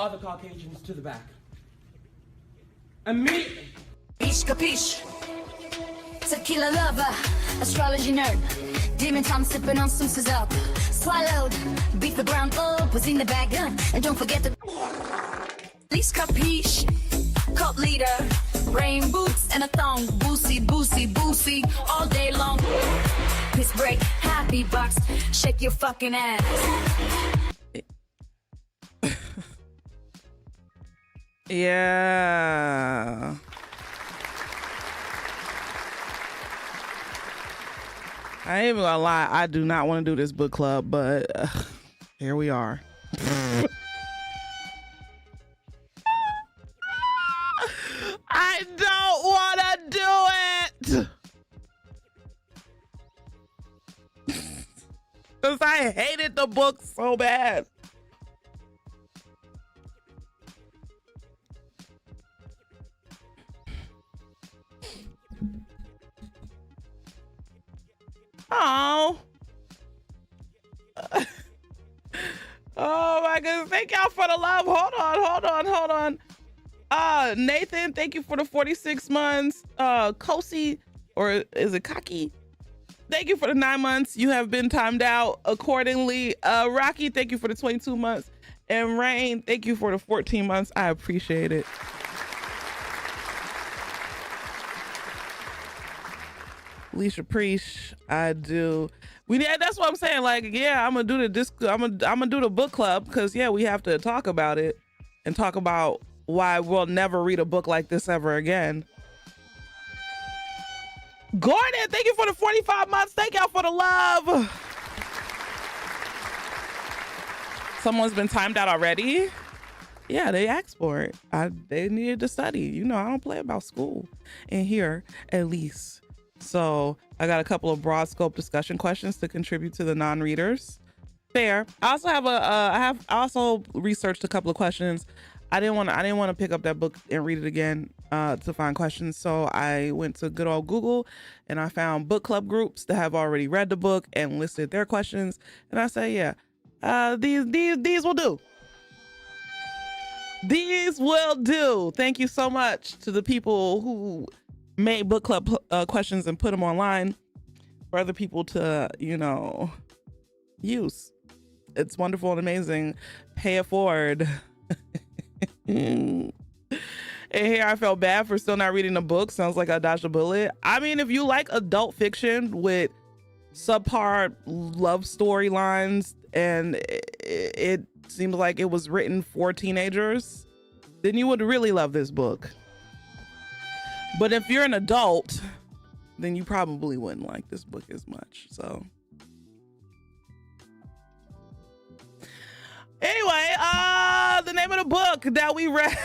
other Caucasians to the back. Immediately. Capiche, capiche. Tequila lover, astrology nerd. Demon time sipping on some up. Swallowed, beat the ground up, was in the bag, and don't forget the. Please capiche. Cult leader, rain boots and a thong. Boosie, boosie, boosie, all day long. Piss break, happy box, shake your fucking ass. Yeah. I ain't even gonna lie, I do not want to do this book club, but here we are. I don't want to do it because I hated the book so bad. Oh. Oh my goodness. Thank y'all for the love. Hold on. Nathan, thank you for the 46 months. Kosi, or is it Kaki? Thank you for the 9 months. You have been timed out accordingly. Rocky, thank you for the 22 months. And Rain, thank you for the 14 months. I appreciate it. Alicia Preach, I do. That's what I'm saying. Like, yeah, I'm gonna do the disc. I'm gonna do the book club because yeah, we have to talk about it and talk about why we'll never read a book like this ever again. Gordon, thank you for the 45 months. Thank y'all for the love. Someone's been timed out already. Yeah, they asked for it. They needed to study. You know, I don't play about school in here, at least. So I got a couple of broad scope discussion questions to contribute to the non-readers. Fair. I also have I also researched a couple of questions. I didn't want to pick up that book and read it again to find questions. So I went to good old Google and I found book club groups that have already read the book and listed their questions. And I said, yeah, these will do. These will do. Thank you so much to the people who made book club questions and put them online for other people to, you know, use. It's wonderful and amazing. Pay it forward. And here I felt bad for still not reading the book. Sounds like I dodged a bullet. I mean, if you like adult fiction with subpar love storylines and it seems like it was written for teenagers, then you would really love this book. But if you're an adult, then you probably wouldn't like this book as much. So anyway, the name of the book that we read,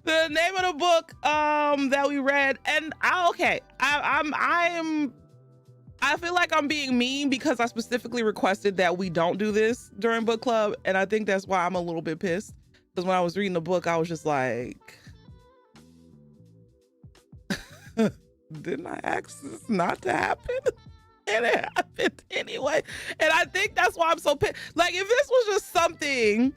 the name of the book that we read, and I feel like I'm being mean because I specifically requested that we don't do this during book club, and I think that's why I'm a little bit pissed, because when I was reading the book, I was just like, didn't I ask this not to happen? And it happened anyway. And I think that's why I'm so pissed. Like, if this was just something,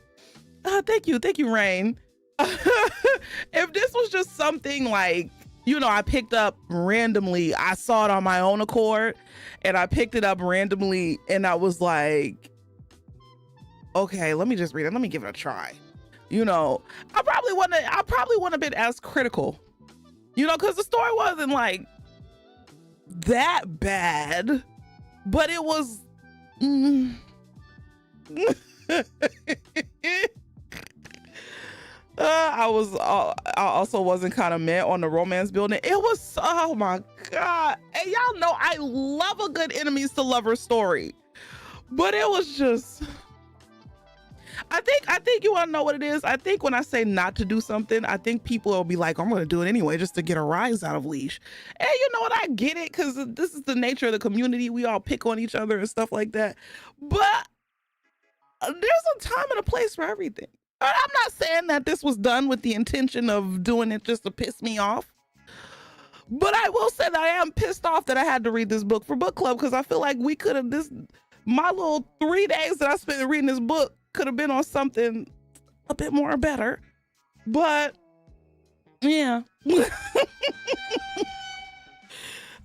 thank you, Rain. If this was just something like, you know, I picked up randomly, I saw it on my own accord, and I picked it up randomly, and I was like, okay, let me just read it. Let me give it a try. You know, I probably wouldn't have been as critical. You know, because the story wasn't like that bad, but it was. I also wasn't kind of mad on the romance building. It was, oh my God. And y'all know I love a good enemies to lovers story, but it was just. I think you want to know what it is. I think when I say not to do something, I think people will be like, I'm going to do it anyway, just to get a rise out of Leash. And you know what? I get it, because this is the nature of the community. We all pick on each other and stuff like that. But there's a time and a place for everything. I'm not saying that this was done with the intention of doing it just to piss me off. But I will say that I am pissed off that I had to read this book for book club, because I feel like we could have my little 3 days that I spent reading this book could have been on something a bit more better, but yeah.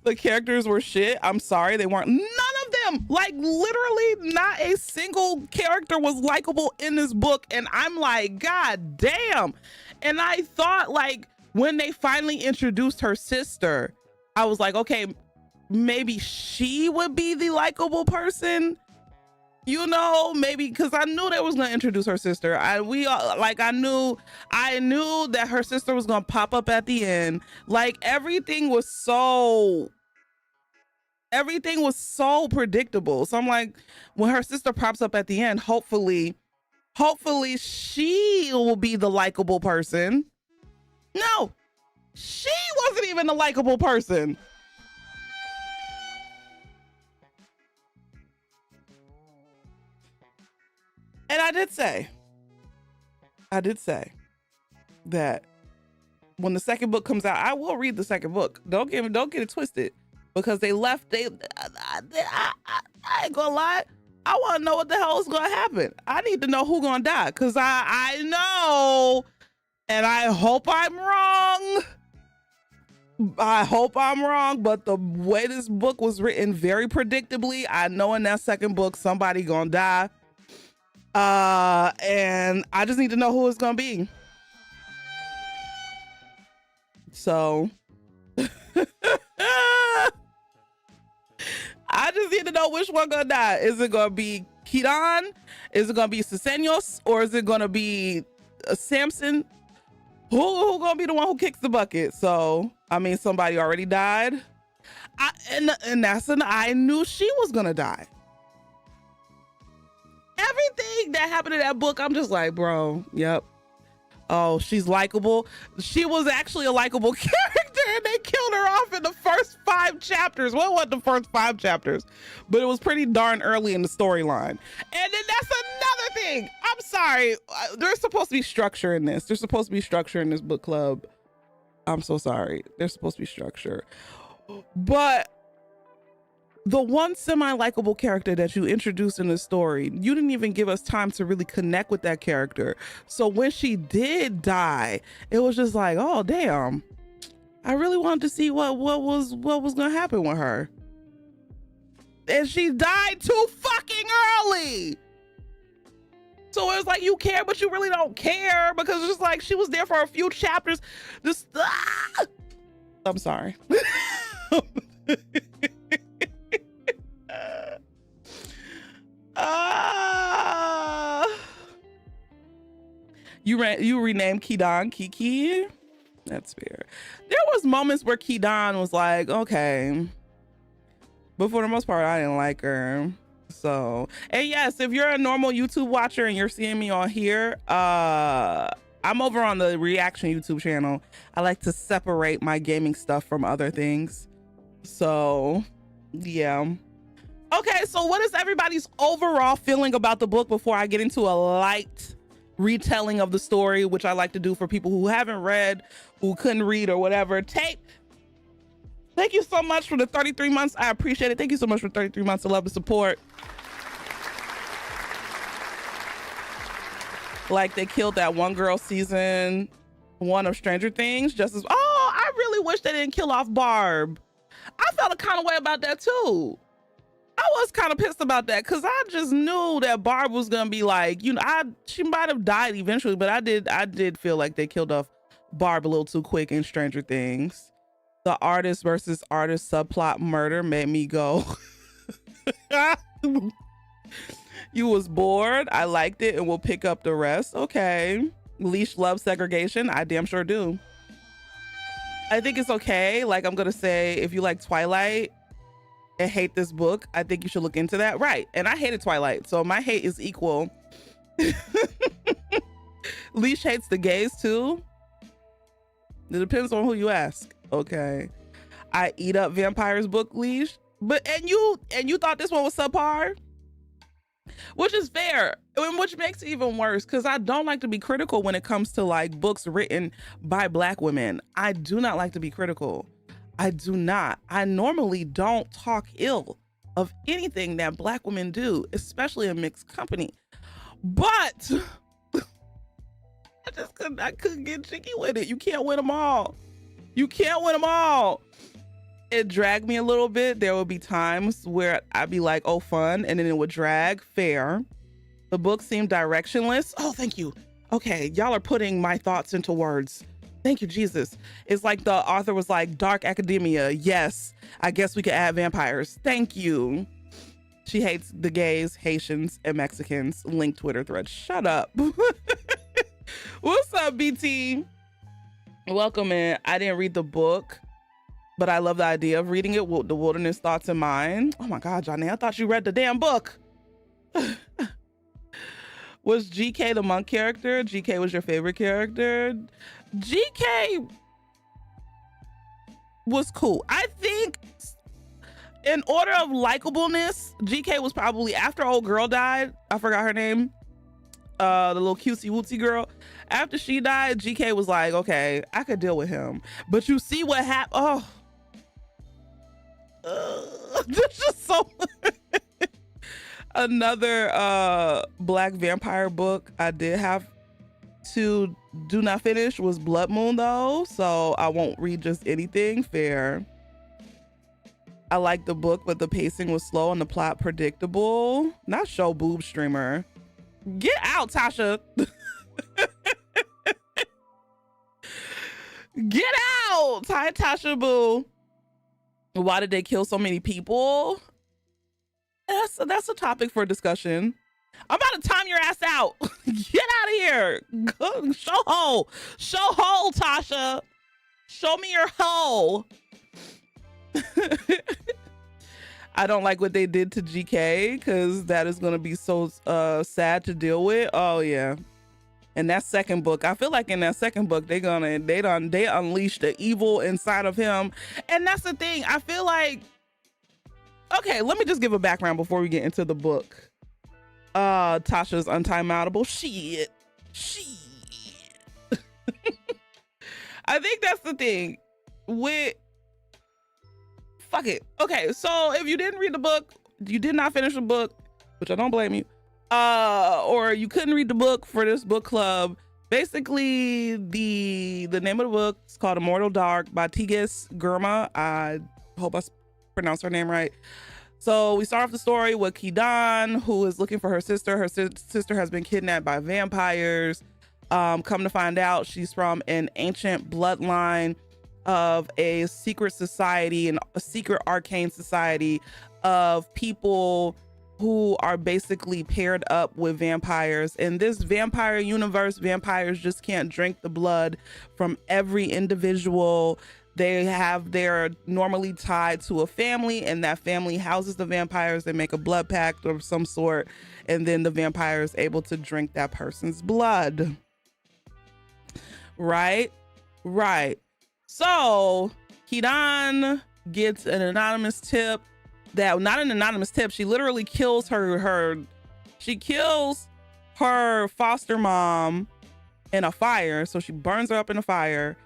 The characters were shit. I'm sorry, they weren't. None of them, like literally not a single character was likable in this book. And I'm like, God damn. And I thought, like, when they finally introduced her sister, I was like, okay, maybe she would be the likable person, you know, maybe, because I knew they was gonna introduce her sister. I knew that her sister was gonna pop up at the end. Like everything was so predictable. So I'm like, when her sister pops up at the end, hopefully she will be the likable person. No, she wasn't even the likable person. And I did say that when the second book comes out, I will read the second book. Don't get it twisted, because I ain't gonna lie. I want to know what the hell is gonna happen. I need to know who's gonna die, because I know, and I hope I'm wrong. But the way this book was written, very predictably, I know in that second book somebody gonna die. And I just need to know who it's gonna be. So I just need to know which one gonna die. Is it gonna be Kidan? Is it gonna be Ceseños? Or is it gonna be Samson? Who gonna be the one who kicks the bucket? So I mean, somebody already died. I knew she was gonna die. Everything that happened in that book, I'm just like, bro, yep. Oh, she's likable. She was actually a likable character, and they killed her off in the first 5 chapters. Well, what the first 5 chapters, but it was pretty darn early in the storyline. And then that's another thing. I'm sorry. There's supposed to be structure in this. There's supposed to be structure in this book club. I'm so sorry. There's supposed to be structure. But the one semi-likable character that you introduced in the story, you didn't even give us time to really connect with that character. So when she did die, it was just like, oh damn, I really wanted to see what was gonna happen with her. And she died too fucking early. So it was like, you care, but you really don't care, because it's just like she was there for a few chapters. I'm sorry. You renamed Kidan Kiki. That's fair. There was moments where Kidan was like, okay, but for the most part, I didn't like her. So, and yes, if you're a normal YouTube watcher and you're seeing me on here, I'm over on the reaction YouTube channel. I like to separate my gaming stuff from other things. So, yeah. Okay, so what is everybody's overall feeling about the book before I get into a light retelling of the story, which I like to do for people who haven't read, who couldn't read or whatever. Tape, thank you so much for the 33 months. I appreciate it. Thank you so much for 33 months of love and support. Like they killed that one girl season 1 of Stranger Things just as, oh, I really wish they didn't kill off Barb. I felt a kind of way about that too. I was kind of pissed about that, because I just knew that Barb was gonna be like, you know, she might have died eventually, but I did feel like they killed off Barb a little too quick in Stranger Things. The artist versus artist subplot murder made me go, you was bored, I liked it, and we'll pick up the rest. Okay. Leash loves segregation. I damn sure do. I think it's okay. Like, I'm gonna say, if you like Twilight and hate this book, I think you should look into that. Right. And I hated Twilight, so my hate is equal. Leash hates the gays too. It depends on who you ask. Okay. I eat up vampires book, Leash. But and you thought this one was subpar? Which is fair, and which makes it even worse, because I don't like to be critical when it comes to like books written by Black women. I do not like to be critical. I do not. I normally don't talk ill of anything that Black women do, especially in mixed company. But I couldn't get jiggy with it. You can't win them all. You can't win them all. It dragged me a little bit. There would be times where I'd be like, oh, fun. And then it would drag. Fair. The book seemed directionless. Oh, thank you. Okay, y'all are putting my thoughts into words. Thank you, Jesus. It's like the author was like, dark academia. Yes, I guess we could add vampires. Thank you. She hates the gays, Haitians, and Mexicans. Link Twitter thread. Shut up. What's up, BT? Welcome in. I didn't read the book, but I love the idea of reading it with the wilderness thoughts in mind. Oh my God, Johnny, I thought you read the damn book. Was GK the monk character? GK was your favorite character? GK was cool. I think in order of likableness, GK was probably, after old girl died, I forgot her name, the little cutesy wootsy girl. After she died, GK was like, okay, I could deal with him. But you see what happened? Oh, this is so another black vampire book I did have to do not finish was Blood Moon though, so I won't read just anything. Fair. I liked the book, but the pacing was slow and the plot predictable. Not show boob streamer. Get out, Tasha. Get out. Hi, Tasha Boo. Why did they kill so many people? That's a topic for discussion. I'm about to time your ass out. Get out of here. Go, show hole. Show hole, Tasha. Show me your hole. I don't like what they did to GK because that is going to be so sad to deal with. Oh yeah. And that second book, I feel like in that second book, they unleashed the evil inside of him. And that's the thing. I feel like, okay, let me just give a background before we get into the book. Tasha's untimeoutable. Shit. I think that's the thing with, fuck it. Okay, so if you didn't read the book, you did not finish the book, which I don't blame you, or you couldn't read the book for this book club, basically the name of the book is called Immortal by Tigest Girma. I hope I pronounced her name right. So we start off the story with Kidan, who is looking for her sister. Her sister has been kidnapped by vampires. Come to find out, she's from an ancient bloodline of a secret society, and a secret arcane society of people who are basically paired up with vampires. In this vampire universe, vampires just can't drink the blood from every individual. They're normally tied to a family, and that family houses the vampires. They make a blood pact of some sort, and then the vampire is able to drink that person's blood. Right. So Kidan gets an anonymous tip that, not an anonymous tip, she literally kills she kills her foster mom in a fire. So she burns her up in a fire.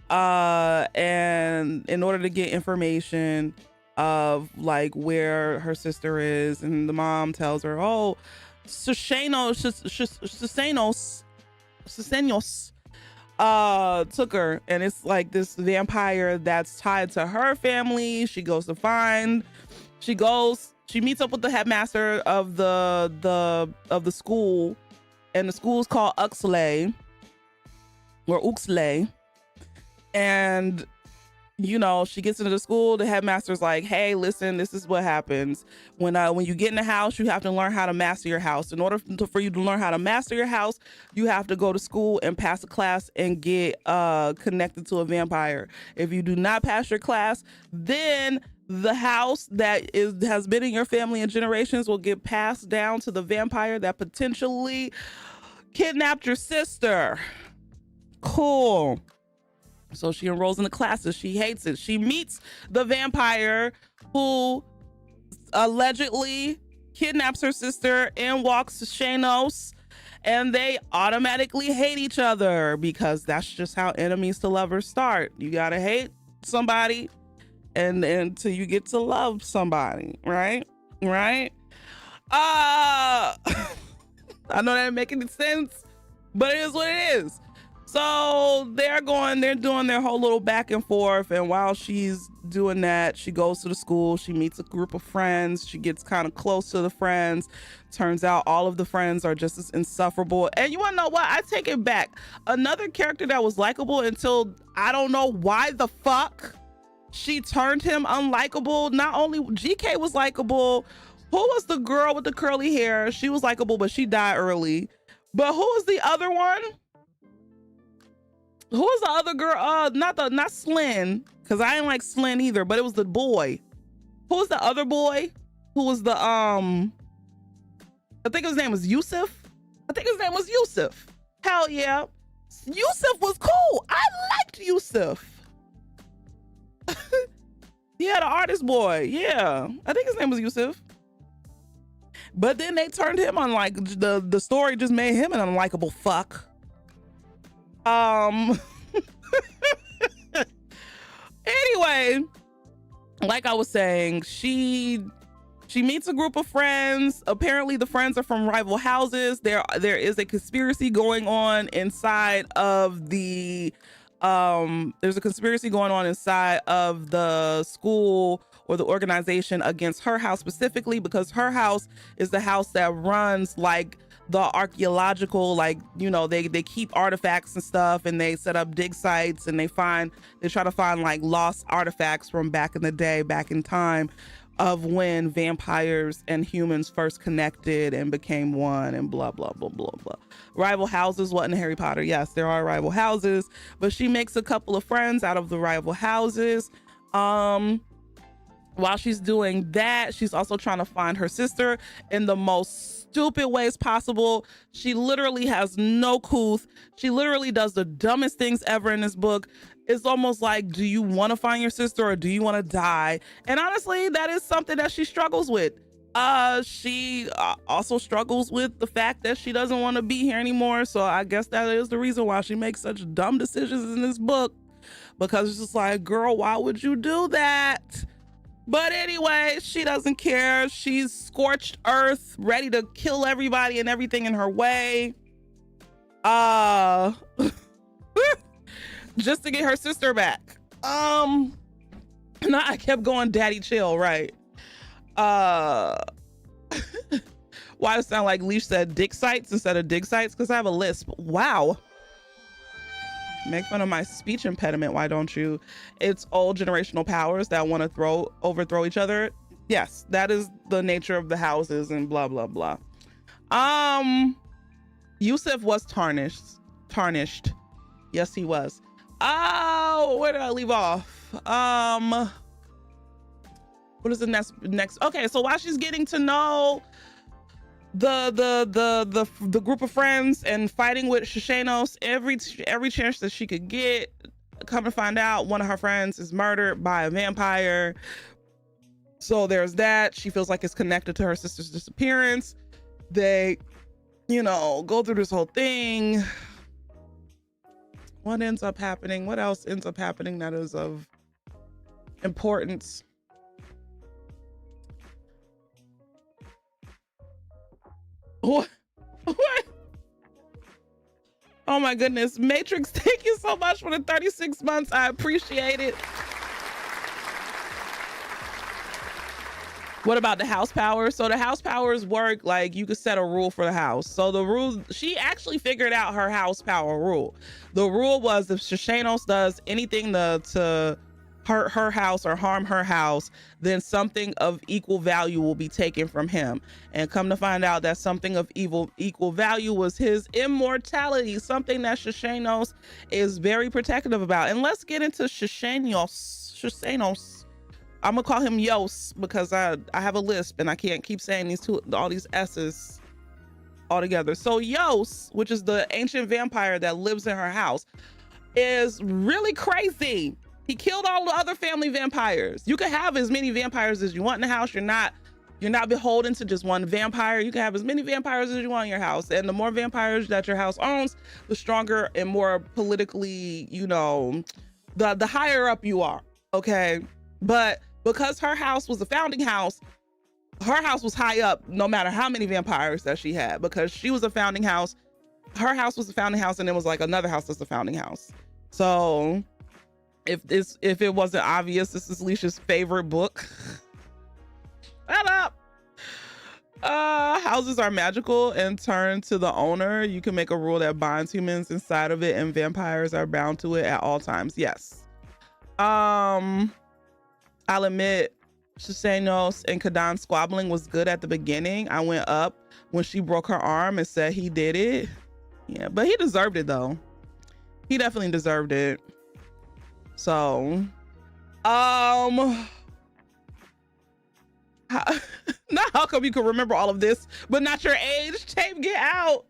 And in order to get information of like where her sister is, and the mom tells her, oh, Susenos took her, and it's like this vampire that's tied to her family. She meets up with the headmaster of the school, and the school is called Uxley. And you know, she gets into the school. The headmaster's like, hey, listen, this is what happens when you get in the house. You have to learn how to master your house. In order for you to learn how to master your house, you have to go to school and pass a class and get connected to a vampire. If you do not pass your class, then the house that has been in your family in generations will get passed down to the vampire that potentially kidnapped your sister. Cool. So she enrolls in the classes. She hates it. She meets the vampire who allegedly kidnaps her sister and walks to Shanos, and they automatically hate each other because that's just how enemies to lovers start. You gotta hate somebody and until you get to love somebody, right? I know that didn't make any sense, but it is what it is. So they're doing their whole little back and forth. And while she's doing that, she goes to the school, she meets a group of friends, she gets kind of close to the friends. Turns out all of the friends are just as insufferable. And you wanna know what? I take it back. Another character that was likable until I don't know why the fuck she turned him unlikable. Not only GK was likable, who was the girl with the curly hair? She was likable, but she died early. But who was the other one? Who was the other girl? Not Slyn, because I didn't like Slyn either, but it was the boy. Who was the other boy? Who was the I think his name was Yusuf. Hell yeah. Yusuf was cool. I liked Yusuf. Yeah, the artist boy. Yeah. I think his name was Yusuf. But then they turned him on, like the story just made him an unlikable fuck. Anyway, like I was saying, she meets a group of friends. Apparently the friends are from rival houses. There is a conspiracy going on inside of the there's a conspiracy going on inside of the school or the organization against her house specifically, because her house is the house that runs like the archaeological, like, you know, they keep artifacts and stuff, and they set up dig sites, and they try to find like lost artifacts from back in the day, back in time of when vampires and humans first connected and became one, and blah blah blah blah blah. Rival houses, what in Harry Potter? Yes, there are rival houses, but she makes a couple of friends out of the rival houses. While she's doing that, she's also trying to find her sister in the most stupid ways possible. She literally has no couth. She literally does the dumbest things ever in this book. It's almost like, do you want to find your sister or do you want to die? And honestly, that is something that she struggles with. She also struggles with the fact that she doesn't want to be here anymore. So I guess that is the reason why she makes such dumb decisions in this book, because it's just like, girl, why would you do that? But anyway, she doesn't care. She's scorched earth, ready to kill everybody and everything in her way. Just to get her sister back. No, I kept going daddy chill, right? Why it sound like Leash said dick sites instead of dig sites? Because I have a lisp. Wow. Make fun of my speech impediment, why don't you? It's old generational powers that want to overthrow each other. Yes, that is the nature of the houses and blah blah blah. Yusuf was tarnished. Yes, he was. Oh, where did I leave off? What is the next? Okay, so while she's getting to know the group of friends and fighting with Shishanos every chance that she could get, come to find out one of her friends is murdered by a vampire. So there's that. She feels like it's connected to her sister's disappearance. They, you know, go through this whole thing. What ends up happening? What else ends up happening that is of importance? What? Oh my goodness. Matrix, thank you so much for the 36 months. I appreciate it. What about the house powers? So the house powers work like you could set a rule for the house. So the rule, she actually figured out her house power rule. The rule was if Shishanos does anything to hurt her house or harm her house, then something of equal value will be taken from him. And come to find out that something of equal value was his immortality, something that Shishanos is very protective about. And let's get into Shishanos. I'm gonna call him Yos because I have a lisp and I can't keep saying all these S's all together. So Yos, which is the ancient vampire that lives in her house, is really crazy. He killed all the other family vampires. You can have as many vampires as you want in the house. You're not beholden to just one vampire. You can have as many vampires as you want in your house. And the more vampires that your house owns, the stronger and more politically, you know, the higher up you are. Okay. But because her house was a founding house, her house was high up no matter how many vampires that she had, because she was a founding house. Her house was a founding house, and it was like another house that's a founding house. So if it wasn't obvious, this is Leisha's favorite book. Shut up. Houses are magical and turn to the owner. You can make a rule that binds humans inside of it, and vampires are bound to it at all times. Yes. I'll admit, Shiseinos and Kadan squabbling was good at the beginning. I went up when she broke her arm and said he did it. Yeah, but he deserved it though. He definitely deserved it. So, now how come you can remember all of this, but not your age? Tape, get out.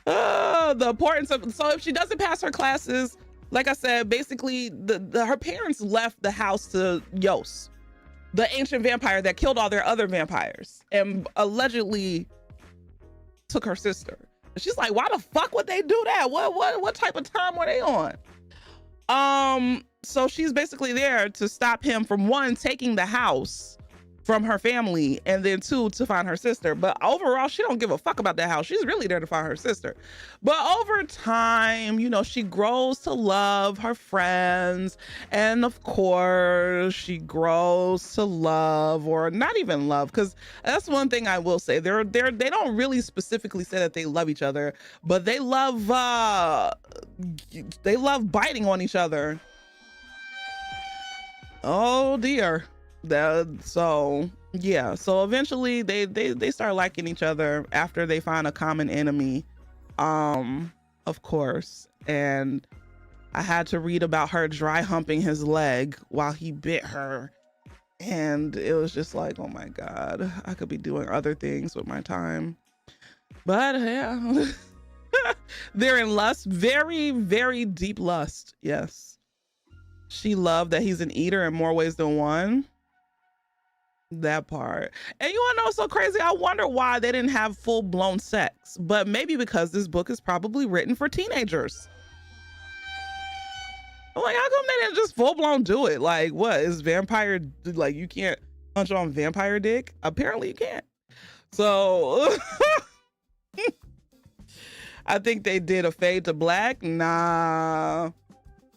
The importance of, so if she doesn't pass her classes, like I said, basically her parents left the house to Yos, the ancient vampire that killed all their other vampires and allegedly took her sister. She's like, why the fuck would they do that? What type of time were they on? So she's basically there to stop him from, one, taking the house from her family, and then two, to find her sister. But overall, she don't give a fuck about that house. She's really there to find her sister. But over time, you know, she grows to love her friends, and of course she grows to love, or not even love, because that's one thing I will say, they don't really specifically say that they love each other, but they love biting on each other. Oh dear. So yeah, so eventually they start liking each other after they find a common enemy, of course. And I had to read about her dry humping his leg while he bit her, and it was just like, oh my god, I could be doing other things with my time. But yeah. They're in lust, very, very deep lust. Yes, she loved that he's an eater in more ways than one. That part. And you wanna know what's so crazy? I wonder why they didn't have full-blown sex, but maybe because this book is probably written for teenagers. I'm like, how come they didn't just full-blown do it? Like, what is vampire, like, you can't punch on vampire dick? Apparently you can't. So I think they did a fade to black. Nah,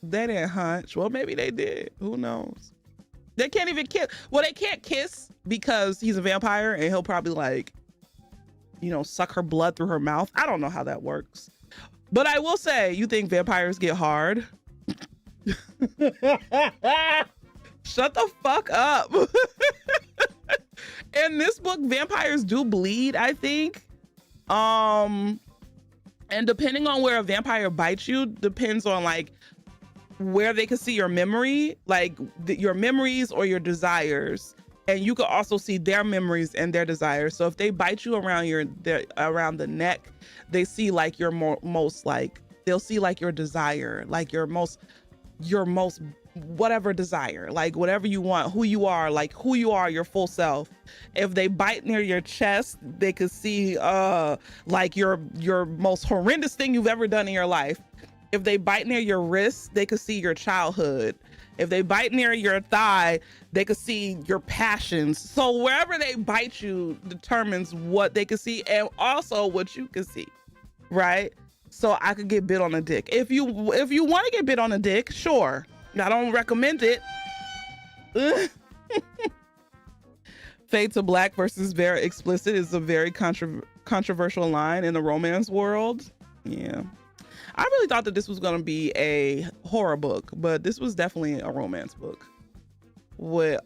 they didn't hunch. Well, maybe they did, who knows. They can't even kiss. Well, they can't kiss because he's a vampire, and he'll probably, like, you know, suck her blood through her mouth. I don't know how that works. But I will say, you think vampires get hard? Shut the fuck up. In this book, vampires do bleed, I think. And depending on where a vampire bites you, depends on, like, where they can see your memory, like your memories or your desires, and you can also see their memories and their desires. So if they bite you around the neck, they see like your most, like, they'll see like your desire, like your most whatever desire, like whatever you want, who you are, like who you are, your full self. If they bite near your chest, they could see like your most horrendous thing you've ever done in your life. If they bite near your wrist, they could see your childhood. If they bite near your thigh, they could see your passions. So wherever they bite you determines what they can see, and also what you can see, right? So I could get bit on a dick. If you want to get bit on a dick, sure. I don't recommend it. Fade to black versus very explicit is a very controversial line in the romance world. Yeah. I really thought that this was going to be a horror book, but this was definitely a romance book, with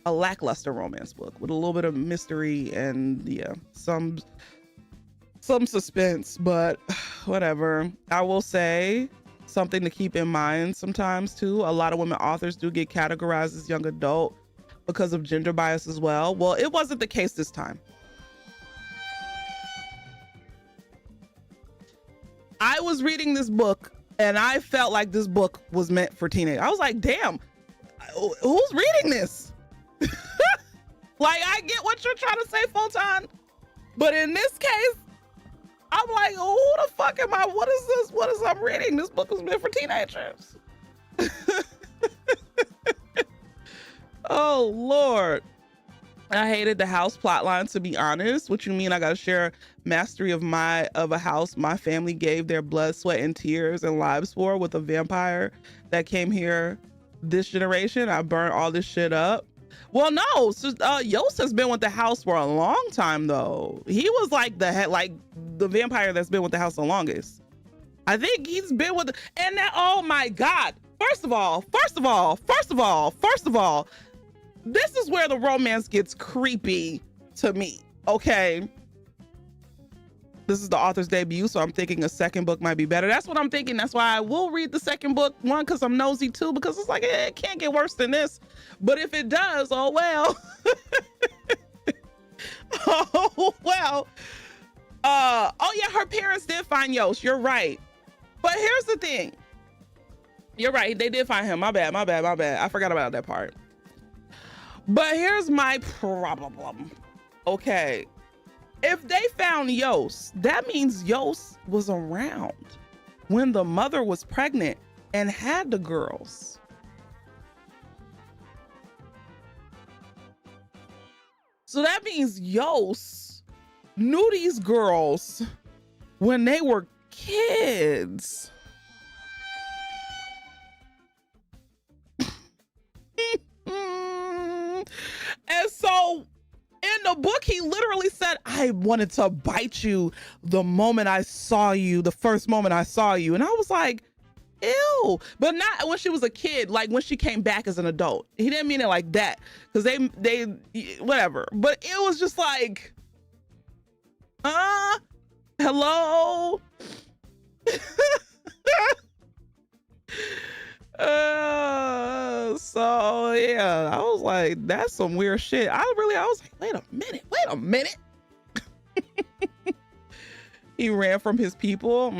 a lackluster romance book with a little bit of mystery and, yeah, some suspense, but whatever. I will say something to keep in mind sometimes too. A lot of women authors do get categorized as young adult because of gender bias as well. Well, it wasn't the case this time. I was reading this book and I felt like this book was meant for teenagers. I was like, damn, who's reading this? Like, I get what you're trying to say, Photon, but in this case, I'm like, who the fuck am I? What is this? What is I'm reading? This book was meant for teenagers. Oh, Lord. I hated the house plotline, to be honest. What you mean I gotta share mastery of a house my family gave their blood, sweat, and tears and lives for with a vampire that came here this generation? I burned all this shit up. Well, no, so, Yost has been with the house for a long time though. He was like the vampire that's been with the house the longest. I think he's been with and that, oh my God. First of all, this is where the romance gets creepy to me, okay? This is the author's debut, so I'm thinking a second book might be better. That's what I'm thinking. That's why I will read the second book, one, because I'm nosy, two, because it's like, it can't get worse than this. But if it does, oh well. Oh well. Oh yeah, her parents did find Yost, you're right. But here's the thing. You're right, they did find him. My bad. I forgot about that part. But here's my problem. Okay, if they found Yost, that means Yost was around when the mother was pregnant and had the girls. So that means Yost knew these girls when they were kids. And so in the book, he literally said, I wanted to bite you the moment I saw you, the first moment I saw you. And I was like, ew. But not when she was a kid, like when she came back as an adult. He didn't mean it like that, because they whatever. But it was just like, hello? So yeah, I was like, that's some weird shit. I was like, wait a minute. He ran from his people.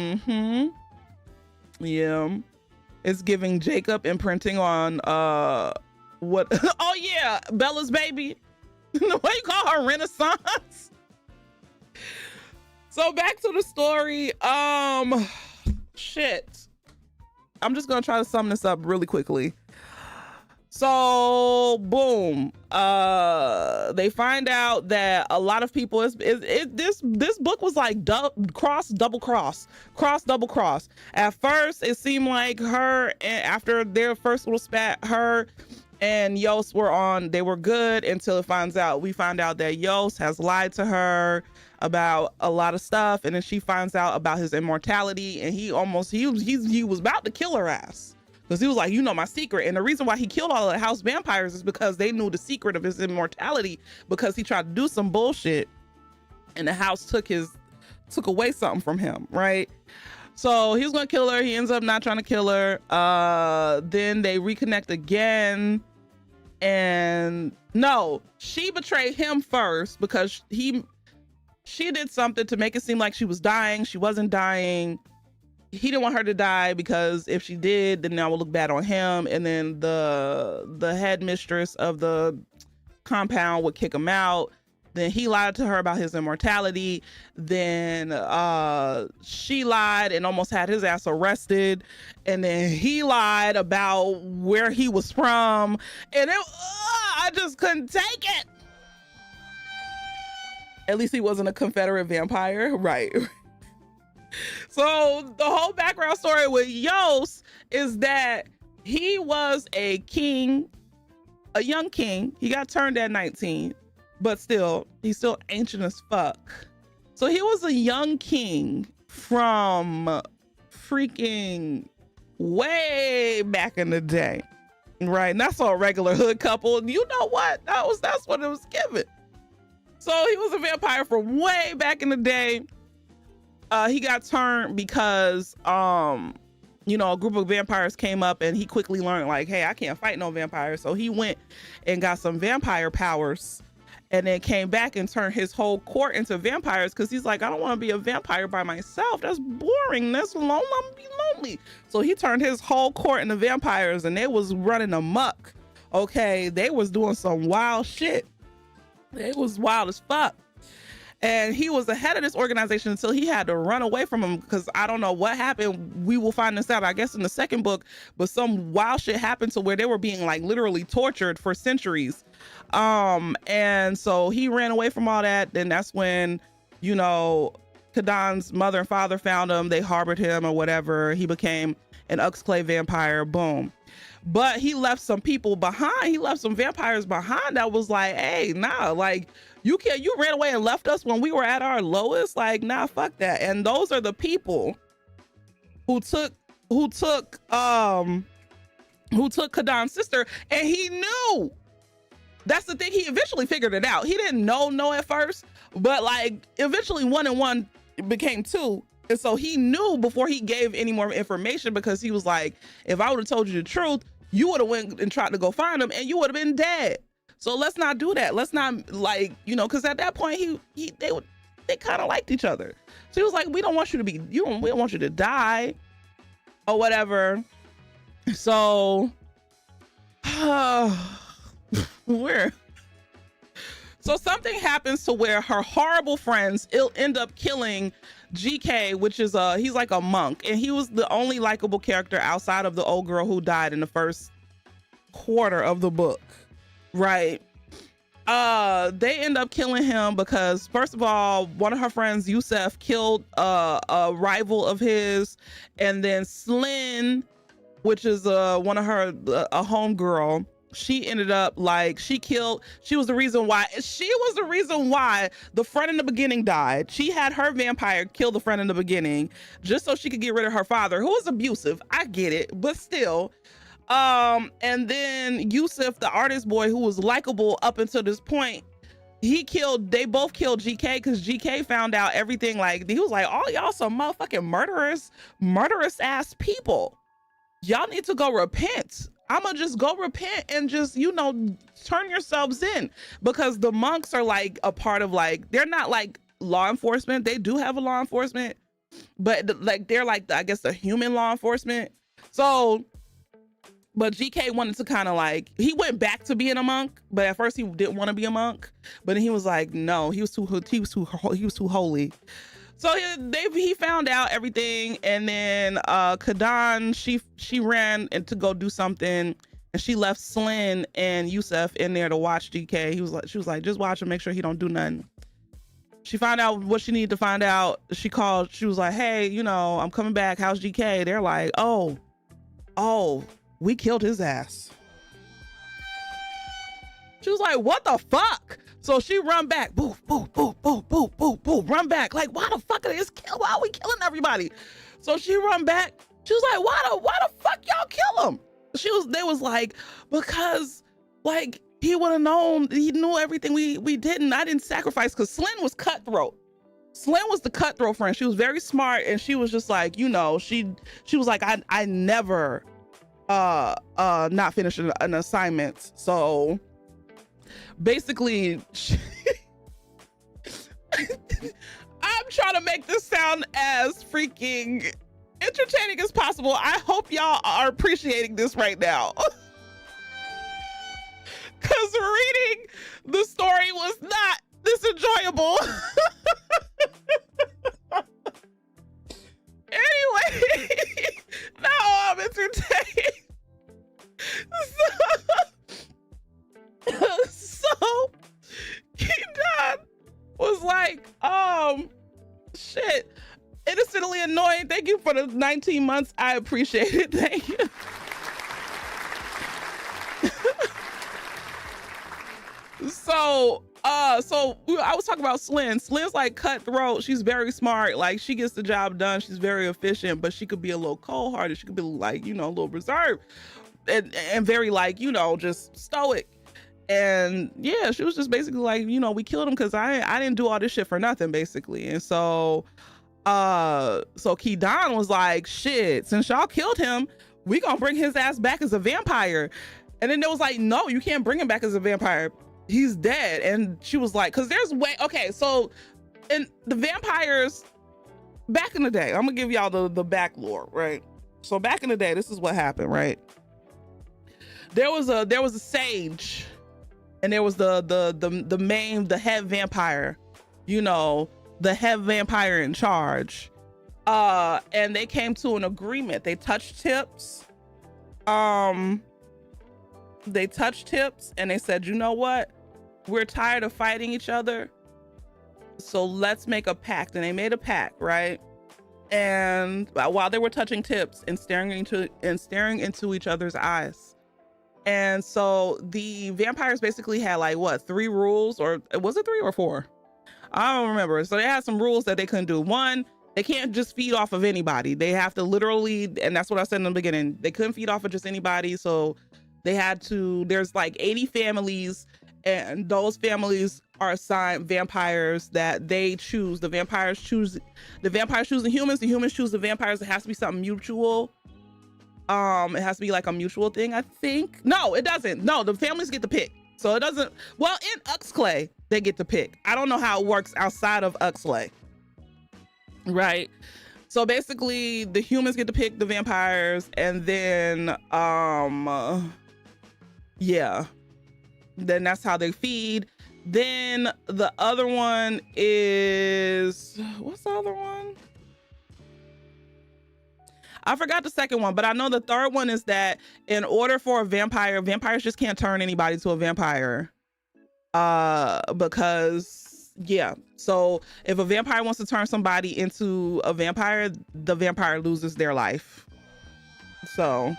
Yeah, it's giving Jacob imprinting on what? Oh yeah, Bella's baby. What you call her, Renaissance? So back to the story. Shit, I'm just gonna try to sum this up really quickly. So boom, they find out that a lot of people this book was like double cross. At first it seemed like her, and after their first little spat, her and Yost they were good until we find out that Yost has lied to her about a lot of stuff, and then she finds out about his immortality, and he was about to kill her ass. Because he was like, you know my secret. And the reason why he killed all of the house vampires is because they knew the secret of his immortality, because he tried to do some bullshit and the house took away something from him, right? So he was gonna kill her. He ends up not trying to kill her. Then they reconnect again. And no, she betrayed him first because she did something to make it seem like she was dying. She wasn't dying. He didn't want her to die, because if she did, then that would look bad on him. And then the headmistress of the compound would kick him out. Then he lied to her about his immortality. Then she lied and almost had his ass arrested. And then he lied about where he was from. And I just couldn't take it. At least he wasn't a Confederate vampire, right? So the whole background story with Yost is that he was a king, a young king. He got turned at 19, but he's still ancient as fuck. So he was a young king from freaking way back in the day, right? And that's a regular hood couple. And you know what? That's what it was given. So he was a vampire from way back in the day. He got turned because, a group of vampires came up, and he quickly learned, like, hey, I can't fight no vampires. So he went and got some vampire powers, and then came back and turned his whole court into vampires, because he's like, I don't want to be a vampire by myself. That's boring. That's lonely. I'm gonna be lonely. So he turned his whole court into vampires, and they was running amok. Okay, they was doing some wild shit. It was wild as fuck. And he was the head of this organization until he had to run away from him because I don't know what happened. We will find this out, I guess, in the second book, but some wild shit happened to where they were being like literally tortured for centuries. And so he ran away from all that. Then that's when, you know, Kadan's mother and father found him. They harbored him or whatever. He became an Uxklay vampire. Boom. But he left some people behind. He left some vampires behind that was like, hey, nah, like, you ran away and left us when we were at our lowest. Like, nah, fuck that. And those are the people who took Kadan's sister, and he knew. That's the thing. He eventually figured it out. He didn't know at first, but like eventually 1 and 1 became 2. And so he knew before he gave any more information, because he was like, if I would have told you the truth, you would have went and tried to go find him and you would have been dead. So let's not do that. Let's not, like, you know, because at that point they kind of liked each other. So he was like, we don't want you to we don't want you to die or whatever. So so something happens to where her horrible friends end up killing GK, which is he's like a monk, and he was the only likable character outside of the old girl who died in the first quarter of the book. Right. They end up killing him because, first of all, one of her friends, Yusef, killed a rival of his, and then Slyn, which is one of her a homegirl, she ended up like she was the reason why the friend in the beginning died. She had her vampire kill the friend in the beginning just so she could get rid of her father, who was abusive. I get it, but still. And then Yusuf, the artist boy, who was likable up until this point, they both killed GK because GK found out everything. Like, he was like, oh, y'all some motherfucking murderous ass people. Y'all need to go repent. I'ma just go repent and just, you know, turn yourselves in, because the monks are like a part of, like, they're not like law enforcement. They do have a law enforcement, but like they're like I guess the human law enforcement. So, but GK wanted to kind of like, he went back to being a monk, but at first he didn't want to be a monk, but then he was like, no, he was too holy. So he found out everything, and then Kadan, she ran and to go do something, and she left Slyn and Yusef in there to watch GK. She was like, just watch him, make sure he don't do nothing. She found out what she needed to find out. She called. She was like, hey, you know, I'm coming back. How's GK? They're like, oh, we killed his ass. She was like, what the fuck? So she run back, boo, boo, boo, boo, boo, boo, boo, run back. Like, why the fuck why are we killing everybody? So she run back. She was like, why the fuck y'all kill him? They was like, because like he would have known, he knew everything we didn't. I didn't sacrifice, because Slyn was cutthroat. Slyn was the cutthroat friend. She was very smart, and she was just like, you know, she was like, I never not finish an assignment. So basically, I'm trying to make this sound as freaking entertaining as possible. I hope y'all are appreciating this right now. Because reading the story was not this enjoyable. Anyway, now I'm entertained. So Keaton was like, shit, innocently annoying. Thank you for the 19 months. I appreciate it. Thank you. So I was talking about Slyn. Slyn's like cutthroat. She's very smart. Like, she gets the job done. She's very efficient, but she could be a little cold-hearted. She could be like, you know, a little reserved and very like, you know, just stoic. And yeah, she was just basically like, you know, we killed him because I didn't do all this shit for nothing, basically. And so Keaton was like, shit, since y'all killed him, we gonna bring his ass back as a vampire. And then there was like, no, you can't bring him back as a vampire. He's dead. And she was like, because there's okay, so in the vampires back in the day, I'm gonna give y'all the back lore, right? So back in the day, this is what happened, right? There was a sage, and there was the head vampire, you know, the head vampire in charge. And they came to an agreement. They touched tips. They touched tips and they said, you know what? We're tired of fighting each other. So let's make a pact. And they made a pact, right? And while they were touching tips and staring into each other's eyes. And so the vampires basically had like what, 3 rules, or was it 3 or 4? I don't remember. So they had some rules that they couldn't do. One, they can't just feed off of anybody. They have to literally, and that's what I said in the beginning, they couldn't feed off of just anybody. So they had to, there's like 80 families, and those families are assigned vampires that they choose. The vampires choose the humans, the humans choose the vampires. It has to be something mutual. It has to be like a mutual thing, I think. No, it doesn't. No, the families get to pick. So it doesn't, well, in Uxkley, they get to pick. I don't know how it works outside of Uxkley. Right? So basically the humans get to pick the vampires, and then yeah, then that's how they feed. Then the other one is, what's the other one? I forgot the second one, but I know the third one is that in order for a vampire, vampires just can't turn anybody to a vampire. Because yeah, so if a vampire wants to turn somebody into a vampire, the vampire loses their life. So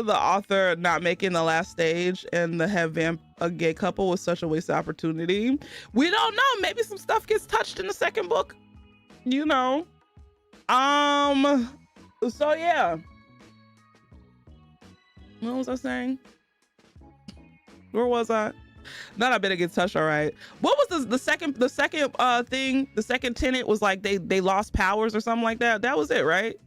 the author not making the last stage and the head a gay couple was such a waste of opportunity. We don't know, maybe some stuff gets touched in the second book, you know. So yeah, what was I saying? Where was I? None of it gets touched. All right, what was the second thing? The second tenet was like they lost powers or something like that. That was it, right?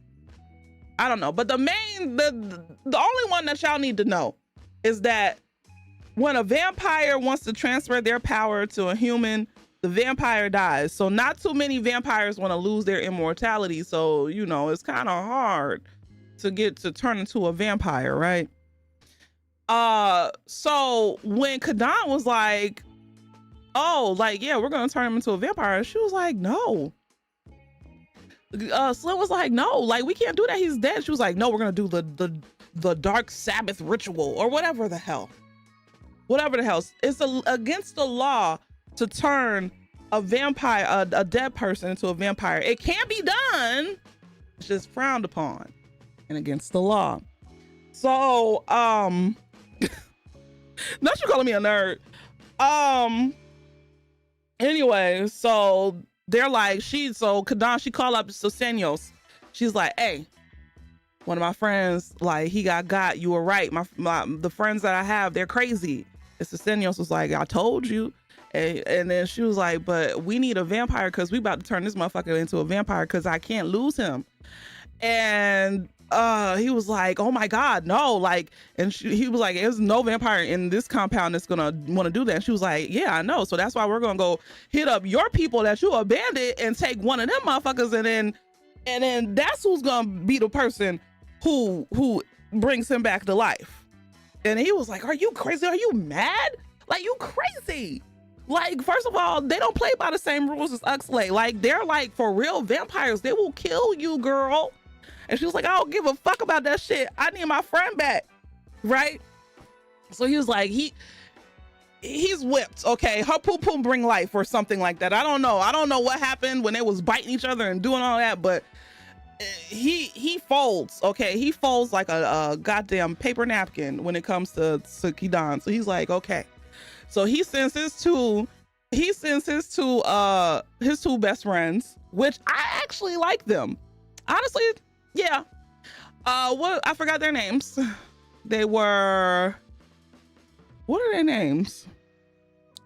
I don't know, but the only one that y'all need to know is that when a vampire wants to transfer their power to a human, the vampire dies. So not too many vampires want to lose their immortality. So, you know, it's kind of hard to get to turn into a vampire, right? So when Kadan was like, oh, like, yeah, we're going to turn him into a vampire, she was like, no. Slim was like, no, like, we can't do that, he's dead. She was like, no, we're gonna do the dark Sabbath ritual or whatever the hell. It's against the law to turn a vampire, a dead person, into a vampire. It can be done, it's just frowned upon and against the law. So not you calling me a nerd. Anyway, so they're like, Kadan, she called up Susenyos. She's like, hey, one of my friends, like, he got, you were right. The friends that I have, they're crazy. And Susenyos was like, I told you. And then she was like, but we need a vampire because we about to turn this motherfucker into a vampire because I can't lose him. And he was like, oh my God, no. Like, and he was like, there's no vampire in this compound that's gonna want to do that. And she was like, yeah, I know. So that's why we're gonna go hit up your people that you abandoned and take one of them motherfuckers, and then that's who's gonna be the person who brings him back to life. And he was like, are you crazy? Are you mad? Like, you crazy? Like, first of all, they don't play by the same rules as Uxkley. Like, they're like, for real vampires, they will kill you, girl. And she was like, I don't give a fuck about that shit. I need my friend back, right? So he was like, he's whipped, okay? Her poo-poo bring life or something like that. I don't know what happened when they was biting each other and doing all that, but he folds, okay? He folds like a goddamn paper napkin when it comes to Kidan. So he's like, okay. So he sends his two best friends, which I actually like them. Honestly, yeah. What, I forgot their names. They were, what are their names?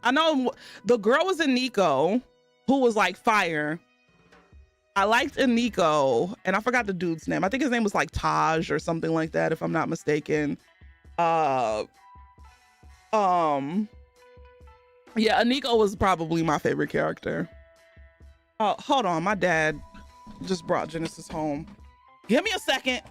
I know the girl was Nico, who was like fire. I liked Nico, and I forgot the dude's name. I think his name was like Taj or something like that, if I'm not mistaken. Yeah, Nico was probably my favorite character. Hold on, my dad just brought Genesis home. Give me a second.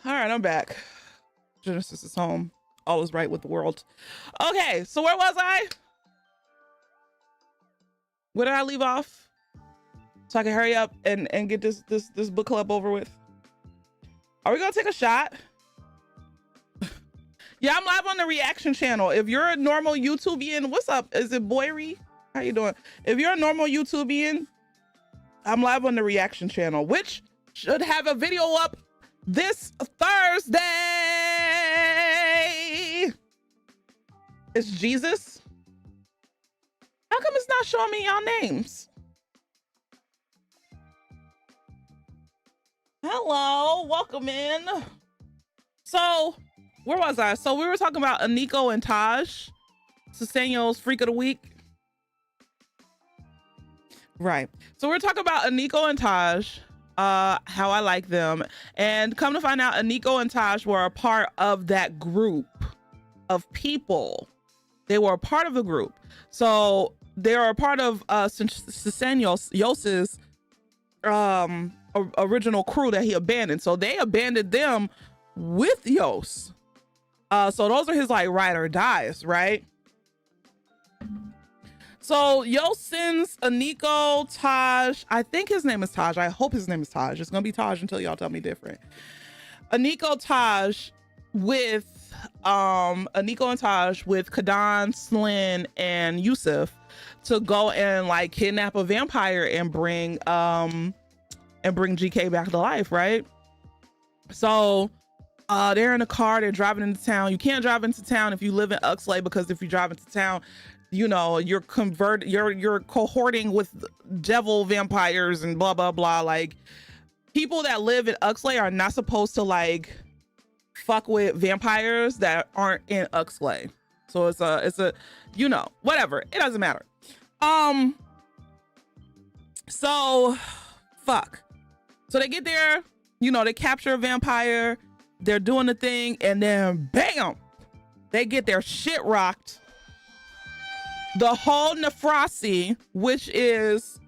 All right, I'm back. Genesis is home. All is right with the world. Okay, so where was I? Where did I leave off? So I can hurry up and get this book club over with. Are we gonna take a shot? Yeah, I'm live on the reaction channel. If you're a normal YouTubian, what's up? Is it Boyri? How you doing? If you're a normal YouTubian, I'm live on the reaction channel, which should have a video up this Thursday. It's Jesus. How come it's not showing me y'all names? Hello, welcome in. So, where was I? So we were talking about Aniko and Taj, Susanyo's Freak of the Week. Right. So we're talking about Aniko and Taj, how I like them. And come to find out, Aniko and Taj were a part of that group of people. They were a part of the group. So they are a part of Susanyo's original crew that he abandoned. So they abandoned them with Yos. So those are his like ride or dies, right? So Yos sends Aniko, Taj, I think his name is Taj. I hope his name is Taj. It's gonna be Taj until y'all tell me different. Aniko, Taj with Aniko and Taj with Kadan, Slyn, and Yusuf to go and like kidnap a vampire and bring GK back to life, right? So they're in a car, they're driving into town. You can't drive into town if you live in Uxley, because if you drive into town, you know, you're cohorting with devil vampires and blah, blah, blah. Like, people that live in Uxley are not supposed to like fuck with vampires that aren't in Uxley. So it's a, you know, whatever. It doesn't matter. So fuck. So they get there, you know, they capture a vampire, they're doing the thing, and then bam, they get their shit rocked. The whole Nefrasi, which is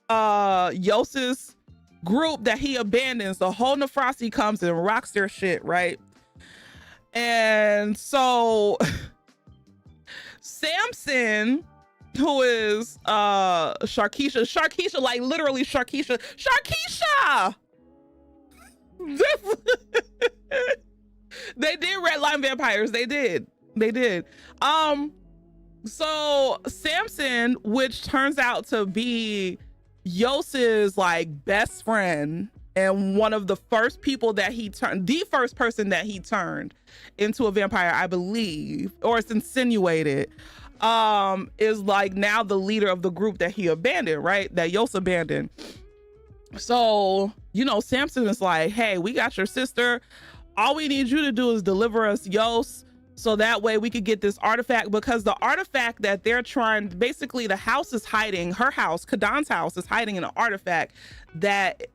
Yos's group that he abandons, the whole Nefrasi comes and rocks their shit, right? And so Samson, who is Sharkeisha, like literally Sharkeisha. They did redline vampires. They did. So Samson, which turns out to be Yos's like best friend and one of the first people that he turned, the first person that he turned into a vampire, I believe, or it's insinuated, is like now the leader of the group that he abandoned, right? That Yos abandoned. So, you know, Samson is like, hey, we got your sister. All we need you to do is deliver us Yos, so that way we could get this artifact, because the artifact that they're trying, basically the house is hiding, her house, Kadan's house is hiding in an artifact that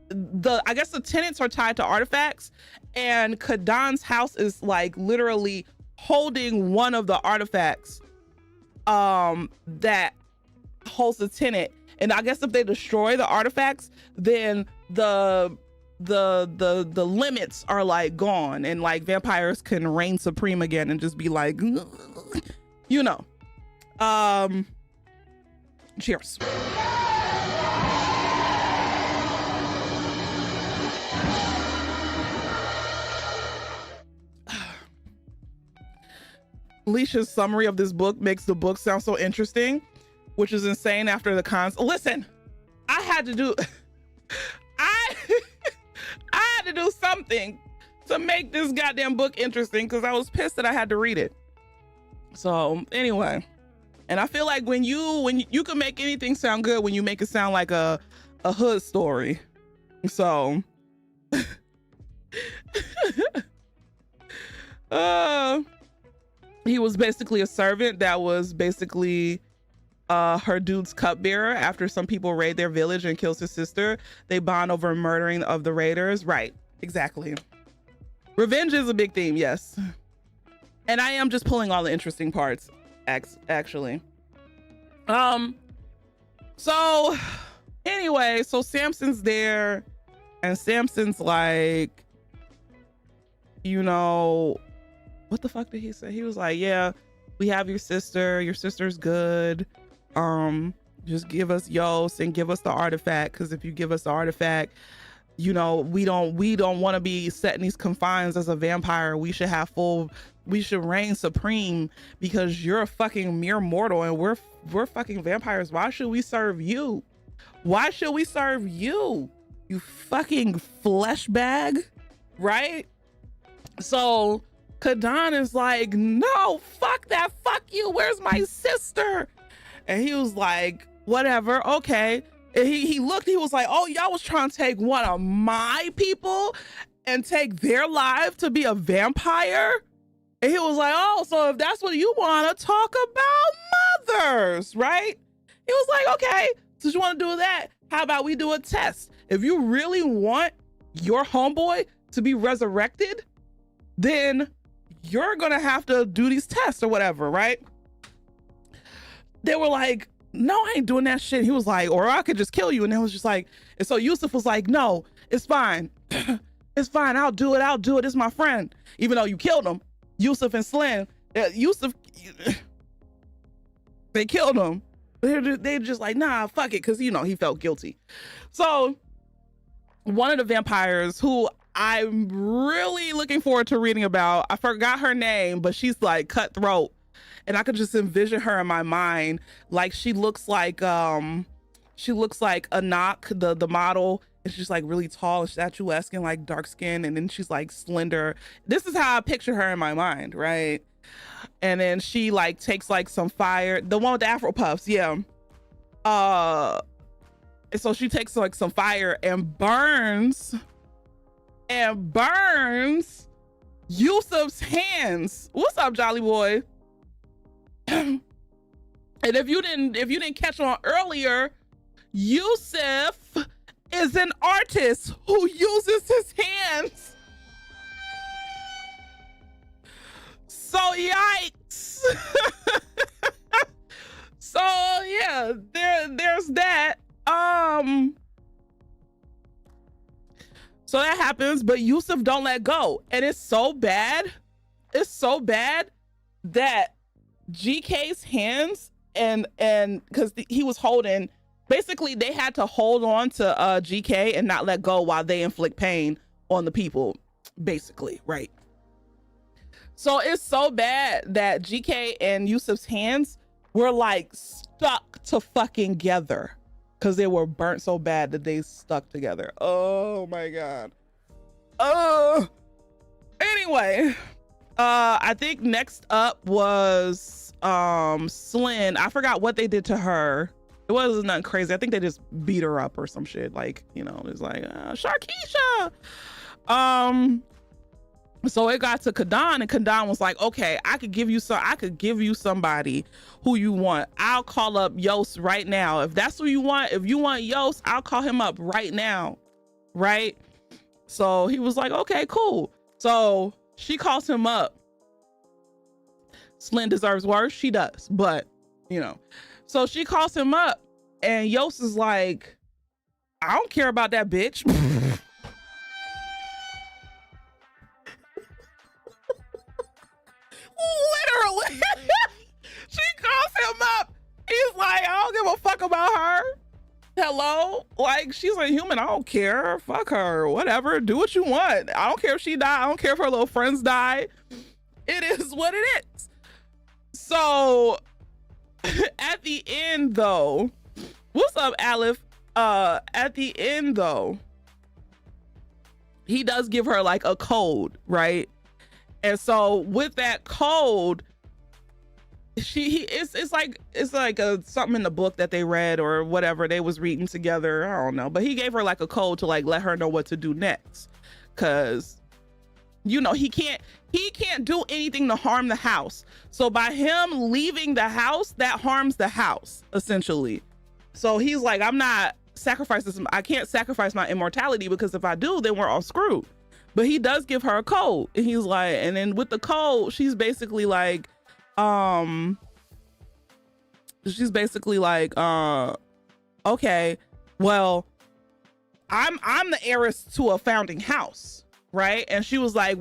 I guess the tenants are tied to artifacts, and Kadan's house is like literally holding one of the artifacts that holds the tenant. And I guess if they destroy the artifacts, then the limits are like gone, and like vampires can reign supreme again and just be like, you know. Cheers. Leisha's summary of this book makes the book sound so interesting, which is insane after the cons. Listen, I had to do I had to do something to make this goddamn book interesting, because I was pissed that I had to read it. So anyway, and I feel like when you can make anything sound good when you make it sound like a hood story. So he was basically a servant that was basically her dude's cupbearer. After some people raid their village and kills his sister, they bond over murdering of the raiders. Right, exactly. Revenge is a big theme, yes. And I am just pulling all the interesting parts, actually. So anyway, so Samson's there, and Samson's like, you know, what the fuck did he say? He was like, yeah, we have your sister's good. Just give us Yost and give us the artifact, because if you give us the artifact, you know, we don't want to be set in these confines as a vampire. We should reign supreme, because you're a fucking mere mortal and we're fucking vampires. Why should we serve you? Why should we serve you, you fucking flesh bag? Right? So Kadan is like, no, fuck that, fuck you, where's my sister? And he was like, whatever, okay. And he looked, he was like, oh, y'all was trying to take one of my people and take their life to be a vampire? And he was like, oh, so if that's what you want to talk about mothers, right? He was like, okay, since you want to do that, how about we do a test? If you really want your homeboy to be resurrected, then you're gonna have to do these tests or whatever, right? They were like, no, I ain't doing that shit. He was like, or I could just kill you. And it was just like, and so Yusuf was like, no, it's fine. It's fine, I'll do it, it's my friend. Even though you killed him, Yusuf and Slen, Yusuf, they killed him. They're just like, nah, fuck it, because, you know, he felt guilty. So one of the vampires who I'm really looking forward to reading about, I forgot her name, but she's like cutthroat. And I could just envision her in my mind. Like she looks like Anak, the model. And she's like really tall and statuesque and like dark skin. And then she's like slender. This is how I picture her in my mind, right? And then she like takes like some fire. The one with the Afro puffs, yeah. And so she takes like some fire and burns Yusuf's hands. What's up, Jolly Boy? And if you didn't catch on earlier, Yusuf is an artist who uses his hands. So yikes. So yeah, there's that. So that happens, but Yusuf don't let go. And it's so bad that GK's hands, and because he was holding, basically they had to hold on to GK and not let go while they inflict pain on the people, basically, right? So it's so bad that GK and Yusuf's hands were like stuck to fucking together because they were burnt so bad that they stuck together. Oh my god. Anyway, I think next up was Slen. I forgot what they did to her. It wasn't nothing crazy. I think they just beat her up or some shit. Like, you know, it's like Sharkeisha. So it got to Kadan, and Kadan was like, okay, I could give you somebody who you want. I'll call up Yost right now. If that's who you want, if you want Yost, I'll call him up right now. Right? So he was like, okay, cool. So she calls him up. Slen deserves worse. She does, but you know. So she calls him up, and Yost is like, I don't care about that bitch. Literally. She calls him up. He's like, I don't give a fuck about her. Hello? Like, she's a human. I don't care. Fuck her. Whatever. Do what you want. I don't care if she died. I don't care if her little friends die. It is what it is. So at the end though, what's up, Aleph? At the end though, he does give her like a code, right? And so with that code, it's like something in the book that they read or whatever they was reading together. I don't know, but he gave her like a code to like let her know what to do next, because you know he can't do anything to harm the house. So by him leaving the house, that harms the house essentially. So he's like, I'm not sacrificing. I can't sacrifice my immortality, because if I do, then we're all screwed. But he does give her a code, and he's like, and then with the code, she's basically like, okay, well, I'm the heiress to a founding house, right? And she was like,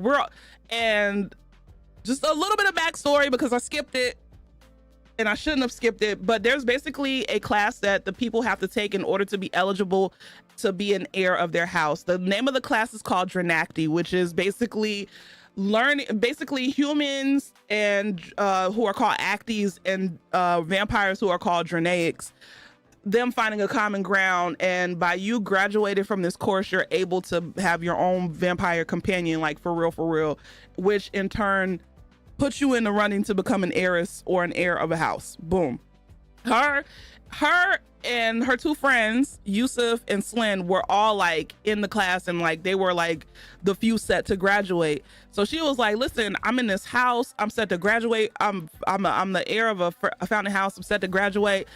And just a little bit of backstory because I skipped it and I shouldn't have skipped it, but there's basically a class that the people have to take in order to be eligible to be an heir of their house. The name of the class is called Dranacti, which is basically humans and who are called Acties and vampires who are called Dranaics, them finding a common ground. And by you graduating from this course, you're able to have your own vampire companion, like for real, which in turn puts you in the running to become an heiress or an heir of a house. Boom. Her and her two friends, Yusuf and Slyn, were all like in the class, and like they were like the few set to graduate. So she was like, listen, I'm in this house, I'm set to graduate, I'm the heir of a founding house, I'm set to graduate.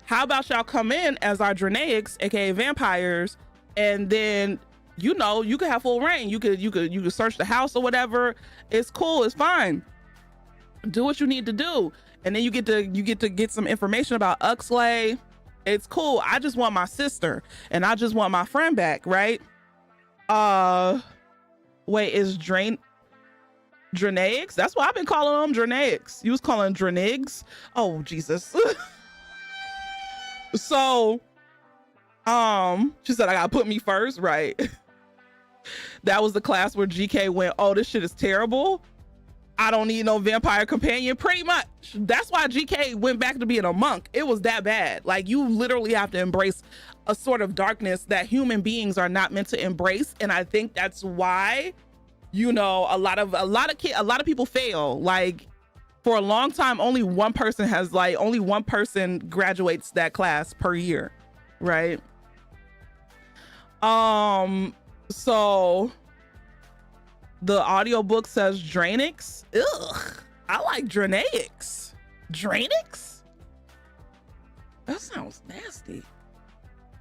How about y'all come in as our Dranaics, aka vampires, and then you know you could have full reign. You could search the house or whatever. It's cool, it's fine. Do what you need to do, and then you get to get some information about Uxley. It's cool. I just want my sister and I just want my friend back, right? Wait, is Dranaics? That's what I've been calling them, Dranaics. You was calling Dranigs? Oh Jesus. So she said I gotta put me first, right? That was the class where GK went, oh, this shit is terrible, I don't need no vampire companion. Pretty much that's why GK went back to being a monk. It was that bad. Like, you literally have to embrace a sort of darkness that human beings are not meant to embrace. And I think that's why, you know, a lot of people fail. Like, for a long time, only one person graduates that class per year, right? So the audiobook says Dranaics. Ugh, I like Dranaics. Dranaics? That sounds nasty.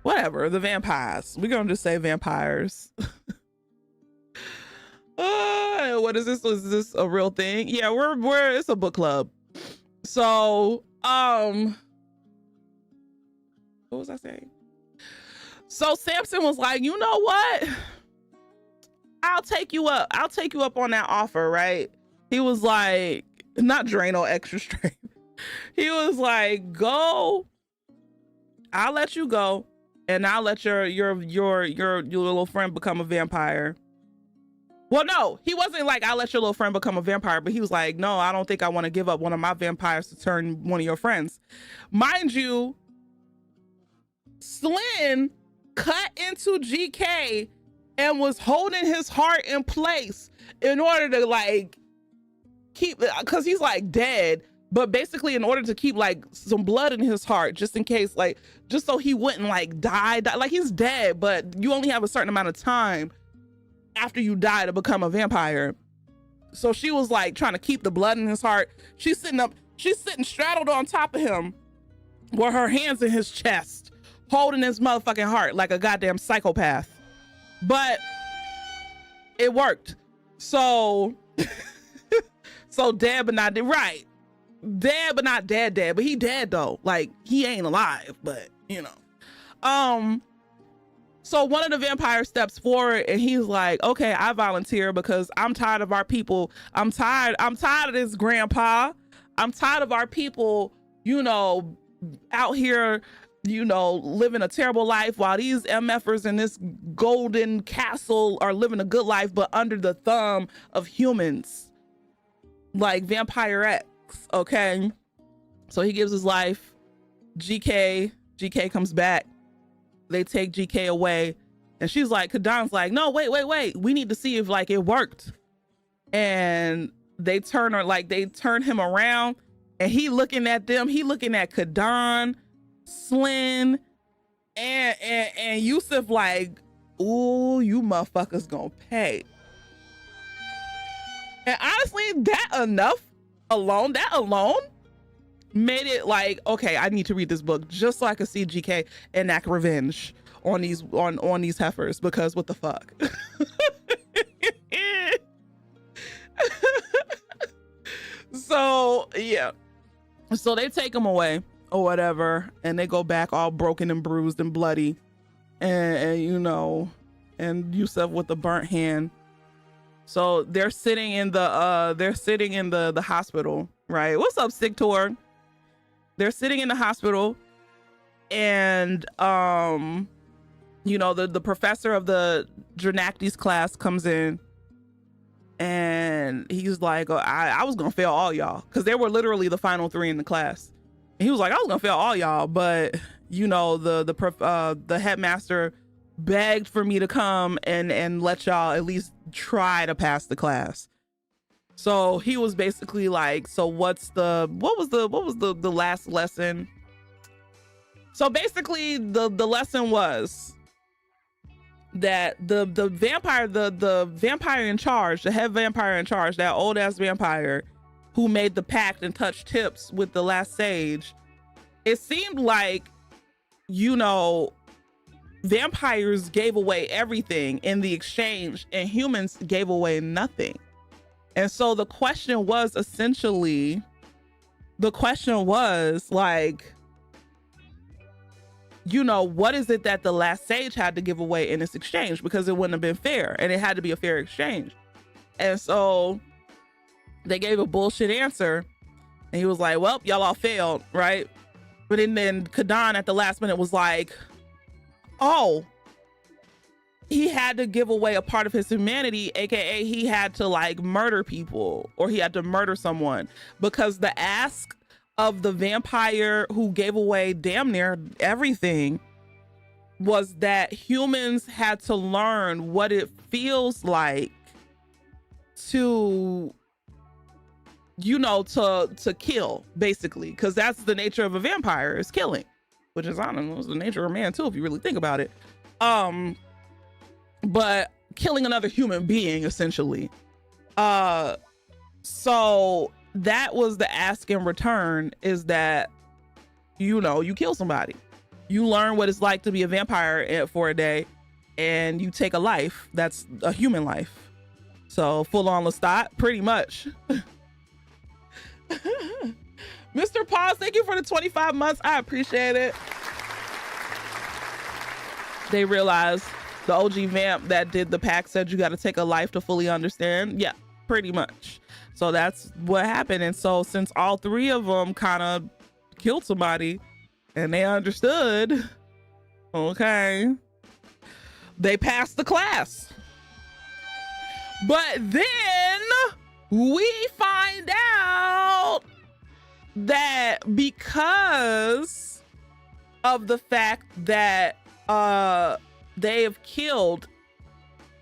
Whatever, the vampires. We're gonna just say vampires. What is this? Is this a real thing? Yeah, we're it's a book club. So what was I saying? So Samson was like, you know what? I'll take you up on that offer, right? He was like, not Drano extra strength. He was like, go, I'll let you go, and I'll let your little friend become a vampire. Well, no, he wasn't like, I'll let your little friend become a vampire, but he was like, no, I don't think I want to give up one of my vampires to turn one of your friends. Mind you, Slyn cut into GK and was holding his heart in place in order to like keep, because he's like dead, but basically in order to keep like some blood in his heart, just in case, like, just so he wouldn't like die. Like, he's dead, but you only have a certain amount of time after you die to become a vampire. So she was like trying to keep the blood in his heart. She's sitting straddled on top of him with her hands in his chest, holding his motherfucking heart like a goddamn psychopath. But it worked. So so dead but not dead, right? Dead but not dead, but he dead though. Like, he ain't alive, but you know. So one of the vampires steps forward and he's like, okay, I volunteer because I'm tired of our people. I'm tired of this, grandpa. I'm tired of our people, you know, out here, you know, living a terrible life while these MFers in this golden castle are living a good life, but under the thumb of humans, like Vampire X, okay? So he gives his life. GK comes back. They take GK away, and she's like, Kadan's like, no, wait, we need to see if like it worked. And they turn him around, and he looking at them, he looking at Kadan, Slyn, and Yusuf like, ooh, you motherfuckers gonna pay. And honestly, that alone made it like, okay, I need to read this book just so I could see GK enact revenge on these heifers, because what the fuck. So yeah, so they take him away or whatever, and they go back all broken and bruised and bloody, and you know, and Yusuf with the burnt hand. So they're sitting in the hospital, right? What's up, Sick Tour? They're sitting in the hospital, and you know, the professor of the Dranactes class comes in, and he's like, I was gonna fail all y'all, because they were literally the final 3 in the class. And he was like, I was gonna fail all y'all, but you know, the headmaster begged for me to come and let y'all at least try to pass the class. So he was basically like, so what was the last lesson? So basically the lesson was that the vampire in charge, the head vampire in charge, that old ass vampire who made the pact and touched tips with the last sage, it seemed like, you know, vampires gave away everything in the exchange and humans gave away nothing. And so the question was like, you know, what is it that the last sage had to give away in this exchange? Because it wouldn't have been fair, and it had to be a fair exchange. And so they gave a bullshit answer, and he was like, well, y'all all failed, right? But then Kadan at the last minute was like, oh, he had to give away a part of his humanity, aka he had to like murder people, or he had to murder someone, because the ask of the vampire who gave away damn near everything was that humans had to learn what it feels like to, you know, to kill, basically, because that's the nature of a vampire, is killing, which is, I don't know, it's the nature of man too, if you really think about it. But killing another human being, essentially. So that was the ask in return, is that, you know, you kill somebody, you learn what it's like to be a vampire for a day, and you take a life that's a human life. So full on Lestat, pretty much. Mr. Pause, thank you for the 25 months. I appreciate it. They realized the OG vamp that did the pack said you got to take a life to fully understand. Yeah, pretty much. So that's what happened. And so since all 3 of them kind of killed somebody and they understood, okay, they passed the class. But then we find out that because of the fact that they have killed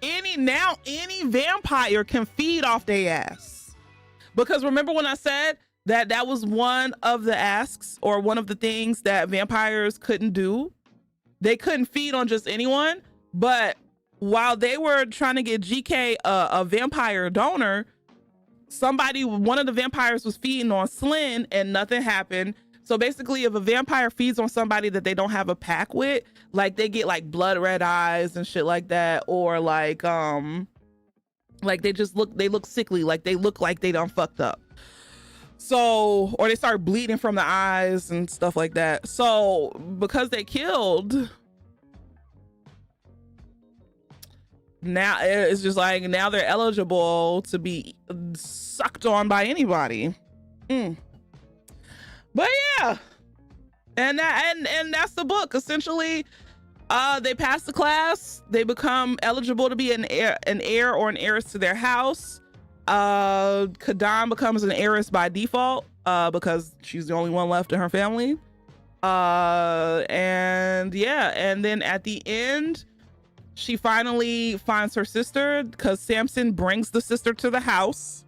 any vampire can feed off their ass. Because remember when I said that was one of the asks, or one of the things that vampires couldn't do? They couldn't feed on just anyone. But while they were trying to get GK a vampire donor, one of the vampires was feeding on Slyn and nothing happened. So basically, if a vampire feeds on somebody that they don't have a pack with, like they get like blood red eyes and shit like that, or like they look sickly, like they look like they done fucked up. So, or they start bleeding from the eyes and stuff like that. So because they killed, now it's just like, now they're eligible to be sucked on by anybody. But yeah, and that's the book. Essentially, they pass the class, they become eligible to be an heir or an heiress to their house. Kadan becomes an heiress by default, because she's the only one left in her family. And yeah, and then at the end, she finally finds her sister, because Samson brings the sister to the house.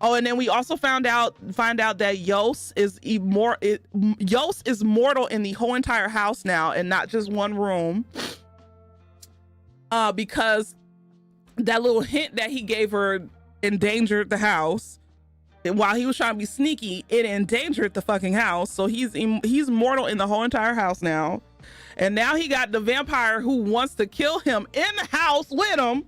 Oh, and then we also find out that Yos is mortal in the whole entire house now, and not just one room. Because that little hint that he gave her endangered the house. And while he was trying to be sneaky, it endangered the fucking house. So he's mortal in the whole entire house now. And now he got the vampire who wants to kill him in the house with him.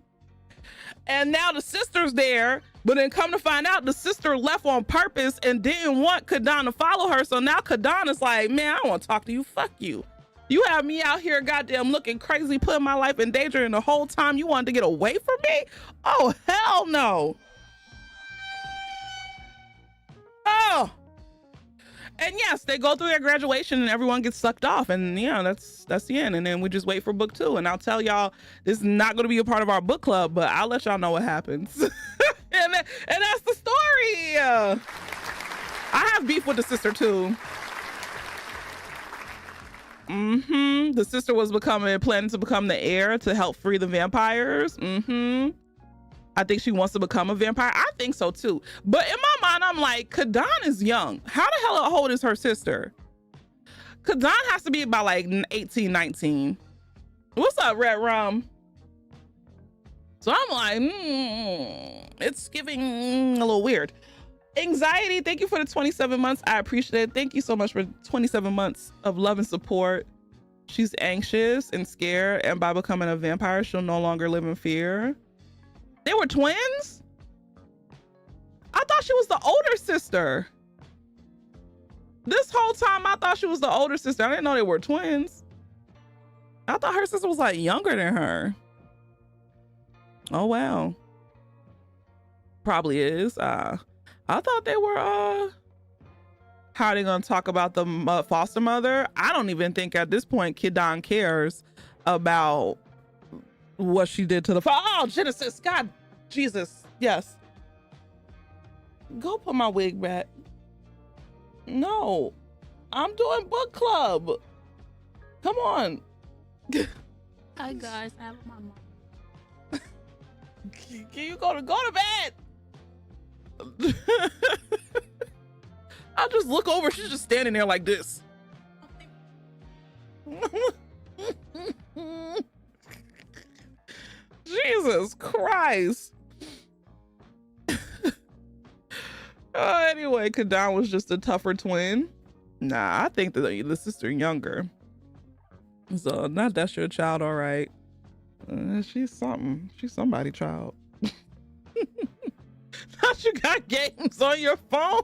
And now the sister's there. But then come to find out, the sister left on purpose and didn't want Kadan to follow her. So now Kadan is like, man, I don't want to talk to you. Fuck you. You have me out here goddamn looking crazy, putting my life in danger, and the whole time you wanted to get away from me? Oh, hell no. Oh. And yes, they go through their graduation and everyone gets sucked off, and yeah, that's the end. And then we just wait for book 2. And I'll tell y'all, this is not going to be a part of our book club, but I'll let y'all know what happens. and that's the story. I have beef with the sister too. The sister was planning to become the heir to help free the vampires. I think she wants to become a vampire. I think so too. But in my mind, I'm like, Kadan is young. How the hell old is her sister? Kadan has to be about like 18, 19. What's up, Red Rum? So I'm like, it's giving a little weird. Anxiety, thank you for the 27 months. I appreciate it. Thank you so much for 27 months of love and support. She's anxious and scared, and by becoming a vampire, she'll no longer live in fear. They were twins? I thought she was the older sister. This whole time, I thought she was the older sister. I didn't know they were twins. I thought her sister was like younger than her. Oh, wow. Probably is. I thought they were, how are they gonna talk about the foster mother? I don't even think at this point Kadan cares about what she did to the Genesis. God, Jesus, yes. Go put my wig back. No, I'm doing book club. Come on. Hi guys, I have my mom. Can you go to bed? I just look over, she's just standing there like this. Jesus Christ. Anyway, Kadan was just a tougher twin. Nah, I think that the sister younger. So not that's your child, all right. She's something. She's somebody child. Not you got games on your phone.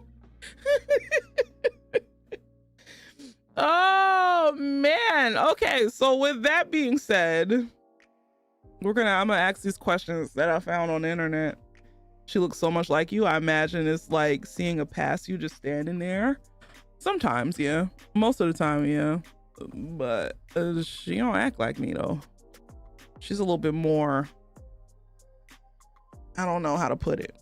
Oh man. Okay, so with that being said, I'm gonna ask these questions that I found on the internet. She looks so much like you. I imagine it's like seeing a past you just standing there. Sometimes, yeah. Most of the time, yeah. But she don't act like me though. She's a little bit more, I don't know how to put it.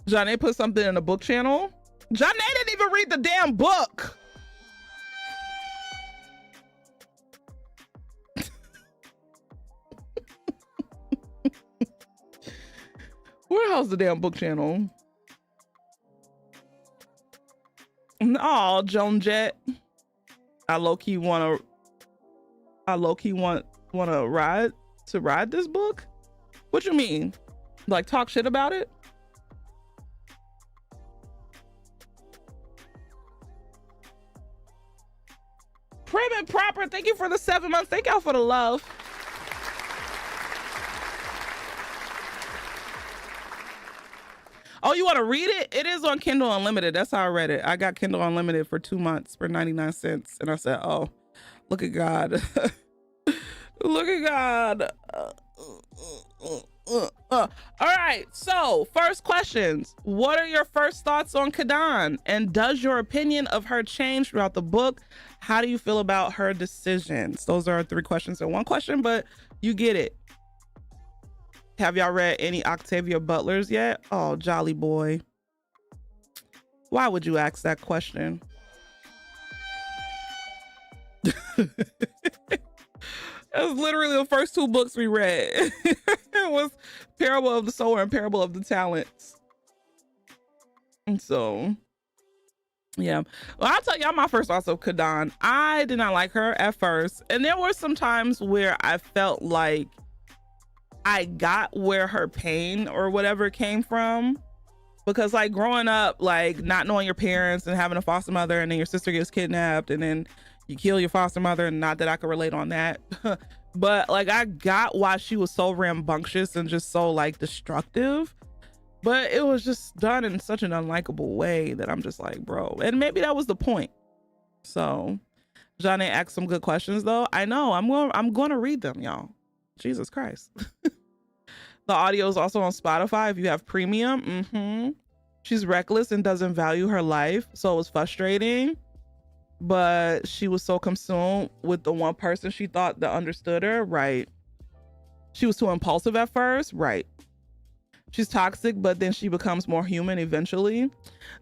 Johnny put something in the book channel. Johnny didn't even read the damn book. Where the hell's the damn book channel? Oh, Joan Jett. I low-key want to ride this book. What you mean? Like talk shit about it? Prim and Proper, thank you for the 7 months. Thank y'all for the love. Oh, you want to read it? It is on Kindle Unlimited. That's how I read it. I got Kindle Unlimited for 2 months for 99 cents. And I said, oh, look at God. Look at God. All right. So first questions. What are your first thoughts on Kadan? And does your opinion of her change throughout the book? How do you feel about her decisions? Those are 3 questions in one question, but you get it. Have y'all read any Octavia Butlers yet? Oh, jolly boy. Why would you ask that question? That's literally the first 2 books we read. It was Parable of the Sower and Parable of the Talents. And so, yeah. Well, I'll tell y'all my first thoughts of Kadan. I did not like her at first. And there were some times where I felt like I got where her pain or whatever came from, because like growing up, like not knowing your parents and having a foster mother, and then your sister gets kidnapped and then you kill your foster mother, and not that I could relate on that. But like I got why she was so rambunctious and just so like destructive, but it was just done in such an unlikable way that I'm just like, bro. And maybe that was the point. So Johnny asked some good questions though. I know. I'm going to read them, y'all. Jesus Christ. The audio is also on Spotify if you have premium. She's reckless and doesn't value her life, so it was frustrating. But she was so consumed with the one person she thought that understood her. Right. She was too impulsive at first. Right. She's toxic, but then she becomes more human eventually.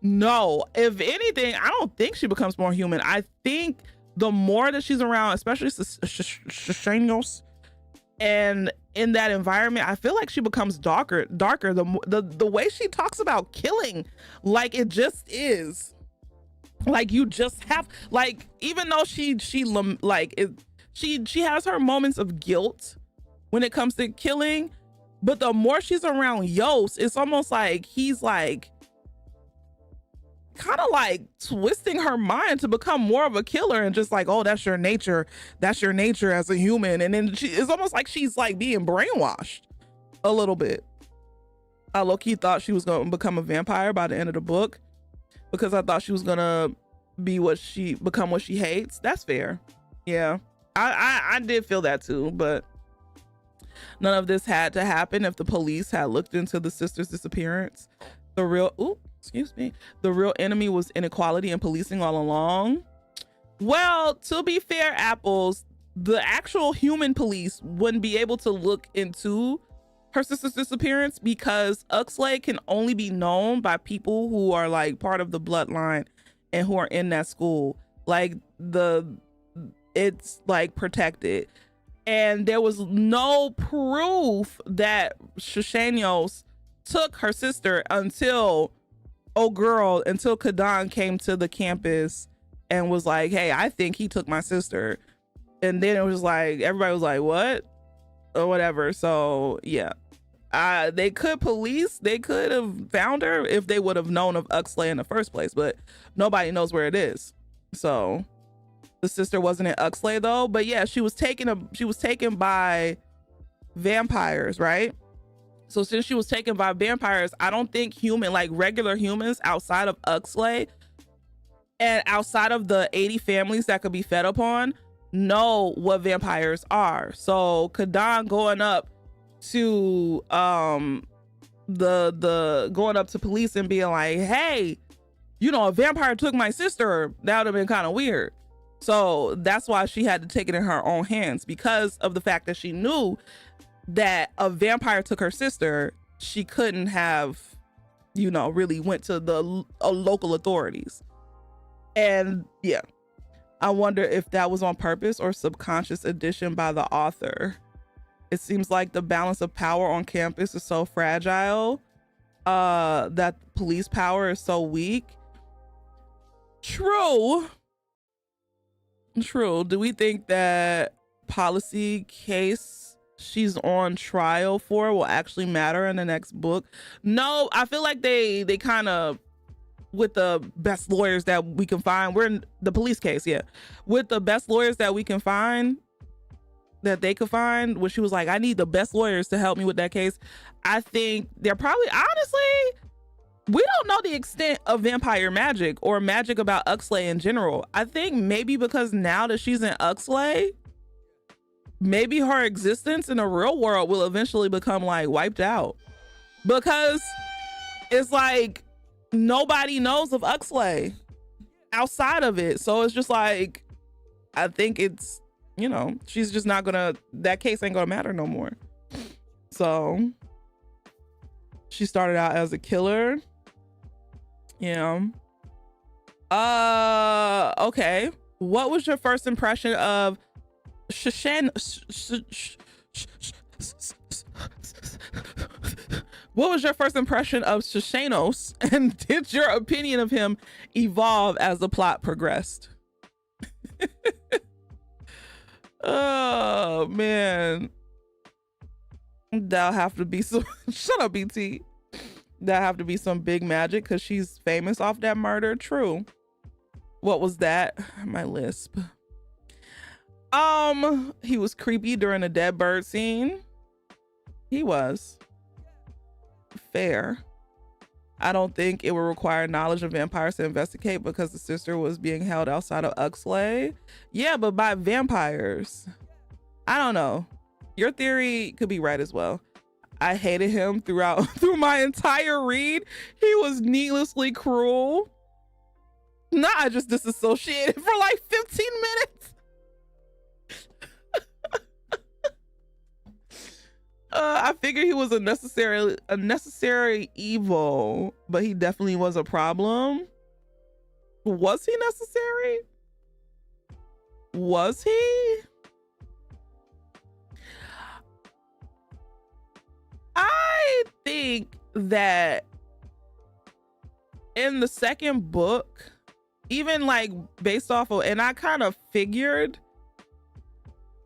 No, if anything, I don't think she becomes more human. I think the more that she's around, especially Shanios, and in that environment, I feel like she becomes darker. The way she talks about killing, like it just is. Like you just have, like, even though she has her moments of guilt when it comes to killing, but the more she's around Yost, it's almost like he's like kind of like twisting her mind to become more of a killer and just like, oh, that's your nature as a human. And then it's almost like she's like being brainwashed a little bit. I low-key thought she was going to become a vampire by the end of the book because I thought she was gonna become what she hates. That's fair. Yeah, I did feel that too, but none of this had to happen if the police had looked into the sister's disappearance. The real enemy was inequality and policing all along. Well, to be fair, Apples, the actual human police wouldn't be able to look into her sister's disappearance because Uxley can only be known by people who are like part of the bloodline and who are in that school. Like it's like protected. And there was no proof that Shishanios took her sister until Kadan came to the campus and was like, hey, I think he took my sister. And then it was like, everybody was like, what? Or whatever. So yeah, they could have found her if they would have known of Uxley in the first place, but nobody knows where it is. So the sister wasn't in Uxley though, but yeah, she was taken by vampires, right? So since she was taken by vampires, I don't think regular humans outside of Uxley and outside of the 80 families that could be fed upon know what vampires are. So Kadan going up to going up to police and being like, hey, a vampire took my sister, that would have been kind of weird. So that's why she had to take it in her own hands, because of the fact that she knew that a vampire took her sister. She couldn't have really went to the local authorities. And yeah, I wonder if that was on purpose or subconscious addition by the author. It seems like the balance of power on campus is so fragile, that police power is so weak. True. Do we think that policy case she's on trial for will actually matter in the next book? No, I feel like they kind of, with the best lawyers that we can find, we're in the police case, yeah, with the best lawyers that we can find, that they could find, when she was like, I need the best lawyers to help me with that case, I think they're probably, honestly, we don't know the extent of vampire magic or magic about Uxley in general. I think maybe because now that she's in Uxley, maybe her existence in the real world will eventually become like wiped out, because it's like nobody knows of Uxley outside of it. So it's just like, I think it's, she's just not gonna, that case ain't gonna matter no more. So she started out as a killer. Yeah. Okay. What was your first impression of What was your first impression of Shishanos, and did your opinion of him evolve as the plot progressed? Oh man, that'll have to be some shut up, BT. That'll have to be some big magic because she's famous off that murder. True. What was that? My lisp. He was creepy during the dead bird scene. He was. Fair. I don't think it would require knowledge of vampires to investigate because the sister was being held outside of Uxley. Yeah, but by vampires. I don't know. Your theory could be right as well. I hated him through my entire read. He was needlessly cruel. Nah, I just disassociated for like 15 minutes. I figured he was a necessary evil, but he definitely was a problem. Was he necessary? Was he? I think that in the second book, even like based off of, and I kind of figured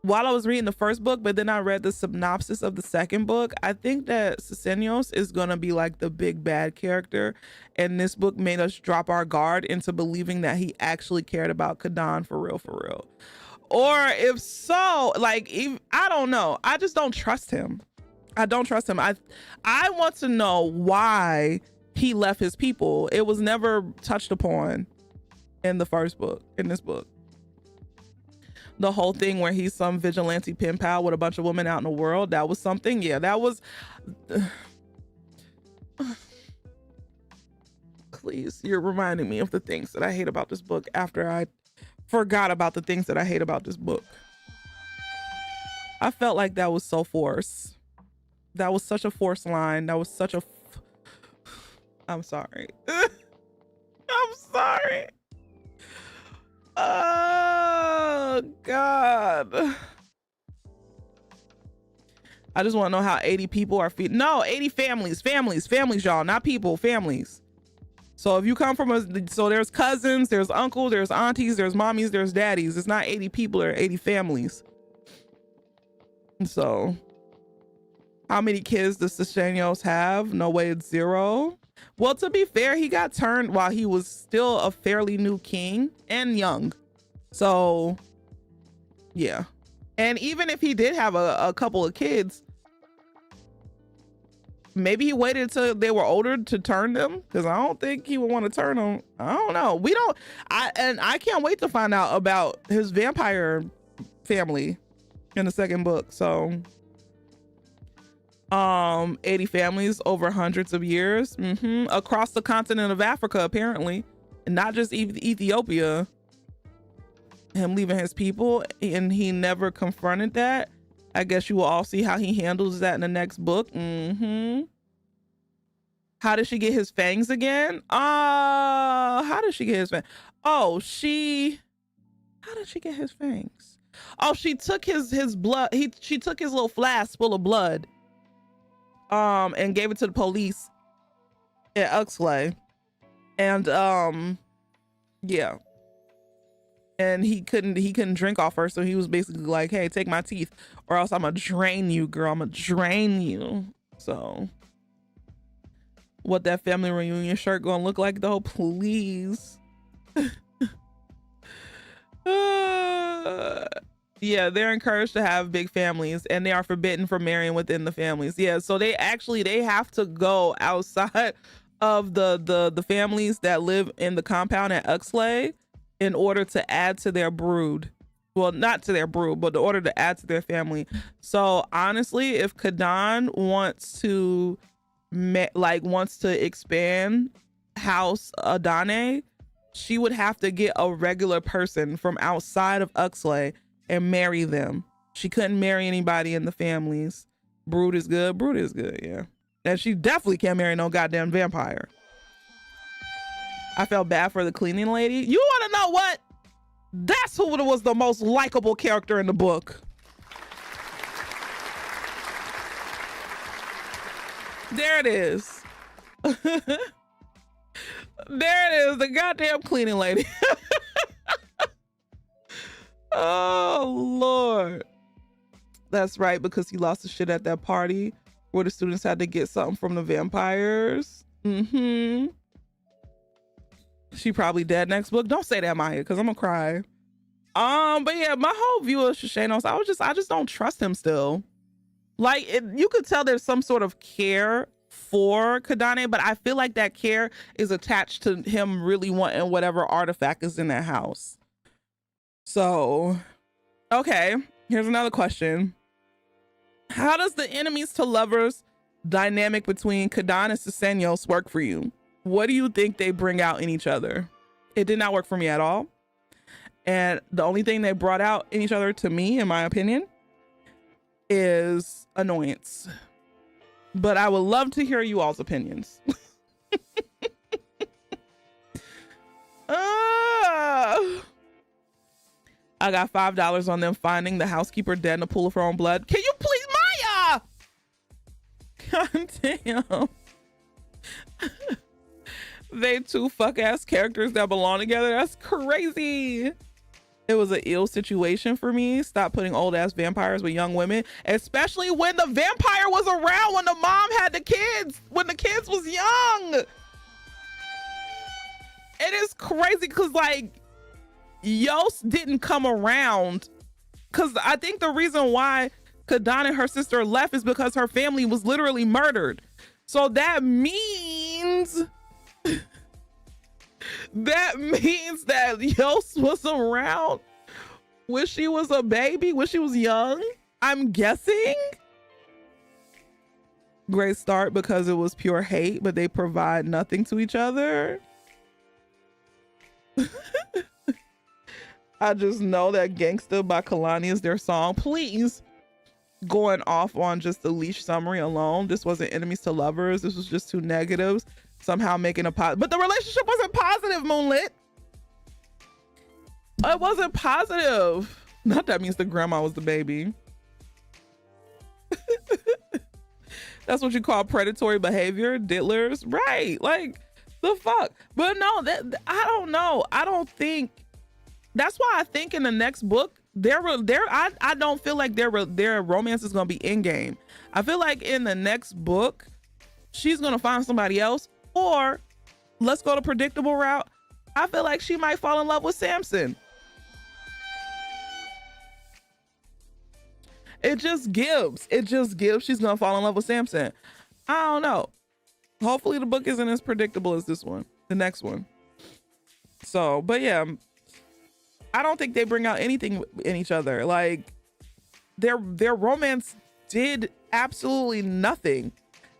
while I was reading the first book, but then I read the synopsis of the second book, I think that Sisenios is going to be like the big bad character. And this book made us drop our guard into believing that he actually cared about Kadan for real. Or if so, like, I don't know. I just don't trust him. I don't trust him. I want to know why he left his people. It was never touched upon in the first book, in this book. The whole thing where he's some vigilante pen pal with a bunch of women out in the world, that was something. Yeah, that was... Please, you're reminding me of the things that I hate about this book after I forgot about the things that I hate about this book. I felt like that was so forced. That was such a forced line. That was such a... I'm sorry. I'm sorry. Oh God. I just want to know how 80 people are feeding. No, 80 families, y'all, not people, families. So if you come from so there's cousins, there's uncles, there's aunties, there's mommies, there's daddies. It's not 80 people or 80 families. So how many kids does Sisenios have? No way, it's 0. Well, to be fair, he got turned while he was still a fairly new king and young. So, yeah. And even if he did have a couple of kids, maybe he waited until they were older to turn them, because I don't think he would want to turn them. I don't know. I can't wait to find out about his vampire family in the second book. So 80 families over hundreds of years, across the continent of Africa, apparently, and not just Ethiopia. Him leaving his people, and he never confronted that. I guess you will all see how he handles that in the next book. How did she get his fangs again? How did she get his fangs? How did she get his fangs? Oh, she took his blood. She took his little flask full of blood, and gave it to the police at Uxley. And yeah. And he couldn't drink off her, so he was basically like, hey, take my teeth or else I'm gonna drain you, girl. I'm gonna drain you. So what that family reunion shirt gonna look like though, please? Yeah, they're encouraged to have big families, and they are forbidden from marrying within the families. Yeah, so they have to go outside of the families that live in the compound at Uxley in order to add to their brood. Well, not to their brood, but in order to add to their family. So honestly, if Kadan wants to expand House Adane, she would have to get a regular person from outside of Uxley and marry them. She couldn't marry anybody in the families. Brood is good, yeah. And she definitely can't marry no goddamn vampire. I felt bad for the cleaning lady. You want to know what? That's who was the most likable character in the book. There it is. There it is, the goddamn cleaning lady. Oh, Lord. That's right, because he lost his shit at that party where the students had to get something from the vampires. She probably dead next book. Don't say that, Maya, because I'm gonna cry. But yeah, my whole view of Shishanos, I just don't trust him still. Like, you could tell there's some sort of care for Kadane, but I feel like that care is attached to him really wanting whatever artifact is in that house. So, okay, here's another question. How does the enemies to lovers dynamic between Kadan and Susenyos work for you? What do you think they bring out in each other? It did not work for me at all. And the only thing they brought out in each other, to me, in my opinion, is annoyance. But I would love to hear you all's opinions. I got $5 on them finding the housekeeper dead in a pool of her own blood. Can you please, Maya? God damn. They two fuck ass characters that belong together. That's crazy. It was an ill situation for me. Stop putting old ass vampires with young women, especially when the vampire was around when the mom had the kids, when the kids was young. It is crazy because like Yost didn't come around, because I think the reason why Kadan and her sister left is because her family was literally murdered. So that means that Yost was around when she was a baby, when she was young, I'm guessing. Great start because it was pure hate, but they provide nothing to each other. I just know that Gangsta by Kalani is their song. Please, going off on just the leash summary alone, this wasn't enemies to lovers. This was just two negatives somehow making a positive. But the relationship wasn't positive, Moonlit. It wasn't positive. Not that means the grandma was the baby. That's what you call predatory behavior, diddlers, right? Like the fuck. But no, that I don't know. I don't think. That's why I think in the next book, I don't feel like their romance is gonna be in game. I feel like in the next book, she's gonna find somebody else, or let's go the predictable route. I feel like she might fall in love with Samson. It just gives she's gonna fall in love with Samson. I don't know. Hopefully the book isn't as predictable as this one, the next one. So, but yeah, I don't think they bring out anything in each other. Like their romance did absolutely nothing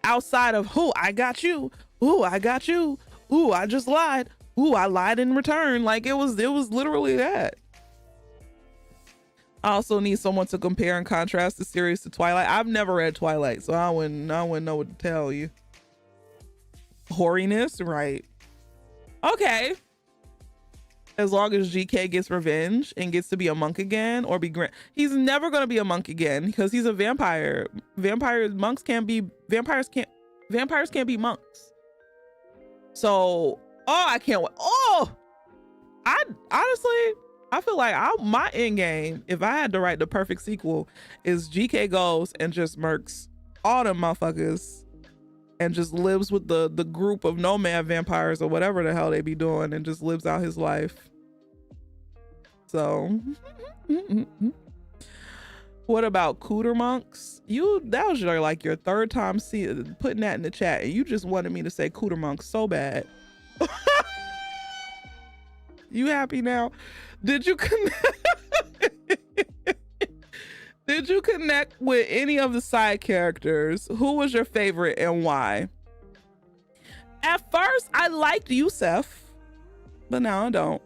outside of, "Who, I got you. Ooh, I got you. Ooh, I just lied. Ooh, I lied in return." Like it was literally that. I also need someone to compare and contrast the series to Twilight. I've never read Twilight, so I wouldn't know what to tell you. Hoariness, right? Okay. As long as GK gets revenge and gets to be a monk again, or he's never gonna be a monk again because he's a vampire. Vampires can't be monks. So, I can't wait. I honestly, I feel like my end game, if I had to write the perfect sequel, is GK goes and just murks all them motherfuckers and just lives with the group of nomad vampires or whatever the hell they be doing and just lives out his life. So what about cooter monks? That was your third time putting that in the chat, and you just wanted me to say cooter monks so bad. You happy now? Did you connect with any of the side characters? Who was your favorite and why? At first, I liked Yusef, but now I don't.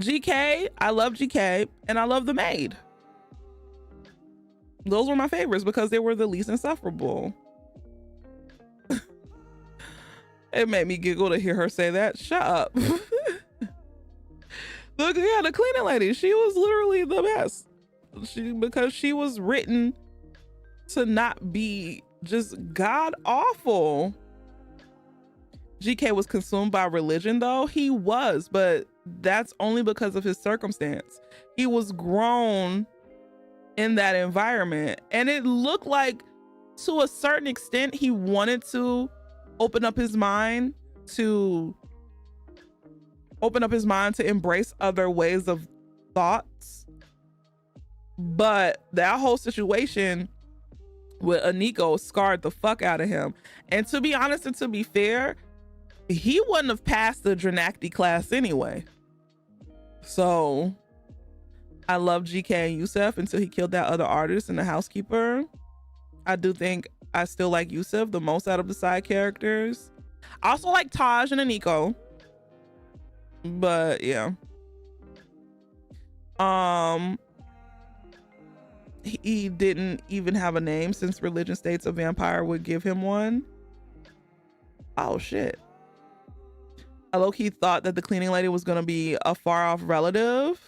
GK, I love GK, and I love the maid. Those were my favorites because they were the least insufferable. It made me giggle to hear her say that. Shut up. Look, yeah, the cleaning lady, she was literally the best. Because she was written to not be just god awful. GK was consumed by religion though. He was, but that's only because of his circumstance. He was grown in that environment, and it looked like to a certain extent he wanted to open up his mind to embrace other ways of thoughts. But that whole situation with Aniko scarred the fuck out of him. And to be honest and to be fair, he wouldn't have passed the Dranakti class anyway. So I love GK and Yusuf until he killed that other artist and the housekeeper. I do think I still like Yusuf the most out of the side characters. I also like Taj and Aniko. But yeah. He didn't even have a name since religion states a vampire would give him one. Oh shit. I low-key thought that the cleaning lady was gonna be a far-off relative.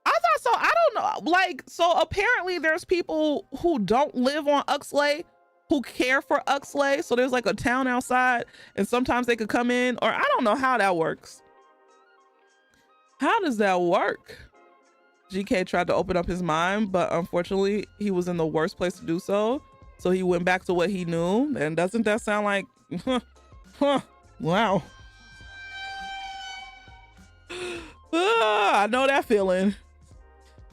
I thought so. I don't know. Like, so apparently there's people who don't live on Uxley who care for Uxley. So there's like a town outside and sometimes they could come in, or I don't know how that works. How does that work? GK tried to open up his mind, but unfortunately he was in the worst place to do so. So he went back to what he knew. And doesn't that sound like, wow. I know that feeling.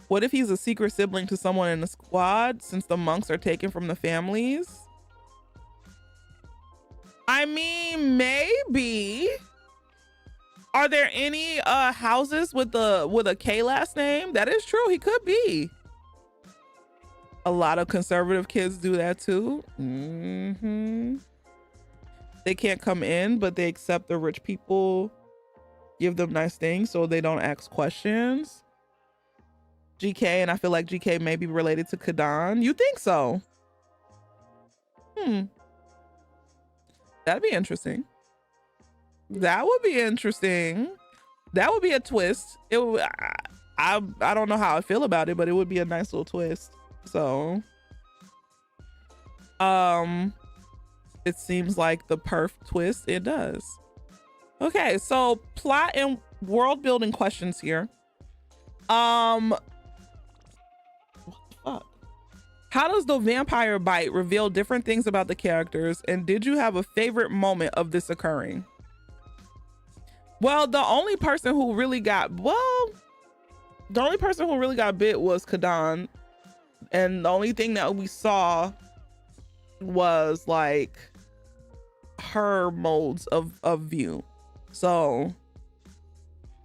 What if he's a secret sibling to someone in the squad since the monks are taken from the families? I mean, maybe. Are there any houses with a K last name? That is true. He could be. A lot of conservative kids do that too. They can't come in, but they accept the rich people, give them nice things so they don't ask questions. GK, and I feel like GK may be related to Kadan. You think so? That'd be interesting. That would be interesting. That would be a twist. It would, I don't know how I feel about it, but it would be a nice little twist. So it seems like the perf twist. It does. Okay, so plot and world building questions here. What the fuck? How does the vampire bite reveal different things about the characters, and did you have a favorite moment of this occurring? Well, the only person who really got bit was Kadan, and the only thing that we saw was like her modes of view. So,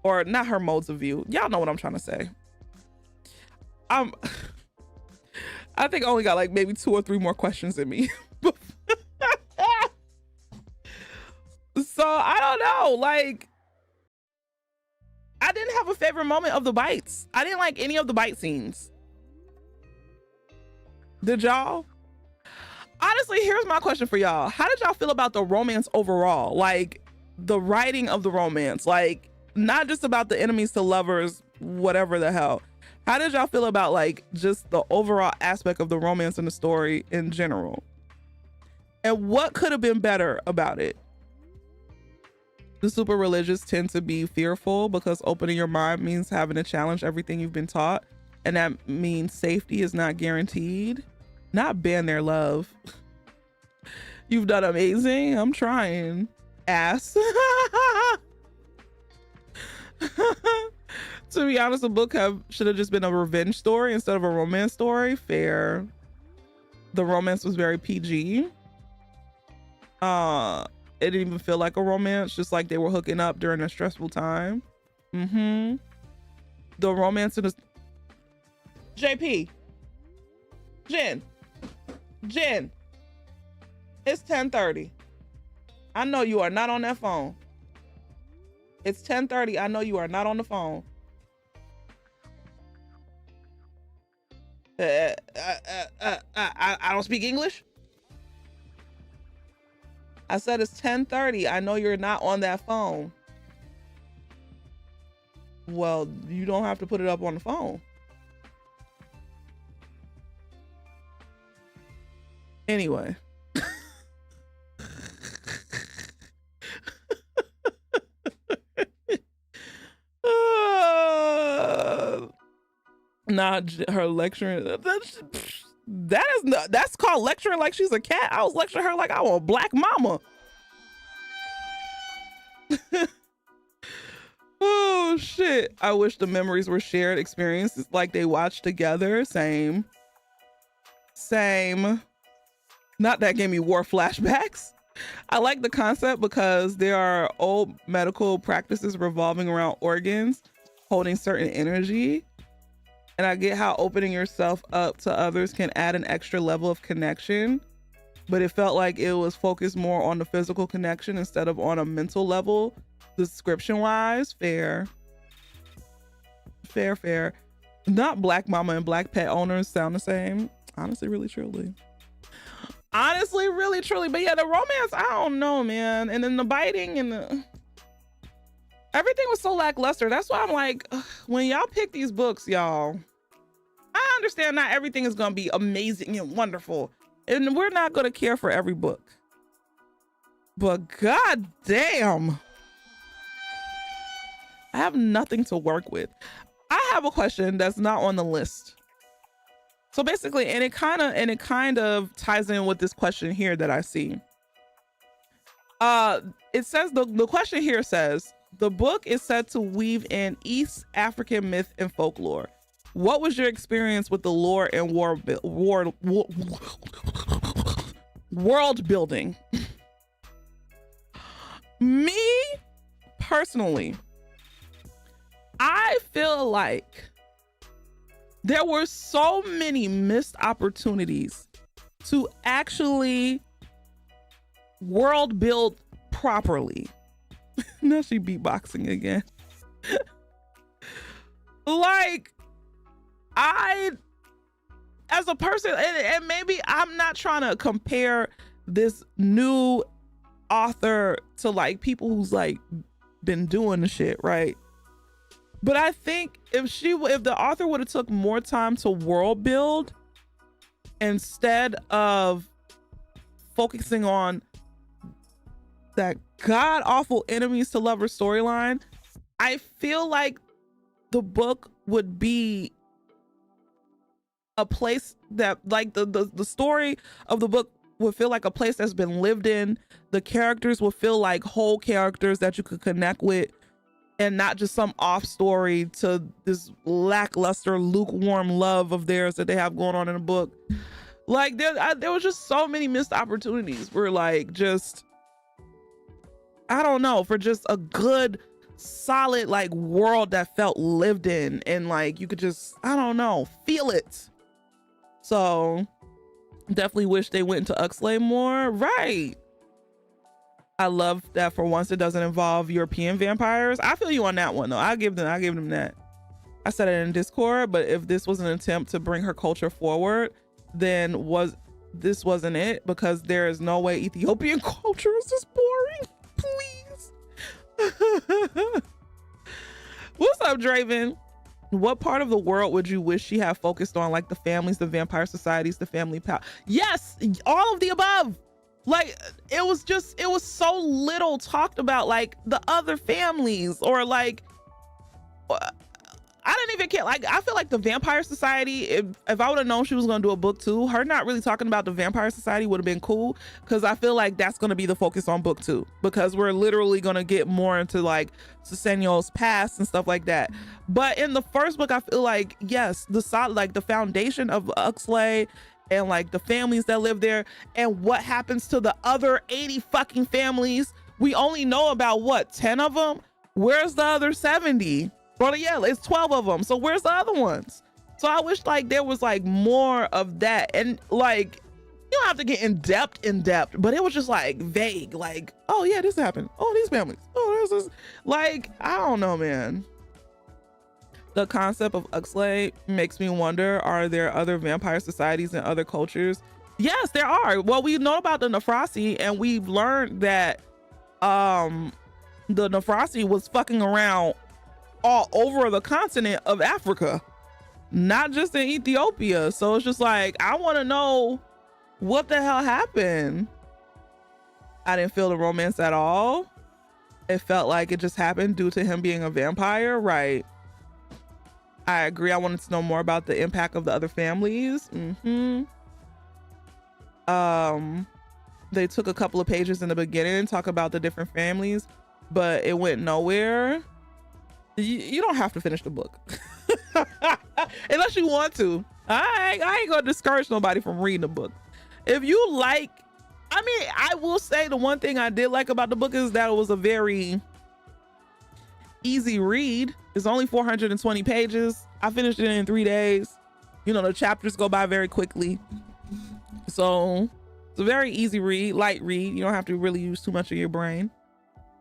or not her modes of view. Y'all know what I'm trying to say. I think I only got like maybe 2 or 3 more questions in me. So I don't know, like, I didn't have a favorite moment of the bites. I didn't like any of the bite scenes. Did y'all? Honestly, here's my question for y'all. How did y'all feel about the romance overall? Like the writing of the romance, like not just about the enemies to lovers, whatever the hell. How did y'all feel about like just the overall aspect of the romance and the story in general? And what could have been better about it? The super religious tend to be fearful because opening your mind means having to challenge everything you've been taught. And that means safety is not guaranteed. Not ban their love. You've done amazing. I'm trying. Ass. To be honest, the book should have just been a revenge story instead of a romance story. Fair. The romance was very PG. It didn't even feel like a romance, just like they were hooking up during a stressful time. The romance in the JP. Jen, it's 10:30. I know you are not on that phone. It's 10:30. I know you are not on the phone. I don't speak English. I said it's 10:30. I know you're not on that phone. Well, you don't have to put it up on the phone. Anyway. Not her lecturing. That's called lecturing like she's a cat. I was lecturing her like I was a black mama. Oh shit. I wish the memories were shared experiences, like they watched together. Same. Same. Not that gave me war flashbacks. I like the concept because there are old medical practices revolving around organs holding certain energy. And I get how opening yourself up to others can add an extra level of connection. But it felt like it was focused more on the physical connection instead of on a mental level. Description wise, fair. Fair. Not Black Mama and Black Pet Owners sound the same. Honestly, really, truly. But yeah, the romance, I don't know, man. And then the biting and everything was so lackluster. That's why I'm like, ugh, when y'all pick these books, y'all, I understand not everything is going to be amazing and wonderful. And we're not going to care for every book. But god damn. I have nothing to work with. I have a question that's not on the list. So basically, and it kind of ties in with this question here that I see. It says, the question here says, the book is said to weave in East African myth and folklore. What was your experience with the lore and world building? Me, personally, I feel like there were so many missed opportunities to actually world build properly. Now she beatboxing again. Like, I, as a person, and maybe I'm not trying to compare this new author to like people who's like been doing the shit, right? But I think if the author would have took more time to world build instead of focusing on that god awful enemies to lovers storyline, I feel like the book would be a place that like the story of the book would feel like a place that's been lived in. The characters would feel like whole characters that you could connect with, and not just some off story to this lackluster, lukewarm love of theirs that they have going on in the book. Like there was just so many missed opportunities for like just, I don't know, for just a good, solid like world that felt lived in and like you could just, I don't know, feel it. So definitely wish they went into Uxley more. Right. I love that for once it doesn't involve European vampires. I feel you on that one though. I give them that. I said it in Discord, but if this was an attempt to bring her culture forward, then this wasn't it, because there is no way Ethiopian culture is this boring. Please. What's up, Draven? What part of the world would you wish she had focused on, like the families, the vampire societies, the family power? Yes, all of the above. Like it was so little talked about, like the other families, or like I didn't even care. Like I feel like the Vampire Society, if I would have known she was gonna do a book 2, her not really talking about the Vampire Society would have been cool, because I feel like that's gonna be the focus on book 2, because we're literally gonna get more into like Susenyo's past and stuff like that. But in the first book, I feel like yes, the foundation of Uxley and like the families that live there, and what happens to the other 80 fucking families. We only know about what, 10 of them? Where's the other 70? Well, yeah, it's 12 of them. So where's the other ones? So I wish like there was like more of that. And like, you don't have to get in depth, but it was just like vague, like, oh yeah, this happened. Oh, these families. Oh, this is like, I don't know, man. The concept of Uxley makes me wonder, are there other vampire societies in other cultures? Yes, there are. Well, we know about the Nefrasi, and we've learned that the Nefrasi was fucking around all over the continent of Africa, not just in Ethiopia. So it's just like, I want to know what the hell happened. I didn't feel the romance at all. It felt like it just happened due to him being a vampire, right? I agree. I wanted to know more about the impact of the other families. They took a couple of pages in the beginning and talk about the different families, but it went nowhere. You don't have to finish the book unless you want to. I ain't gonna discourage nobody from reading the book. If you like, I mean, I will say the one thing I did like about the book is that it was a very easy read. It's only 420 pages. I finished it in 3 days. You know, the chapters go by very quickly. So it's a very easy read, light read. You don't have to really use too much of your brain.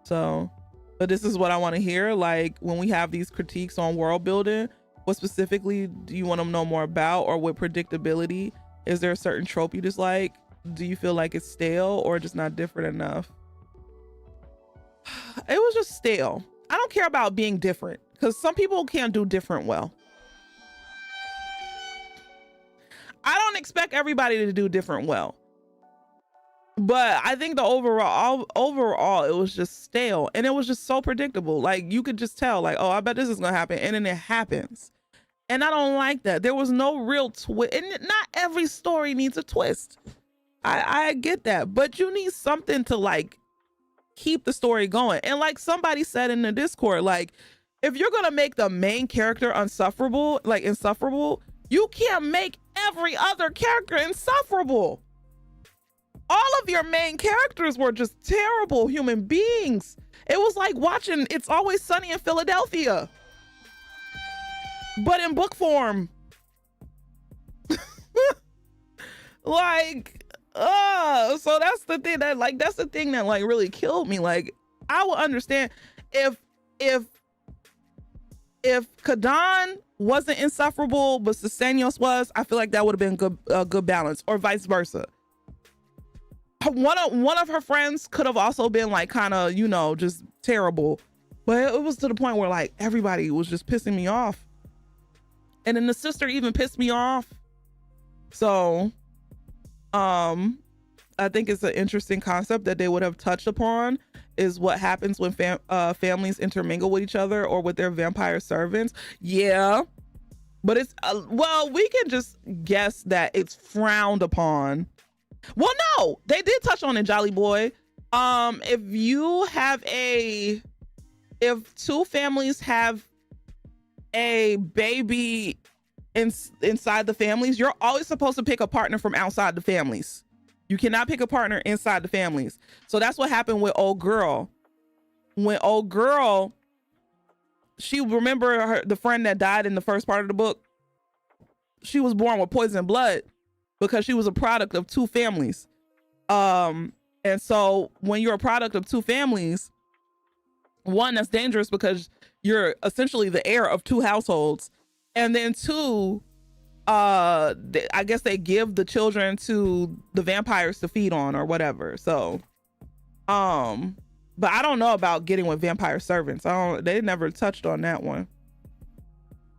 So, but this is what I want to hear. Like when we have these critiques on world building, what specifically do you want to know more about, or with predictability? Is there a certain trope you dislike? Do you feel like it's stale or just not different enough? It was just stale. I don't care about being different because some people can't do different well. I don't expect everybody to do different well. But I think the overall, it was just stale, and it was just so predictable. Like you could just tell, like, oh, I bet this is gonna happen, and then it happens. And I don't like that. There was no real twist, and not every story needs a twist. I get that, but you need something to like keep the story going. And like somebody said in the Discord, like if you're gonna make the main character insufferable, you can't make every other character insufferable. All of your main characters were just terrible human beings. It was like watching It's Always Sunny in Philadelphia, but in book form. Like, so that's the thing that like really killed me. Like, I would understand if Kadan wasn't insufferable, but Susenyos was. I feel like that would have been a good balance, or vice versa. One of her friends could have also been like kind of, you know, just terrible, but it was to the point where like everybody was just pissing me off, and then the sister even pissed me off. So I think it's an interesting concept that they would have touched upon, is what happens when families intermingle with each other or with their vampire servants. Yeah, but it's well, we can just guess that it's frowned upon. Well, no, they did touch on it, Jolly Boy. If two families have a baby inside the families, you're always supposed to pick a partner from outside the families. You cannot pick a partner inside the families. So that's what happened with old girl. When old girl, she remember the friend that died in the first part of the book. She was born with poison blood because she was a product of two families. And so when you're a product of two families, one, that's dangerous because you're essentially the heir of two households. And then two, I guess they give the children to the vampires to feed on or whatever. So, but I don't know about getting with vampire servants. They never touched on that one.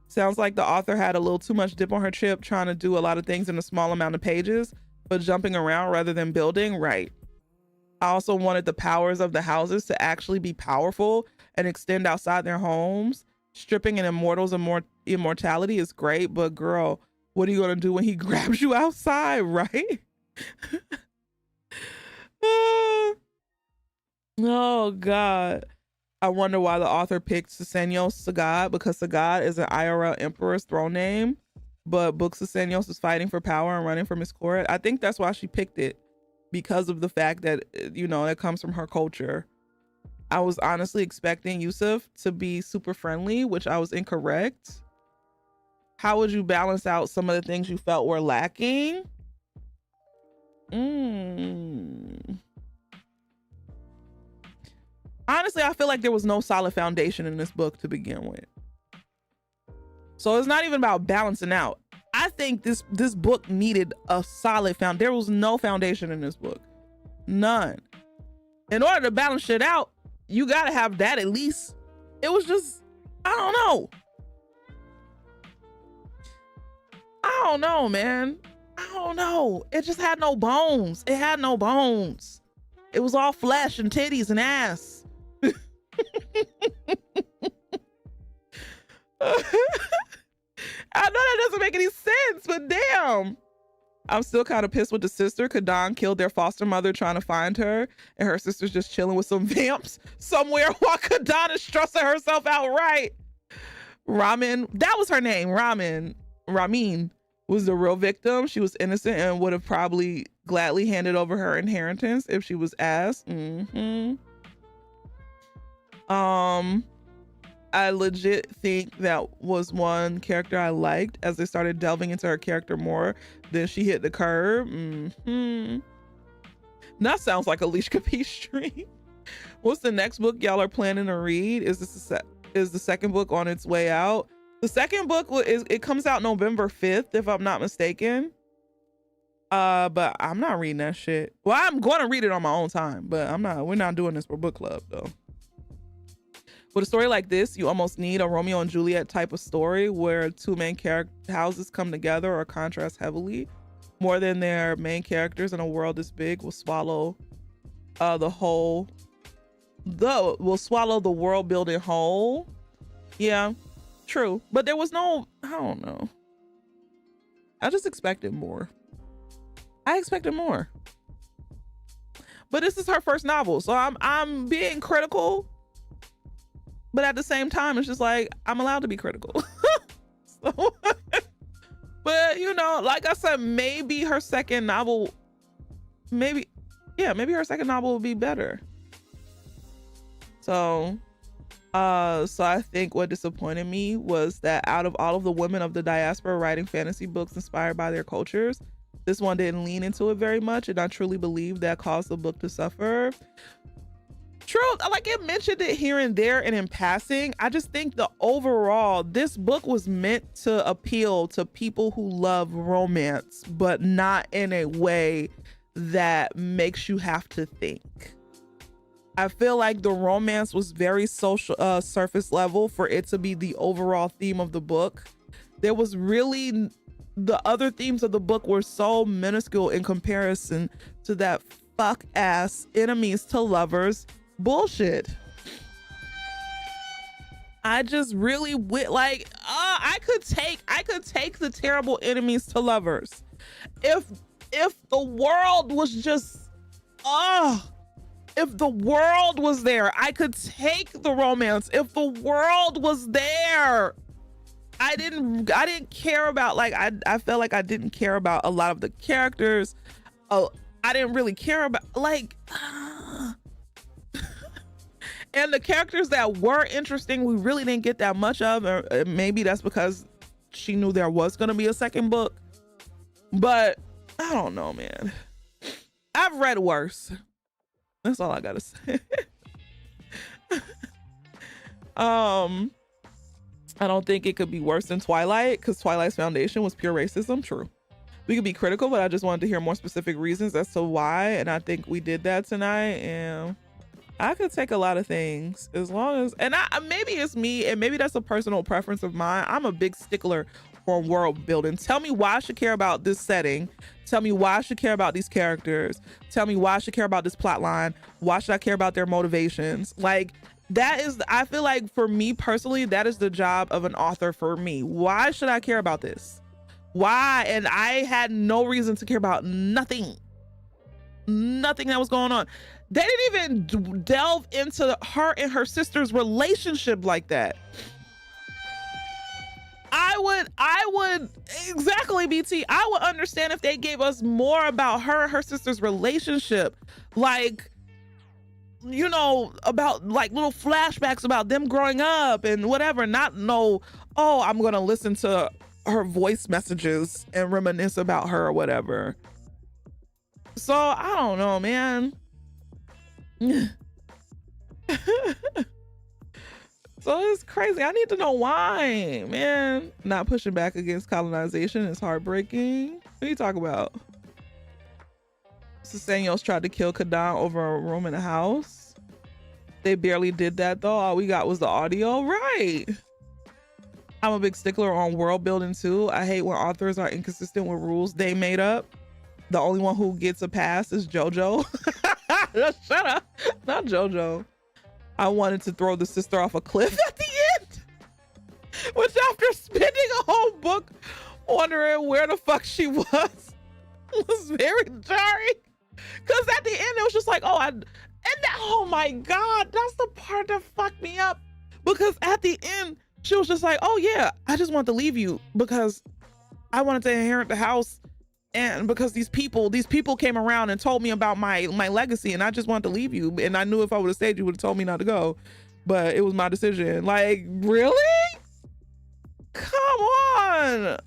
Sounds like the author had a little too much dip on her chip, trying to do a lot of things in a small amount of pages, but jumping around rather than building. Right. I also wanted the powers of the houses to actually be powerful and extend outside their homes. Stripping an immortal's immortality is great, but girl, what are you going to do when he grabs you outside, right? Oh, God. I wonder why the author picked Susenyos Sagad, because Sagad is an IRL emperor's throne name, but Book Susenyos is fighting for power and running from his court. I think that's why she picked it, because of the fact that, you know, it comes from her culture. I was honestly expecting Yusuf to be super friendly, which I was incorrect. How would you balance out some of the things you felt were lacking? Honestly, I feel like there was no solid foundation in this book to begin with. So it's not even about balancing out. I think this book needed a solid foundation. There was no foundation in this book. None. In order to balance shit out, you gotta have that at least. It was just, I don't know, man. I don't know. It just had no bones. It had no bones. It was all flesh and titties and ass. I know that doesn't make any sense, but damn. I'm still kind of pissed with the sister. Kadan killed their foster mother trying to find her, and her sister's just chilling with some vamps somewhere while Kadan is stressing herself out, right? Ramin, that was her name, Ramin, was the real victim. She was innocent and would have probably gladly handed over her inheritance if she was asked. I legit think that was one character I liked as they started delving into her character more. Then she hit the curb. That sounds like a Leash Capiche stream. What's the next book y'all are planning to read? Is the second book on its way out? The second book it comes out November 5th, if I'm not mistaken. But I'm not reading that shit. Well, I'm going to read it on my own time, but we're not doing this for book club though. With a story like this, you almost need a Romeo and Juliet type of story where two main character houses come together or contrast heavily more than their main characters, and a world this big will swallow will swallow the world building whole. Yeah, true. But there was no, I don't know. I just expected more. I expected more. But this is her first novel, so I'm being critical. But at the same time, it's just like, I'm allowed to be critical. So, but you know, like I said, maybe her second novel, maybe her second novel will be better. So I think what disappointed me was that out of all of the women of the diaspora writing fantasy books inspired by their cultures, this one didn't lean into it very much, and I truly believe that caused the book to suffer. True, like it mentioned it here and there and in passing. I just think this book was meant to appeal to people who love romance, but not in a way that makes you have to think. I feel like the romance was very social, surface level for it to be the overall theme of the book. There was really, the other themes of the book were so minuscule in comparison to that fuck ass enemies to lovers bullshit. I just really like, I could take the terrible enemies to lovers if the world was just, if the world was there. I could take the romance if the world was there. I didn't care about, like, I felt like I didn't care about a lot of the characters. I didn't really care about, like, and the characters that were interesting, we really didn't get that much of. Or maybe that's because she knew there was going to be a second book. But I don't know, man. I've read worse. That's all I got to say. I don't think it could be worse than Twilight, because Twilight's foundation was pure racism. True. We could be critical, but I just wanted to hear more specific reasons as to why. And I think we did that tonight. And I could take a lot of things as long as, and maybe it's me, and maybe that's a personal preference of mine. I'm a big stickler for world building. Tell me why I should care about this setting. Tell me why I should care about these characters. Tell me why I should care about this plot line. Why should I care about their motivations? Like, that is, I feel like for me personally, that is the job of an author for me. Why should I care about this? Why? And I had no reason to care about nothing that was going on. They didn't even delve into her and her sister's relationship like that. I would exactly, BT. I would understand if they gave us more about her and her sister's relationship, like, you know, about like little flashbacks about them growing up and whatever. Not no, oh, I'm gonna listen to her voice messages and reminisce about her or whatever. So I don't know, man. So it's crazy. I need to know why, man. Not pushing back against colonization is heartbreaking. What are you talking about? Sasanios tried to kill Kadan over a room in a house. They barely did that though. All we got was the audio. Right. I'm a big stickler on world building too. I hate when authors are inconsistent with rules they made up. The only one who gets a pass is JoJo. Shut up. Not JoJo. I wanted to throw the sister off a cliff at the end, which after spending a whole book wondering where the fuck she was very jarring. Because at the end it was just like, oh my God, that's the part that fucked me up. Because at the end she was just like, oh yeah, I just want to leave you because I wanted to inherit the house, and because these people came around and told me about my legacy, and I just wanted to leave you. And I knew if I would have stayed, you would have told me not to go, but it was my decision. Like, really? Come on.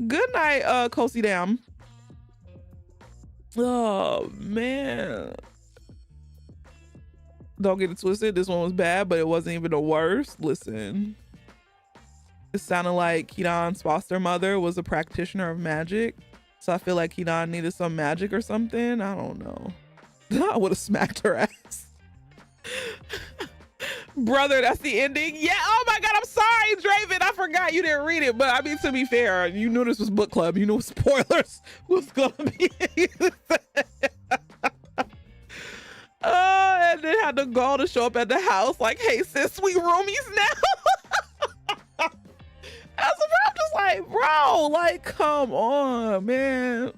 Good night, Kosi Dam. Oh man. Don't get it twisted. This one was bad, but it wasn't even the worst. Listen. It sounded like Kidon's foster mother was a practitioner of magic. So I feel like Kidon needed some magic or something. I don't know. I would have smacked her ass. Brother, that's the ending? Yeah, oh my God, I'm sorry, Draven. I forgot you didn't read it. But I mean, to be fair, you knew this was book club. You knew spoilers was gonna be. And then had the gall to show up at the house like, hey sis, we roomies now. I'm just like, bro, like, come on, man.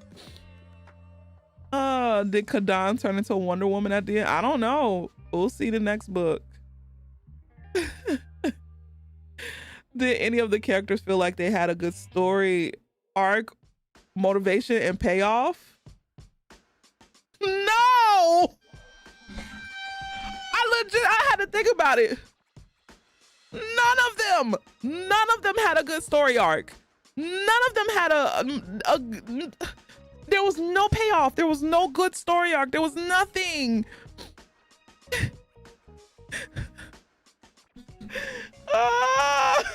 Did Kadan turn into Wonder Woman at the end? I don't know. We'll see the next book. Did any of the characters feel like they had a good story arc, motivation, and payoff? No! I had to think about it. None of them had a good story arc. None of them had there was no payoff. There was no good story arc. There was nothing. I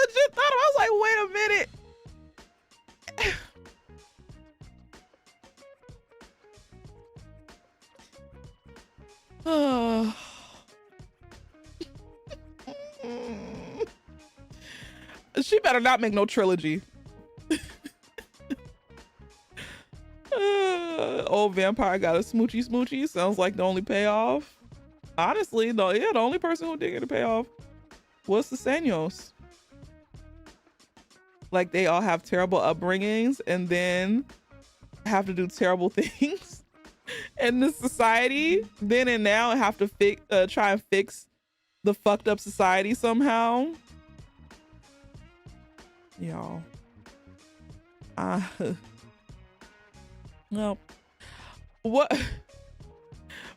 legit thought, I was like, wait a minute. She better not make no trilogy. Old vampire got a smoochy. Sounds like the only payoff. Honestly, though, yeah, the only person who did get a payoff was the Senyos. Like, they all have terrible upbringings and then have to do terrible things in this society, then and now, and have to try and fix the fucked up society somehow. Y'all. No. What?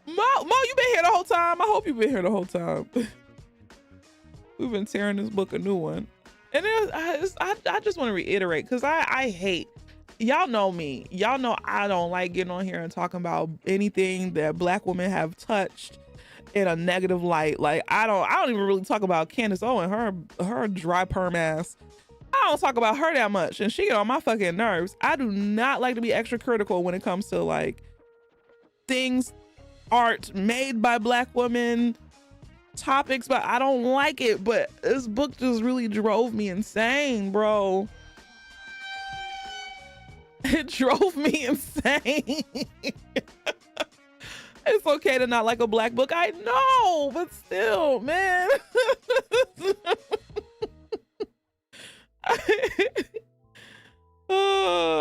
Mo, you been here the whole time? I hope you've been here the whole time. We've been tearing this book a new one. And I just want to reiterate, because I hate, y'all know me. Y'all know I don't like getting on here and talking about anything that Black women have touched in a negative light. Like, I don't even really talk about Candace Owen, her dry perm ass. I don't talk about her that much, and she get on my fucking nerves. I do not like to be extra critical when it comes to like things, art made by Black women, topics, but I don't like it. But this book just really drove me insane, bro. It drove me insane. It's okay to not like a Black book, I know, but still, man.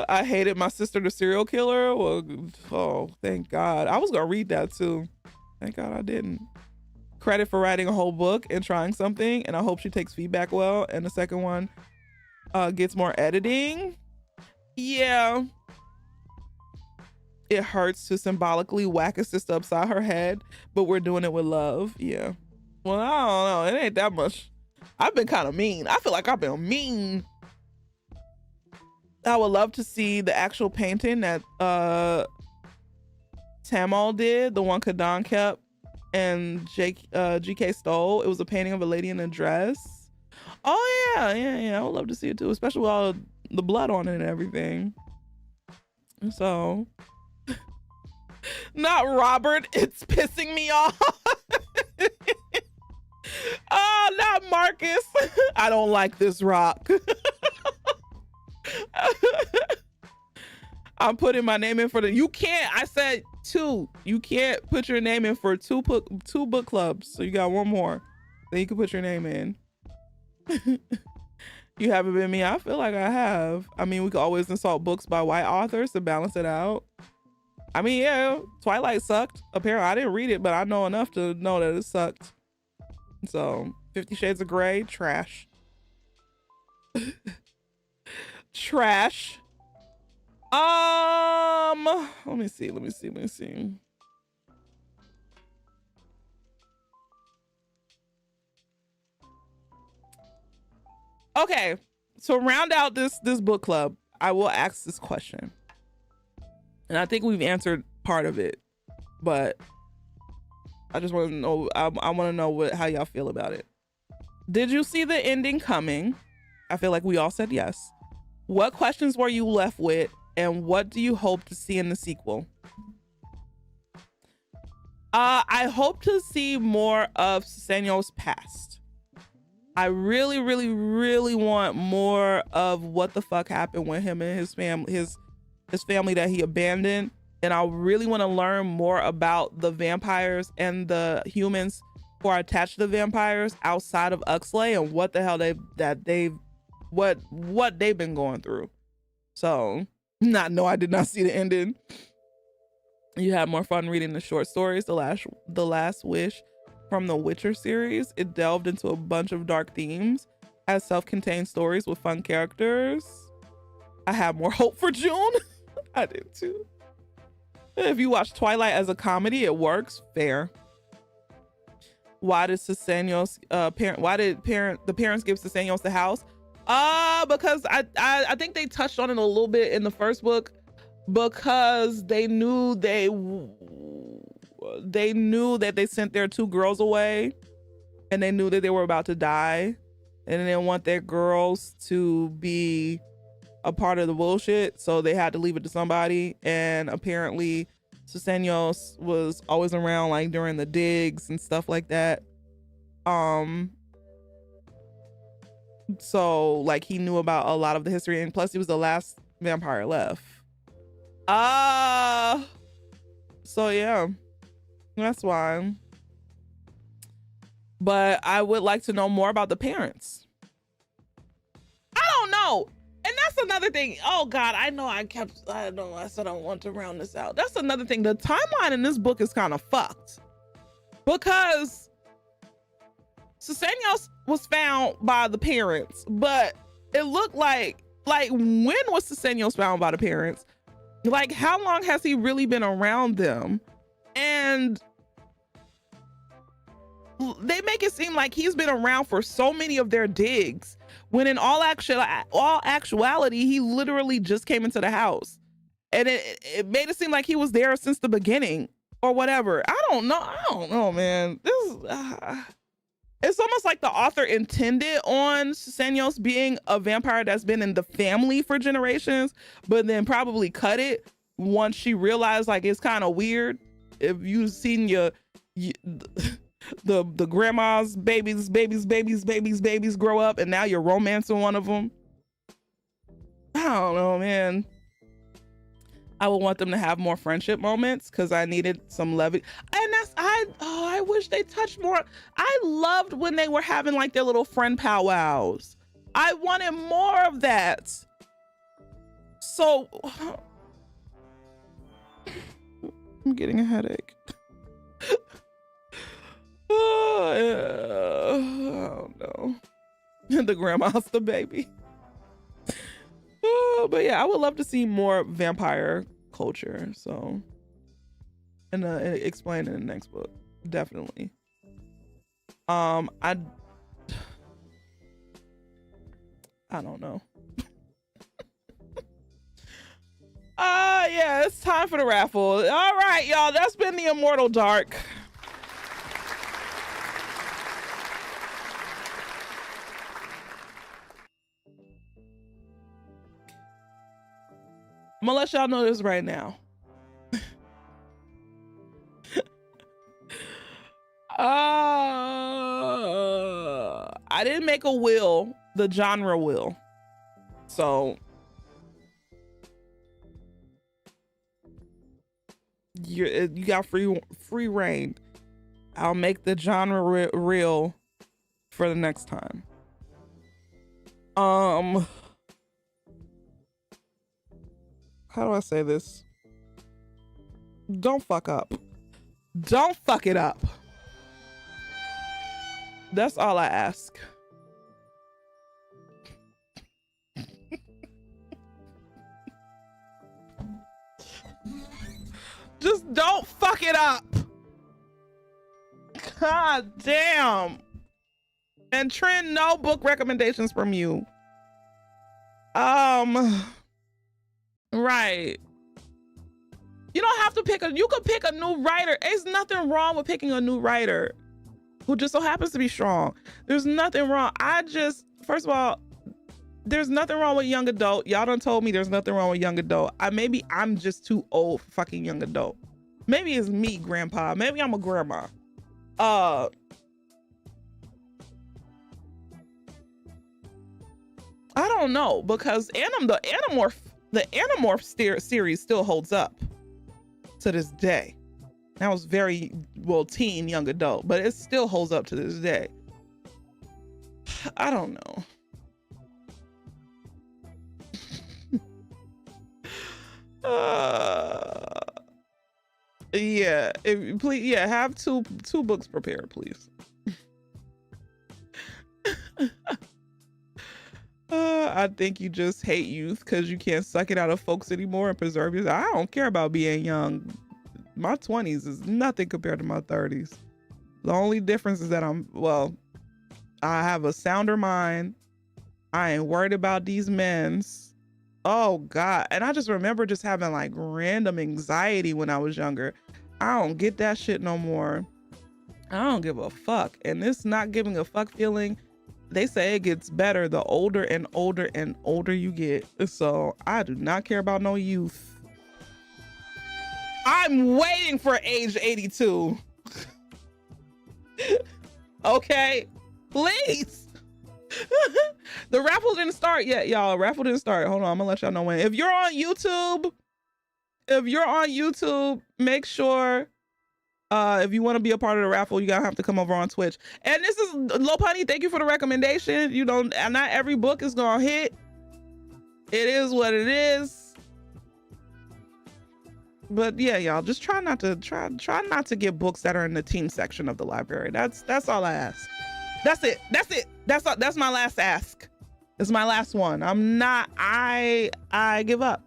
I hated My Sister the Serial Killer. Well, oh, thank God. I was gonna read that too. Thank God I didn't. Credit for writing a whole book and trying something, and I hope she takes feedback well. And the second one gets more editing. Yeah. It hurts to symbolically whack a sister upside her head, but we're doing it with love. Yeah. Well, I don't know. It ain't that much. I've been kind of mean. I feel like I've been mean. I would love to see the actual painting that Tamal did, the one Kadan kept and GK stole. It was a painting of a lady in a dress. Oh yeah. I would love to see it too, especially with all the blood on it and everything. So, not Robert. It's pissing me off. Oh, not Marcus. I don't like this rock. I'm putting my name in for you can't. I said 2. You can't put your name in for two book clubs. So you got one more. Then you can put your name in. You haven't been me. I feel like I have. I mean, we could always insult books by white authors to balance it out. I mean, yeah, Twilight sucked. Apparently, I didn't read it, but I know enough to know that it sucked. So 50 Shades of Grey, trash. Trash. Let me see. Okay, so round out this book club, I will ask this question. And I think we've answered part of it, but I just want to know, I want to know how y'all feel about it. Did you see the ending coming? I feel like we all said yes. What questions were you left with, and what do you hope to see in the sequel? I hope to see more of Susanyo's past. I really, really, really want more of what the fuck happened with him and his family, his family that he abandoned. And I really want to learn more about the vampires and the humans who are attached to the vampires outside of Uxley and what the hell what they've been going through. So, I did not see the ending. You had more fun reading the short stories, The Last Wish from the Witcher series. It delved into a bunch of dark themes as self-contained stories with fun characters. I have more hope for June. I did too. If you watch Twilight as a comedy, it works. Fair. Why did Susanyo's the parents give Susanyo's the house? Because I think they touched on it a little bit in the first book, because they knew that they sent their 2 girls away, and they knew that they were about to die, and they didn't want their girls to be a part of the bullshit, so they had to leave it to somebody. And apparently Susanyo was always around, like during the digs and stuff like that. So like he knew about a lot of the history, and plus he was the last vampire left. So yeah, that's why. But I would like to know more about the parents. I don't know. And that's another thing. Oh God, I said I want to round this out. That's another thing. The timeline in this book is kind of fucked, because Susanyo was found by the parents, but it looked like when was Susanyo found by the parents? Like, how long has he really been around them? And they make it seem like he's been around for so many of their digs, when in all actuality, he literally just came into the house. And it made it seem like he was there since the beginning or whatever. I don't know, man. It's almost like the author intended on Susanyo being a vampire that's been in the family for generations, but then probably cut it once she realized like it's kind of weird. If you've seen the grandma's babies grow up, and now you're romancing one of them. I don't know, man. I would want them to have more friendship moments, because I needed some levity. And I wish they touched more. I loved when they were having like their little friend powwows. I wanted more of that. So I'm getting a headache. Oh no. The grandma's the baby. But yeah, I would love to see more vampire culture. So, and explain in the next book, definitely. I don't know. Yeah, it's time for the raffle. All right, y'all, that's been the Immortal Dark. I'm gonna let y'all know this right now. I didn't make a will, the genre will. So you got free reign. I'll make the genre real for the next time. How do I say this? Don't fuck up. Don't fuck it up. That's all I ask. Just don't fuck it up. God damn. And Trent, no book recommendations from you. Right. You don't have to pick you could pick a new writer. There's nothing wrong with picking a new writer who just so happens to be strong. There's nothing wrong. First of all, there's nothing wrong with young adult. Y'all done told me there's nothing wrong with young adult. Maybe I'm just too old for fucking young adult. Maybe it's me, grandpa. Maybe I'm a grandma. I don't know, because the Animorph series still holds up to this day. That was very teen, young adult, but it still holds up to this day. I don't know. Yeah, please, yeah, have two books prepared, please. I think you just hate youth because you can't suck it out of folks anymore and preserve yourself. I don't care about being young. My 20s is nothing compared to my 30s. The only difference is that I have a sounder mind. I ain't worried about these men's. Oh God. And I just remember just having like random anxiety when I was younger. I don't get that shit no more. I don't give a fuck. And this not giving a fuck feeling, they say it gets better the older and older and older you get. So I do not care about no youth. I'm waiting for age 82. Okay, please. The raffle didn't start yet, y'all. Raffle didn't start. Hold on, I'm gonna let y'all know when. If you're on YouTube, make sure if you want to be a part of the raffle, you gotta have to come over on Twitch. And this is Lopunny, thank you for the recommendation. You don't, not every book is gonna hit. It is what it is. But yeah, y'all, just try not to get books that are in the teen section of the library. That's all I ask. That's it. That's my last ask. It's my last one. I give up.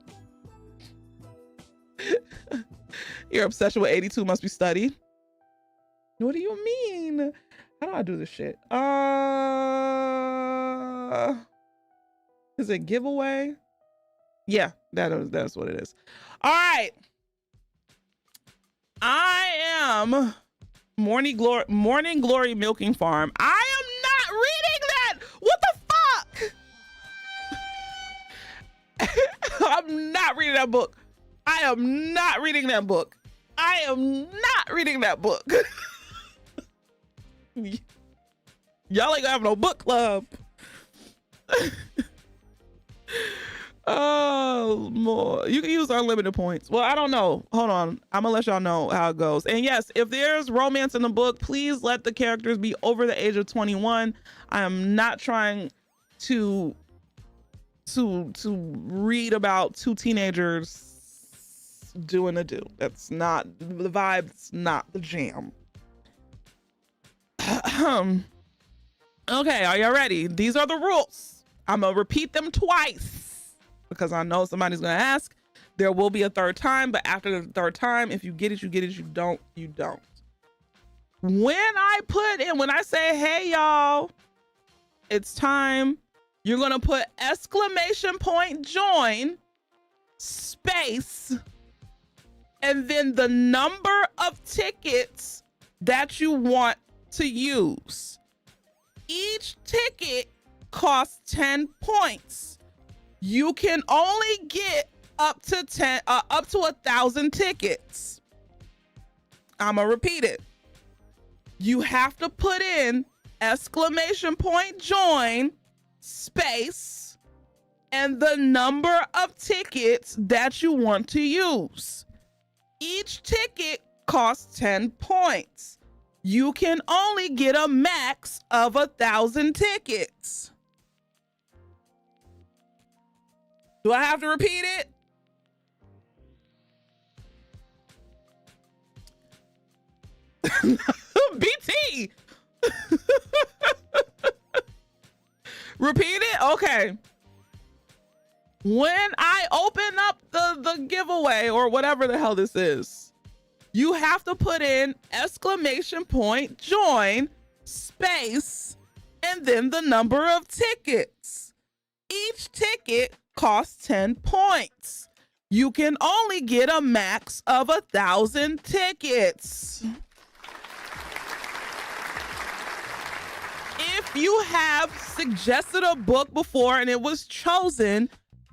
Your obsession with 82 must be studied. What do you mean? How do I do this shit? Is it giveaway? Yeah, that's what it is. All right. I am Morning Glory Milking Farm. I am not reading that. What the fuck? I'm not reading that book. I am not reading that book. I am not reading that book. Y'all ain't gonna have no book club. Oh, more. You can use unlimited points. Well, I don't know. Hold on. I'm gonna let y'all know how it goes. And yes, if there's romance in the book, please let the characters be over the age of 21. I am not trying to read about two teenagers doing a do. That's not the vibe. It's not the jam. Okay, are y'all ready? These are the rules. I'm gonna repeat them twice because I know somebody's gonna ask. There will be a third time, but after the third time, if you get it, you get it. You don't, you don't. When I say, hey y'all, it's time, you're gonna put exclamation point join space and then the number of tickets that you want to use. Each ticket costs 10 points. You can only get up to 1,000 tickets. I'm gonna repeat it. You have to put in exclamation point join space and the number of tickets that you want to use. Each ticket costs 10 points. You can only get a max of 1,000 tickets. Do I have to repeat it? BT. Repeat it? Okay. When I open up the giveaway or whatever the hell this is, you have to put in !join space and then the number of tickets. Each ticket costs 10 points. You can only get a max of 1,000 tickets. If you have suggested a book before and it was chosen,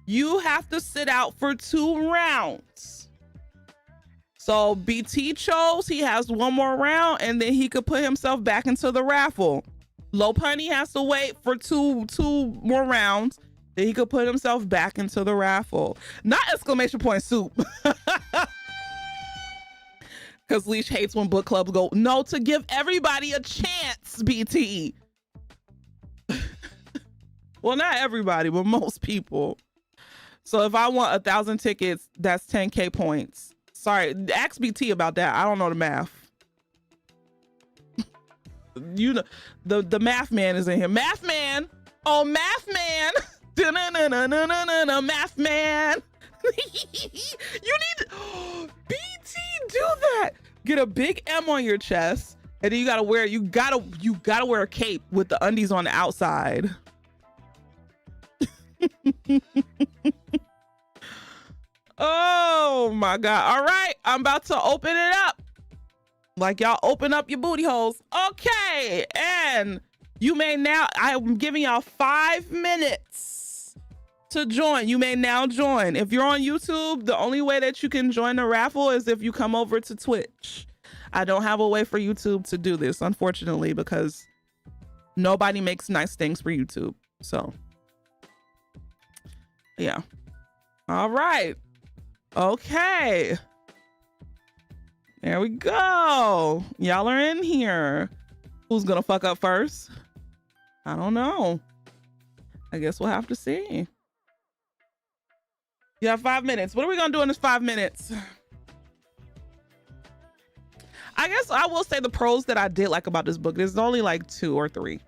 you have to sit out for 2 rounds. So BT chose, he has 1 more round and then he could put himself back into the raffle. Low Punny has to wait for two more rounds, then he could put himself back into the raffle. Not !soup. Because Leash hates when book clubs go, no, to give everybody a chance, BT. Well, not everybody, but most people. So if I want 1,000 tickets, that's 10K points. Sorry, ask BT about that. I don't know the math. You know, the math man is in here. Math man. Oh, math man. Math man. You need to, BT, do that. Get a big M on your chest, and then you gotta wear a cape with the undies on the outside. Oh my God. All right, I'm about to open it up. Like y'all open up your booty holes. Okay, and you may now, I'm giving y'all 5 minutes to join. You may now join. If you're on YouTube, the only way that you can join the raffle is if you come over to Twitch. I don't have a way for YouTube to do this, unfortunately, because nobody makes nice things for YouTube. So yeah. All right. Okay. There we go. Y'all are in here. Who's gonna fuck up first? I don't know. I guess we'll have to see. You have 5 minutes. What are we gonna do in this 5 minutes? I guess I will say the pros that I did like about this book. There's only like 2 or 3.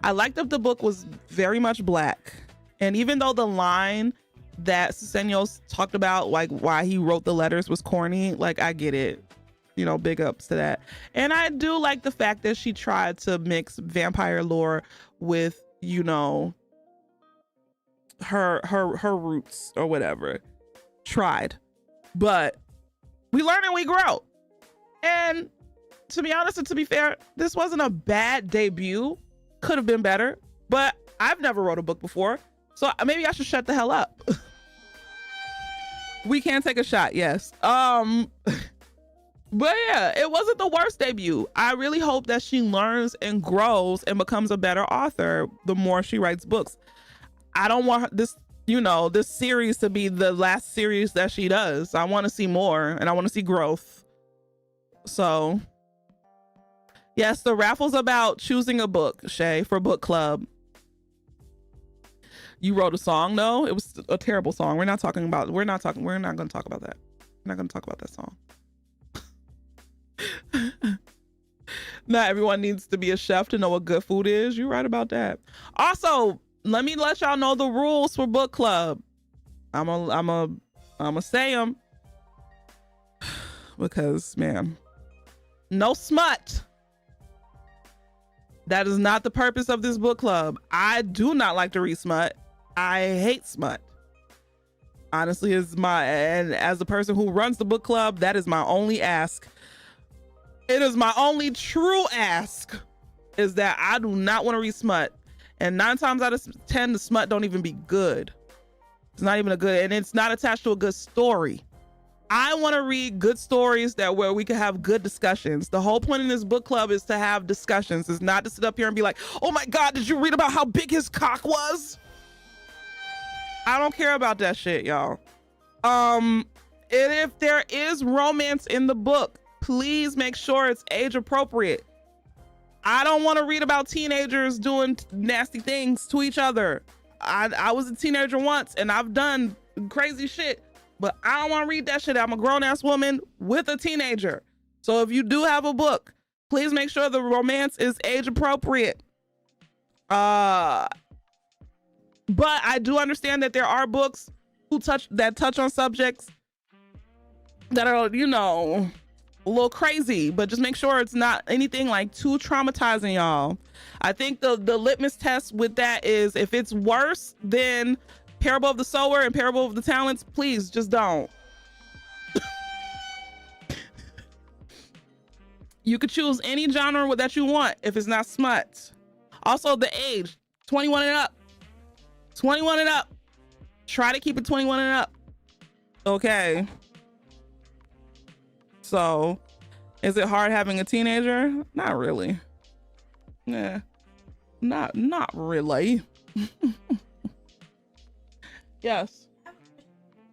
I liked that the book was very much Black. And even though the line that Susenyos talked about, like why he wrote the letters was corny, like I get it. You know, big ups to that. And I do like the fact that she tried to mix vampire lore with, you know, her roots or whatever. Tried. But we learn and we grow. And to be honest and to be fair, this wasn't a bad debut. Could have been better, but I've never wrote a book before. So maybe I should shut the hell up. We can take a shot, yes. But yeah, it wasn't the worst debut. I really hope that she learns and grows and becomes a better author the more she writes books. I don't want this, you know, this series to be the last series that she does. I want to see more and I want to see growth. So yes, the raffle's about choosing a book, Shay, for book club. You wrote a song though. It was a terrible song. We're not going to talk about that. We're not going to talk about that song. Not everyone needs to be a chef to know what good food is. You're right about that. Also, let me let y'all know the rules for book club. I'm gonna say them because, man, no smut. That is not the purpose of this book club. I do not like to read smut. I hate smut. Honestly, and as the person who runs the book club, that is my only ask. It is my only true ask, is that I do not want to read smut. And 9 times out of 10, the smut don't even be good. It's not even and it's not attached to a good story. I want to read good stories where we can have good discussions. The whole point in this book club is to have discussions. It's not to sit up here and be like, oh my God, did you read about how big his cock was? I don't care about that shit, y'all. And if there is romance in the book, please make sure it's age appropriate. I don't want to read about teenagers doing nasty things to each other. I was a teenager once and I've done crazy shit, but I don't want to read that shit. I'm a grown ass woman with a teenager. So if you do have a book, please make sure the romance is age appropriate. But I do understand that there are books that touch on subjects that are, you know, a little crazy, but just make sure it's not anything like too traumatizing, y'all. I think the litmus test with that is if it's worse than Parable of the Sower and Parable of the Talents, please just don't. You could choose any genre that you want if it's not smut. Also, the age, 21 and up. 21 and up. Try to keep it 21 and up. Okay. So, is it hard having a teenager? Not really. Yeah. Not really. Yes.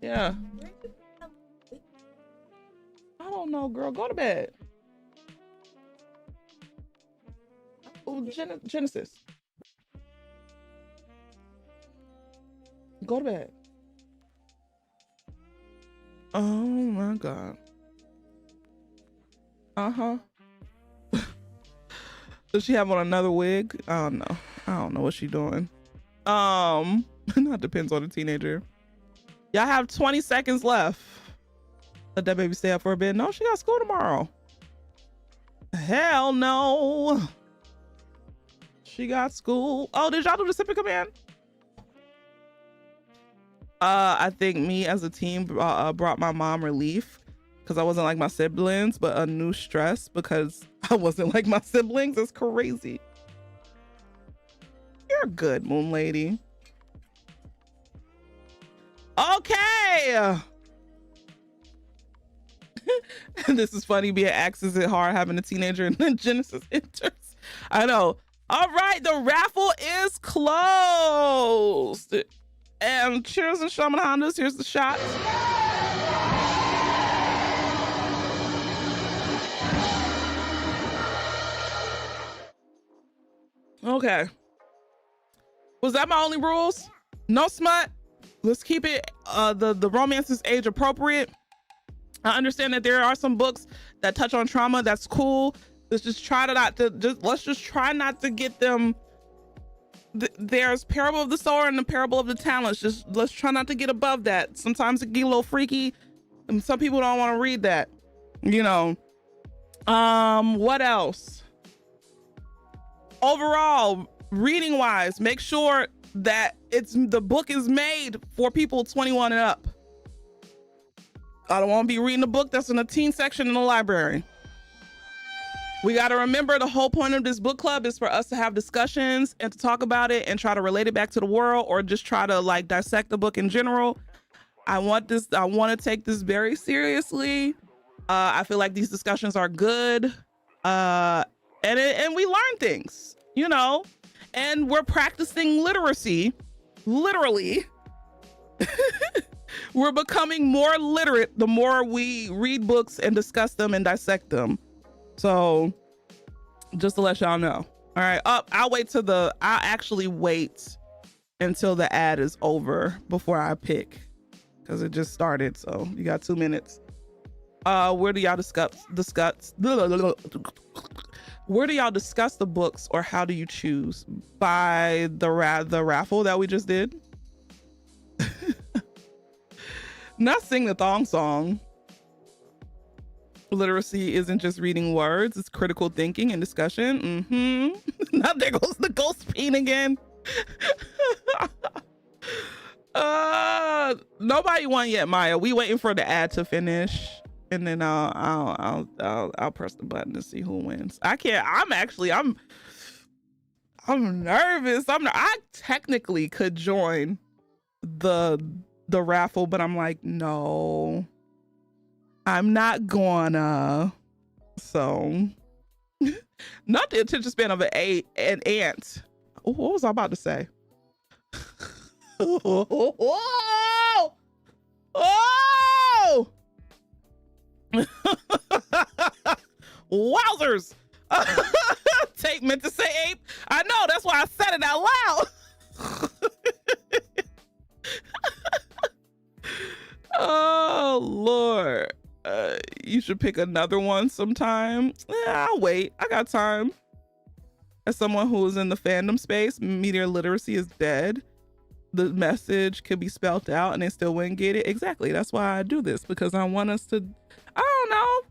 Yeah. I don't know, girl. Go to bed. Oh, Genesis. Go to bed. Oh my God. Uh-huh. Does she have on another wig? I don't know. I don't know what she's doing. That depends on the teenager. Y'all have 20 seconds left. Let that baby stay up for a bit. No, she got school tomorrow. Hell no. She got school. Oh, did y'all do the sipping command? I think me as a team brought my mom relief because I wasn't like my siblings, but a new stress because I wasn't like my siblings. It's crazy. You're good, Moon Lady. Okay. This is funny being asked, is it hard having a teenager, and then Genesis enters. I know. All right, the raffle is closed. And cheers and Shaman Hondas. Here's the shots. Okay. Was that my only rules? No smut. Let's keep it the romance is age appropriate. I understand that there are some books that touch on trauma. That's cool. Let's just try not to get them. There's Parable of the Sower and the Parable of the Talents. Just let's try not to get above that. Sometimes it get a little freaky, and some people don't want to read that. You know. What else? Overall, reading wise, make sure that the book is made for people 21 and up. I don't want to be reading a book that's in a teen section in the library. We got to remember the whole point of this book club is for us to have discussions and to talk about it and try to relate it back to the world, or just try to like dissect the book in general. I want to take this very seriously. I feel like these discussions are good. And we learn things, you know, and we're practicing literacy, literally. We're becoming more literate the more we read books and discuss them and dissect them. So just to let y'all know. All right, I'll actually wait until the ad is over before I pick, because it just started. So you got 2 minutes. Where do y'all discuss where do y'all discuss the books, or how do you choose? By the raffle that we just did? Not sing the thong song. Literacy isn't just reading words, it's critical thinking and discussion. Now there goes the ghost peen again. Nobody won yet, Maya. We waiting for the ad to finish, and then I'll press the button to see who wins. I can't. I'm nervous. I technically could join the raffle, but I'm like, no, I'm not gonna. So not the attention span of an ant. Oh, what was I about to say? Oh! Wowzers. Tape meant to say ape. I know, that's why I said it out loud. Oh Lord. You should pick another one sometime. Yeah, I'll wait. I got time. As someone who is in the fandom space, media literacy is dead. the message could be spelled out and they still wouldn't get it. Exactly. That's why I do this, because I want us to, I don't know.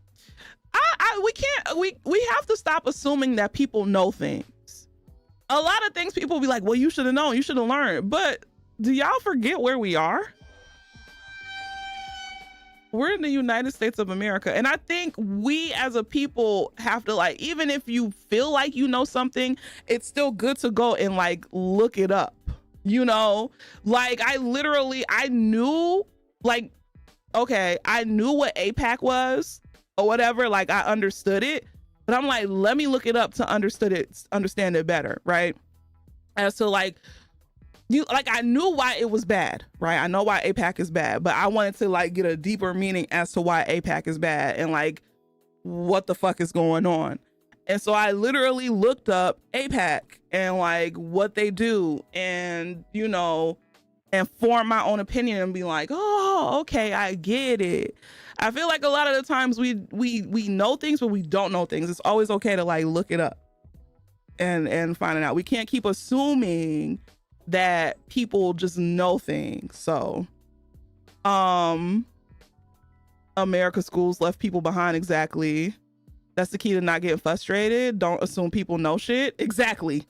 We have to stop assuming that people know things. A lot of things people be like, well, you should have known, you should have learned. But do y'all forget where we are? We're in the United States of America. And I think we as a people have to, like, even if you feel like you know something, it's still good to go and like look it up, you know? Like I knew, like, okay, I knew what APAC was or whatever, like I understood it, but I'm like, let me look it up to understand it better, right? As to like, I knew why it was bad, right? I know why APAC is bad, but I wanted to like get a deeper meaning as to why APAC is bad and like what the fuck is going on. And so I literally looked up APAC and like what they do, and you know, and form my own opinion and be like, oh, okay, I get it. I feel like a lot of the times we know things, but we don't know things. It's always okay to like look it up and find it out. We can't keep assuming that people just know things. So America schools left people behind. Exactly. That's the key to not getting frustrated. Don't assume people know shit. Exactly.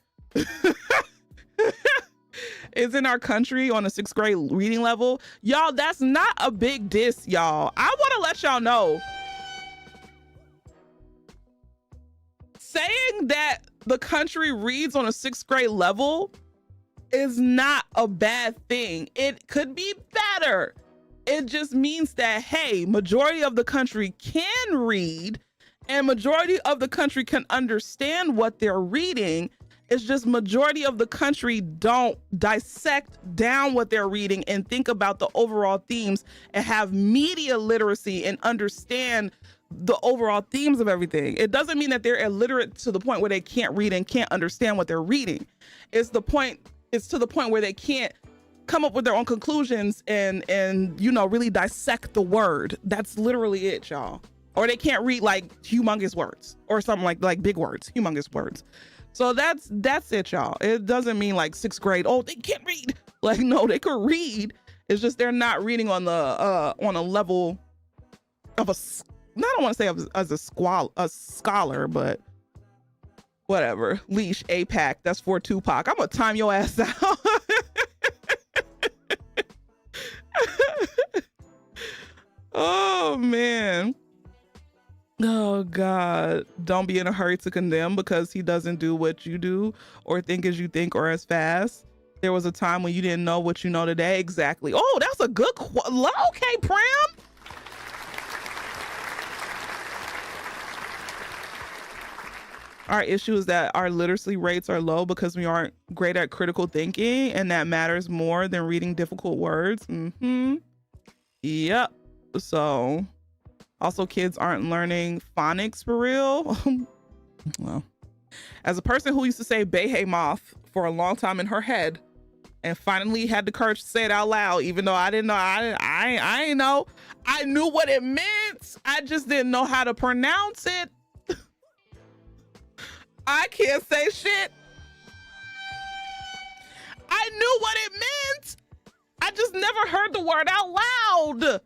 It's in our country on a 6th grade reading level. Y'all, that's not a big diss, y'all. I want to let y'all know, saying that the country reads on a 6th grade level is not a bad thing. It could be better. It just means that, hey, majority of the country can read and majority of the country can understand what they're reading. It's just majority of the country don't dissect down what they're reading and think about the overall themes and have media literacy and understand the overall themes of everything. It doesn't mean that they're illiterate to the point where they can't read and can't understand what they're reading. It's to the point where they can't come up with their own conclusions and you know, really dissect the word. That's literally it, y'all. Or they can't read like humongous words or something like big words, humongous words. So that's it, y'all. It doesn't mean like 6th grade, oh, they can't read. Like, no, they could read. It's just they're not reading on a level of I don't want to say as a scholar, but whatever. Leash, APAC, that's for Tupac. I'm gonna time your ass out. Oh man. Oh God, don't be in a hurry to condemn because he doesn't do what you do or think as you think or as fast. There was a time when you didn't know what you know today. Exactly. Oh, that's a good okay, Pram. Our issue is that our literacy rates are low because we aren't great at critical thinking, and that matters more than reading difficult words. Yep. So also, kids aren't learning phonics for real. Well, as a person who used to say behemoth for a long time in her head and finally had the courage to say it out loud, even though I didn't know, I ain't know. I knew what it meant. I just didn't know how to pronounce it. I can't say shit. I knew what it meant. I just never heard the word out loud.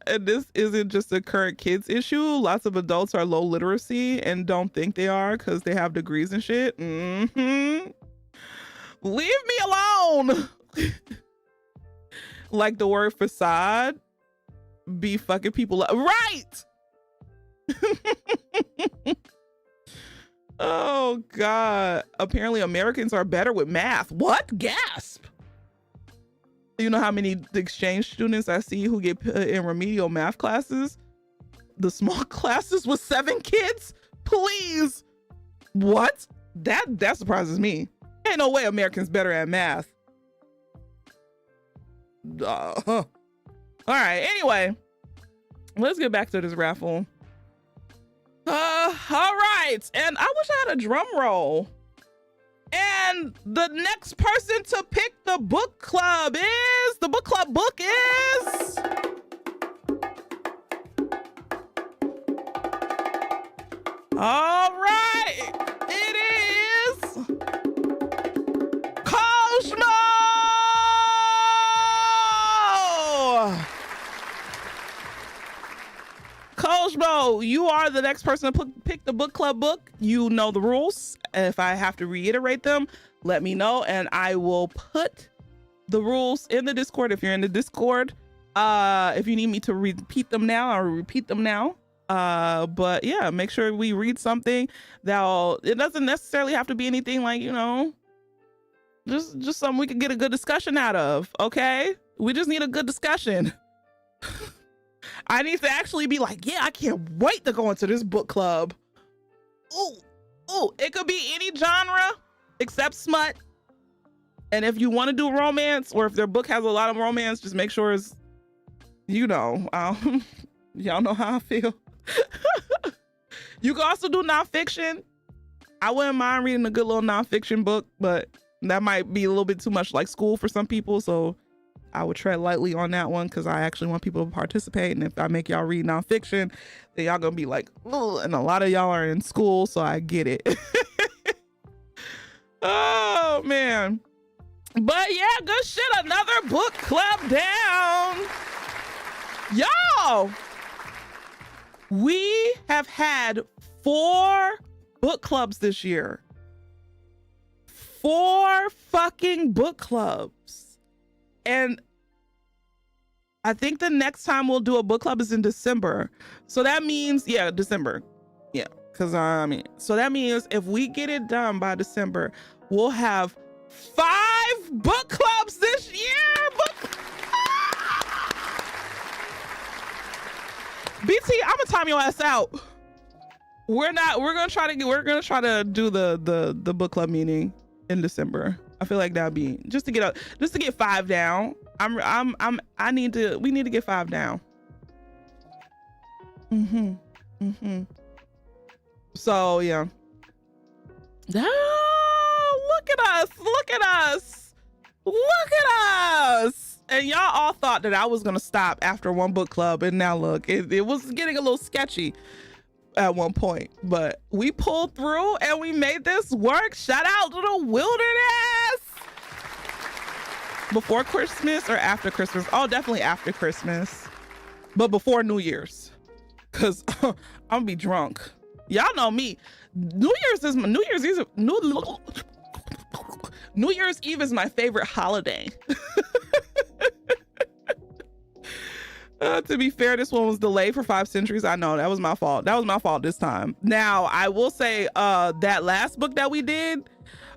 And this isn't just a current kids issue. Lots of adults are low literacy and don't think they are because they have degrees and shit. Leave me alone. Like the word facade be fucking people up. Right. Oh God. Apparently Americans are better with math. What? Gasp. You know how many exchange students I see who get put in remedial math classes? The small classes with 7 kids? Please. What? That surprises me. Ain't no way Americans better at math. All right, anyway, let's get back to this raffle. All right, and I wish I had a drum roll. And the next person to pick the book club is, the book club book is All right, it is Cosmo. Cosmo, you are the next person to pick the book club book. You know the rules. If I have to reiterate them, let me know, and I will put the rules in the Discord if you're in the Discord. If you need me to repeat them now, I'll repeat them now. But yeah, make sure we read something it doesn't necessarily have to be anything like, you know, just something we could get a good discussion out of. Okay, we just need a good discussion. I need to actually be like, yeah, I can't wait to go into this book club. Ooh, it could be any genre except smut. And if you want to do romance, or if their book has a lot of romance, just make sure it's, you know, y'all know how I feel. You can also do nonfiction. I wouldn't mind reading a good little nonfiction book, but that might be a little bit too much like school for some people. So I would tread lightly on that one, because I actually want people to participate. And if I make y'all read nonfiction, then y'all gonna be like, oh, and a lot of y'all are in school, so I get it. Oh man. But yeah, good shit. Another book club down. Y'all, we have had 4 book clubs this year. 4 fucking book clubs. And I think the next time we'll do a book club is in December. So that means, yeah, December. Yeah, because I mean, so that means if we get it done by December, we'll have 5 book clubs this year. BT, I'm gonna time your ass out. We're gonna try to do the book club meeting in December. I feel like that'd be just to get 5 down. We need to get 5 down. So yeah. Look at us. And y'all all thought that I was gonna stop after one book club, and now look, it was getting a little sketchy at one point, but we pulled through and we made this work. Shout out to the wilderness. Before Christmas or after Christmas? Oh, definitely after Christmas, but before New Year's, because I'm gonna be drunk. Y'all know me. New Year's Eve is my favorite holiday. To be fair, this one was delayed for 5 centuries. I know that was my fault. This time. Now, I will say that last book that we did,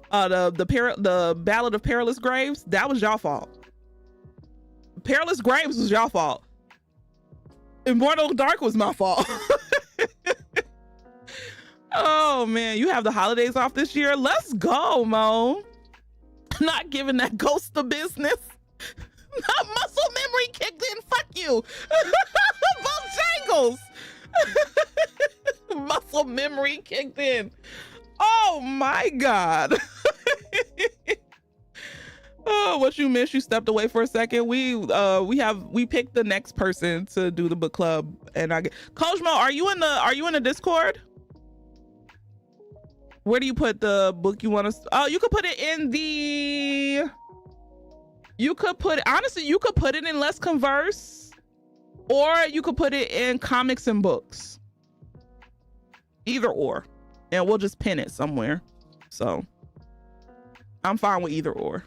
the Ballad of Perilous Graves, that was y'all fault. Perilous Graves was y'all fault. Immortal Dark was my fault. Oh man, you have the holidays off this year. Let's go, Mo. Not giving that ghost the business. Not muscle memory kicked in. Fuck you. Bojangles. Muscle memory kicked in. Oh my God. Oh, what you missed? You stepped away for a second. We picked the next person to do the book club, and Cosmo, are you in the Discord? Where do you put the book you want to? Oh, you could put it in the. You could put it in Let's Converse, or you could put it in Comics and Books. Either or, and we'll just pin it somewhere. So I'm fine with either or.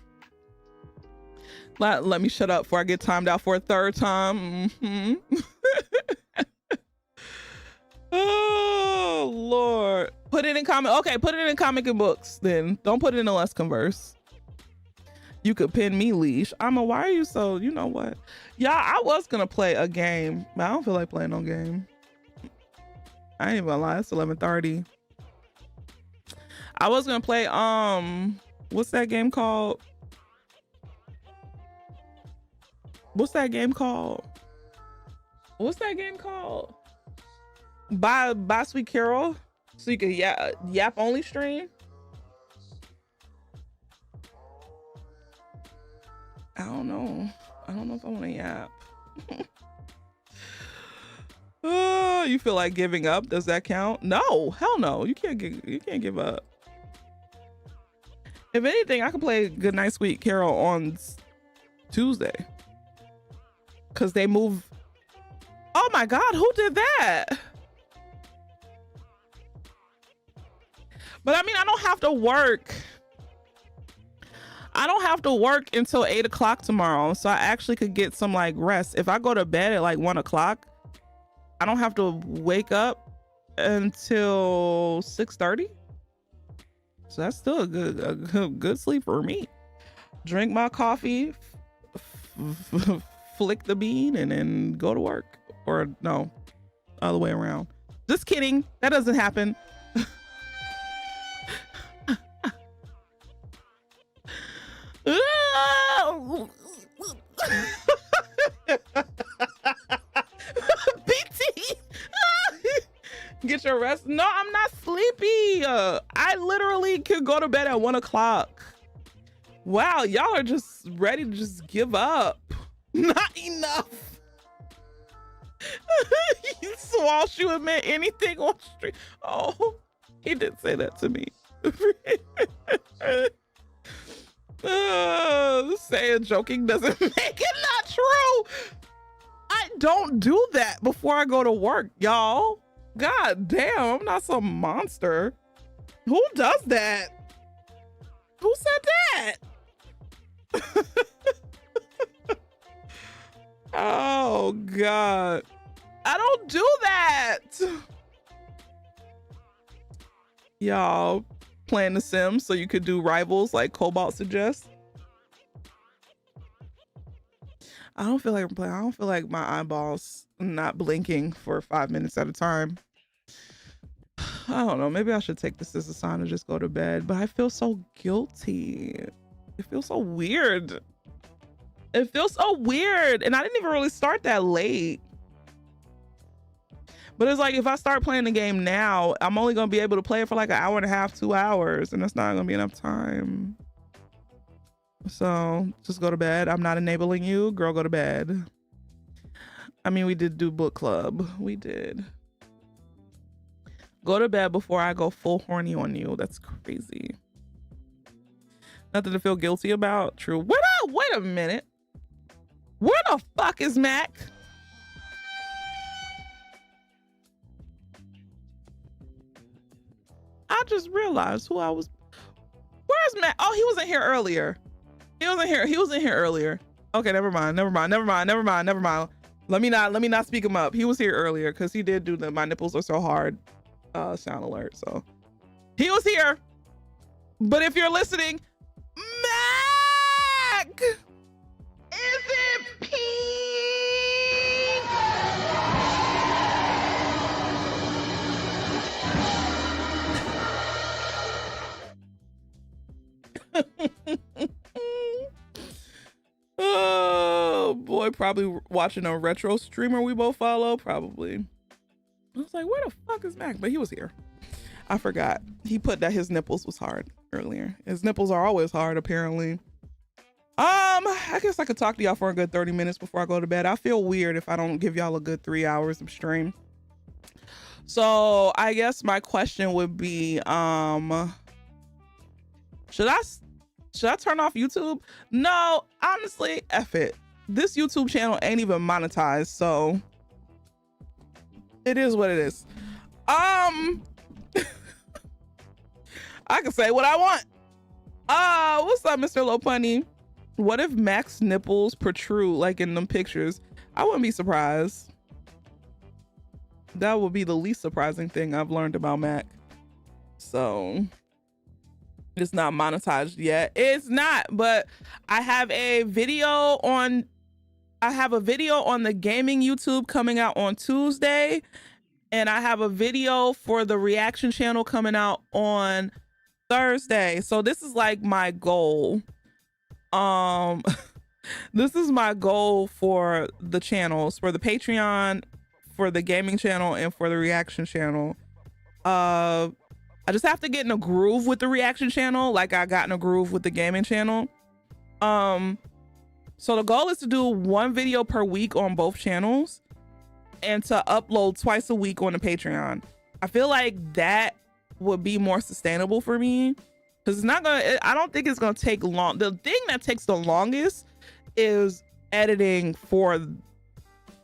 Let me shut up before I get timed out for a 3rd time. Oh Lord. Put it in comic. Okay, put it in Comic and Books then. Don't put it in the Let's Converse. You could pin me, Leash. Why are you so, you know what? Yeah, I was gonna play a game, but I don't feel like playing no game. I ain't even gonna lie, it's 11:30. I was gonna play, what's that game called? By Sweet Carol, so you can yap only stream. I don't know if I want to yap. Oh, You feel like giving up? Does that count? No, hell no. You can't give up. If anything, I could play Goodnight Sweet Carol on Tuesday. Cause they move. Oh my God, who did that? But I mean, I don't have to work. I don't have to work until 8 o'clock tomorrow. So I actually could get some like rest. If I go to bed at like 1 o'clock, I don't have to wake up until 6:30. So that's still a good sleep for me. Drink my coffee, flick the bean, and then go to work. Or no, other way around. Just kidding. That doesn't happen. BT. Get your rest. No, I'm not sleepy. I literally could go to bed at 1 o'clock. Wow, y'all are just ready to just give up. Not enough. Swalsh, you admit anything on stream? Oh, he did say that to me. Saying joking doesn't make it not true. I don't do that before I go to work, y'all. God damn, I'm not some monster. Who does that? Who said that? Oh God, I don't do that. Y'all playing The Sims so you could do rivals like Cobalt suggests. I don't feel like I'm playing. I don't feel like my eyeballs not blinking for 5 minutes at a time. I don't know. Maybe I should take this as a sign to just go to bed, but I feel so guilty. It feels so weird. It feels so weird. And I didn't even really start that late. But it's like, if I start playing the game now, I'm only going to be able to play it for like 1.5 hours, 2 hours. And that's not going to be enough time. So just go to bed. I'm not enabling you. Girl, go to bed. I mean, we did do book club. We did. Go to bed before I go full horny on you. That's crazy. Nothing to feel guilty about. True. Wait a minute. Where the fuck is Mac? I just realized who I was. Where's Mac? Oh, he wasn't here earlier. He wasn't here. He was in here earlier. Okay, never mind. Let me not speak him up. He was here earlier because he did do the "my nipples are so hard" sound alert. So he was here. But if you're listening, Mac, is it pink? Oh boy, probably watching a retro streamer we both follow. Probably. I was like, where the fuck is Mac? But he was here. I forgot. He put that his nipples was hard earlier. His nipples are always hard, apparently. I guess I could talk to y'all for a good 30 minutes before I go to bed. I feel weird if I don't give y'all a good 3 hours of stream. So I guess my question would be, should I turn off YouTube? No, honestly, F it. This YouTube channel ain't even monetized, so it is what it is. I can say what I want. What's up, Mr. Lopunny? What if Mac's nipples protrude like in them pictures? I wouldn't be surprised. That would be the least surprising thing I've learned about Mac. So it's not monetized yet. It's not, but I have a video on the gaming YouTube coming out on Tuesday, and I have a video for the reaction channel coming out on Thursday. So this is like my goal. This is my goal for the channels, for the Patreon, for the gaming channel, and for the reaction channel. I just have to get in a groove with the reaction channel, like I got in a groove with the gaming channel. So the goal is to do one video per week on both channels. and to upload twice a week on the Patreon. I feel like that would be more sustainable for me, because it's not gonna, I don't think it's gonna take long. The thing that takes the longest is editing for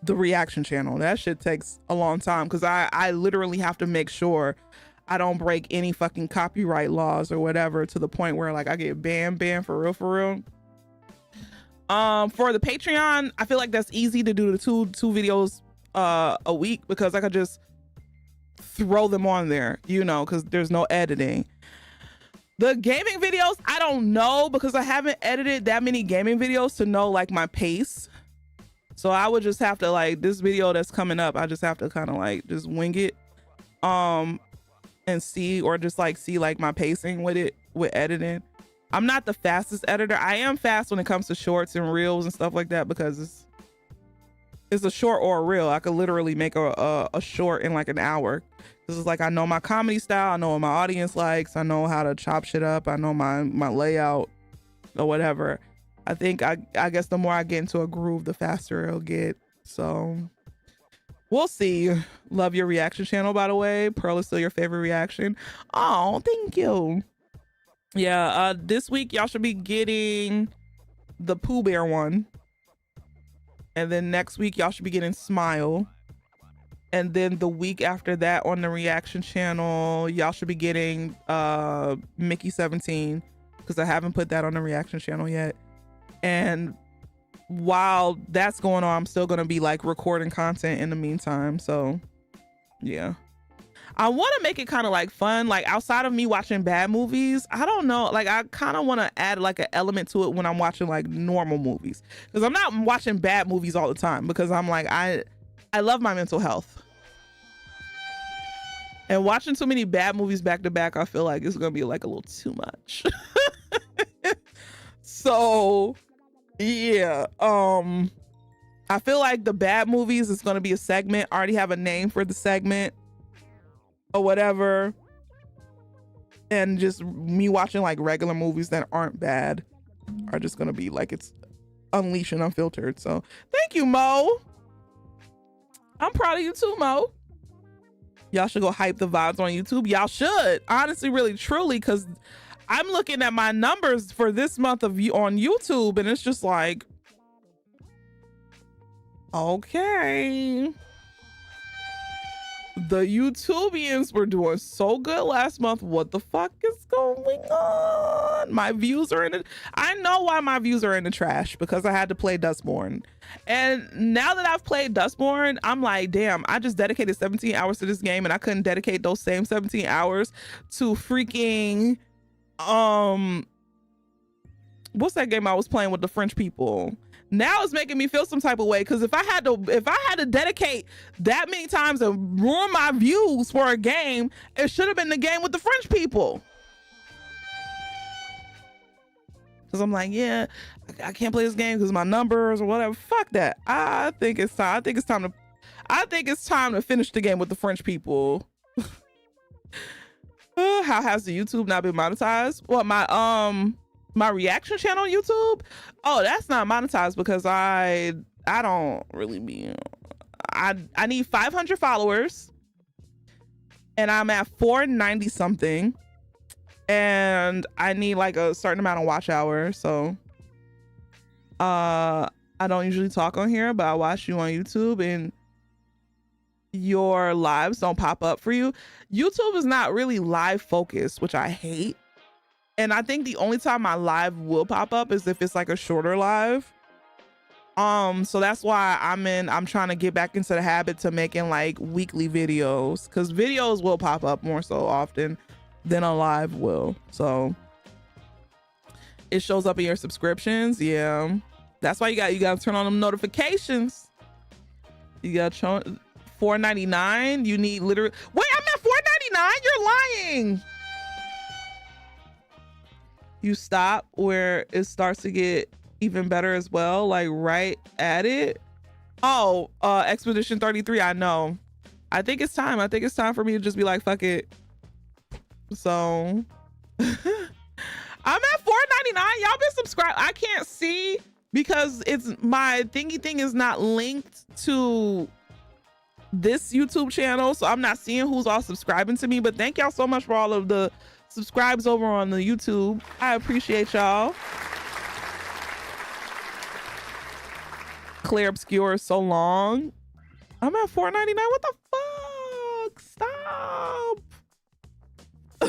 the reaction channel. That shit takes a long time, because I literally have to make sure I don't break any fucking copyright laws or whatever, to the point where like I get banned for real. For the Patreon, I feel like that's easy to do, the two videos a week, because I could just throw them on there, you know, because there's no editing. The gaming videos, I don't know, because I haven't edited that many gaming videos to know like my pace. So I would just have to, like, this video that's coming up, I just have to kind of like just wing it and see, or just like see like my pacing with it, with editing. I'm not the fastest editor. I am fast when it comes to shorts and reels and stuff like that, because it's a short or a reel. I could literally make a short in like an hour. This is like, I know my comedy style, I know what my audience likes, I know how to chop shit up, I know my layout or whatever. I think I guess the more I get into a groove, the faster it'll get. So we'll see. Love your reaction channel, by the way. Pearl is still your favorite reaction. Oh, thank you. Yeah, this week y'all should be getting the Pooh Bear one, and then next week y'all should be getting Smile, and then the week after that on the reaction channel y'all should be getting Mickey 17, because I haven't put that on the reaction channel yet. And while that's going on, I'm still gonna be like recording content in the meantime. So yeah, I want to make it kind of like fun, like outside of me watching bad movies. I don't know, like I kind of want to add like an element to it when I'm watching like normal movies, because I'm not watching bad movies all the time, because I'm like, I love my mental health, and watching too many bad movies back to back, I feel like it's gonna be like a little too much. So yeah, I feel like the bad movies is going to be a segment. I already have a name for the segment or whatever, and just me watching like regular movies that aren't bad are just going to be like, it's unleashed and unfiltered. So thank you, Mo. I'm proud of you too, Mo. Y'all should go hype the vibes on YouTube. Y'all should, honestly, really, truly, because I'm looking at my numbers for this month of on YouTube, and it's just like, okay, the YouTubians were doing so good last month. What the fuck is going on? My views are in it. I know why my views are in the trash, because I had to play Dustborn. And now that I've played Dustborn, I'm like, damn, I just dedicated 17 hours to this game, and I couldn't dedicate those same 17 hours to freaking what's that game I was playing with the French people? Now it's making me feel some type of way, because if I had to dedicate that many times and ruin my views for a game, it should have been the game with the French people. Because I'm like, yeah, I can't play this game because my numbers or whatever. Fuck that. I think it's time to finish the game with the French people. How has the YouTube not been monetized? What, my reaction channel on YouTube? Oh, that's not monetized because I don't really be, I need 500 followers, and I'm at 490 something, and I need like a certain amount of watch hours. So I don't usually talk on here, but I watch you on YouTube, and your lives don't pop up for you. YouTube is not really live focused, which I hate. And I think the only time my live will pop up is if it's like a shorter live. So that's why I'm trying to get back into the habit to making like weekly videos, because videos will pop up more so often than a live will. So it shows up in your subscriptions. Yeah, that's why you got to turn on them notifications. You got to $4.99. You need literally, wait, I'm at $4.99. You're lying. You stop where it starts to get even better as well, like right at it. Oh, Expedition 33. I know. I think it's time for me to just be like, fuck it. So I'm at $4.99. Y'all been subscribed. I can't see because it's my thingy thing is not linked to this YouTube channel, so I'm not seeing who's all subscribing to me, but thank y'all so much for all of the subscribes over on the YouTube. I appreciate y'all. Clear Obscure is so long. I'm at $4.99. What the fuck? Stop.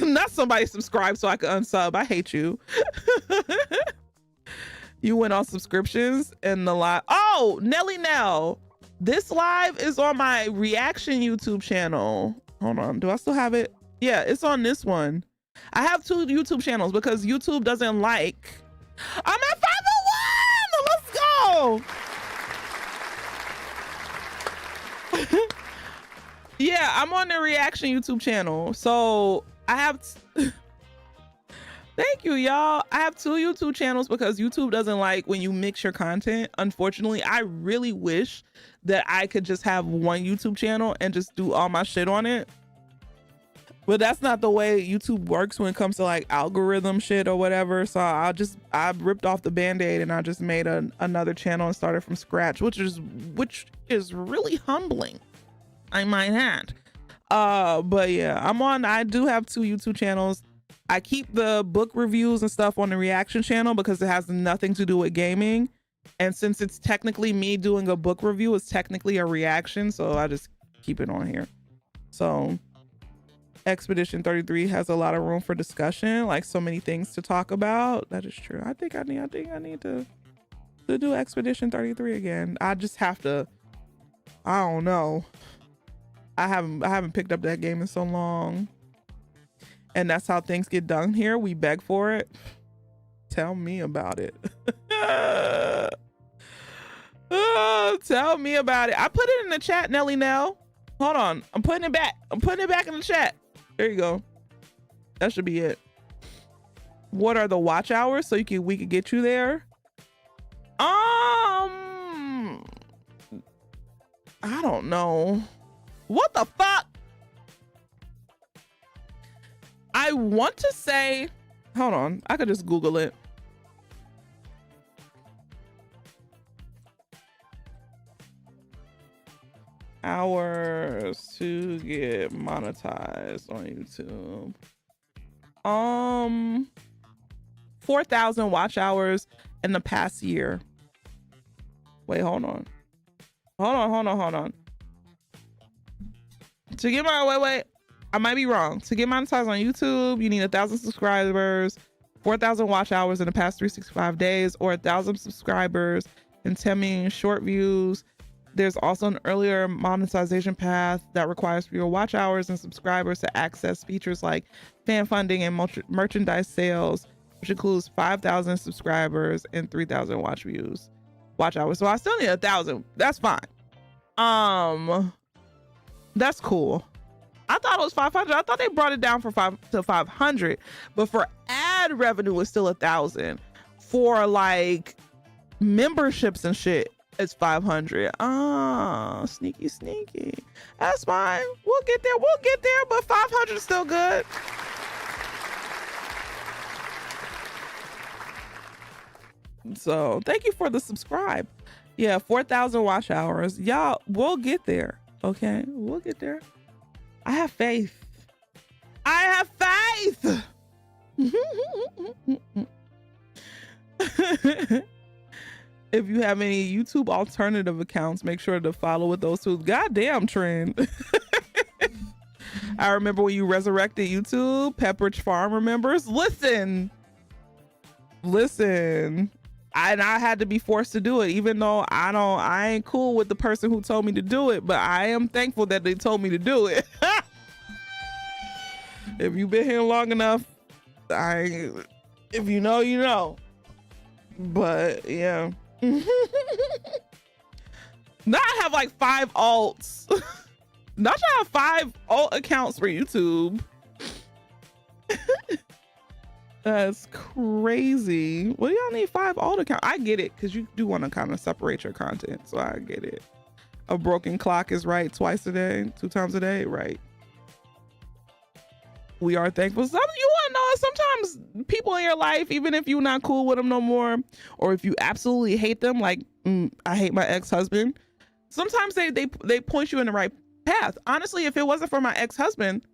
Not somebody subscribe so I can unsub. I hate you. You went on subscriptions and the live. Oh, Nelly Nell. This live is on my reaction YouTube channel. Hold on. Do I still have it? Yeah, it's on this one. I have 2 YouTube channels because YouTube doesn't like. I'm at 501. Let's go. Yeah, I'm on the reaction YouTube channel. So I have. Thank you, y'all. I have 2 YouTube channels because YouTube doesn't like when you mix your content. Unfortunately, I really wish that I could just have one YouTube channel and just do all my shit on it. But that's not the way YouTube works when it comes to like algorithm shit or whatever. So I ripped off the Band-Aid and I just made another channel and started from scratch, which is really humbling, I might add. But yeah, I do have 2 YouTube channels. I keep the book reviews and stuff on the reaction channel because it has nothing to do with gaming. And since it's technically me doing a book review, it's technically a reaction. So I just keep it on here. So Expedition 33 has a lot of room for discussion, like so many things to talk about. That is true. I think I need to do Expedition 33 again. I just have to, I don't know. I haven't picked up that game in so long. And that's how things get done here. We beg for it. Tell me about it. Oh, tell me about it. I put it in the chat, Nelly Nell. Hold on. I'm putting it back. I'm putting it back in the chat. There you go. That should be it. What are the watch hours so we could get you there? I don't know. What the fuck? I want to say, hold on, I could just Google it. Hours to get monetized on YouTube. 4,000 watch hours in the past year. Wait, hold on. Hold on. To get my, wait. I might be wrong. To get monetized on YouTube, you need 1,000 subscribers, 4,000 watch hours in the past 365 days, or 1,000 subscribers and 10 million short views. There's also an earlier monetization path that requires fewer watch hours and subscribers to access features like fan funding and merchandise sales, which includes 5,000 subscribers and 3,000 watch hours. So I still need 1,000. That's fine. That's cool. I thought it was 500. I thought they brought it down to 500, but for ad revenue it's still 1,000. For like memberships and shit, it's 500. Sneaky. That's fine. We'll get there, but 500 is still good. So thank you for the subscribe. Yeah, 4,000 watch hours. Y'all, we'll get there. Okay, we'll get there. I have faith. If you have any YouTube alternative accounts, make sure to follow with those too. Goddamn, Trend. I remember when you resurrected YouTube. Pepperidge Farm remembers. Listen. I had to be forced to do it, even though I ain't cool with the person who told me to do it, but I am thankful that they told me to do it. If you've been here long enough, if you know, you know. But yeah. Now I have like 5 alts. Now I have 5 alt accounts for YouTube. That's crazy. What do y'all need 5 alt accounts? I get it, because you do want to kind of separate your content, so I get it. A broken clock is right twice a day, 2 times a day, right? We are thankful. You want to know, sometimes people in your life, even if you're not cool with them no more, or if you absolutely hate them, like I hate my ex-husband, sometimes they point you in the path. Honestly, if it wasn't for my ex-husband,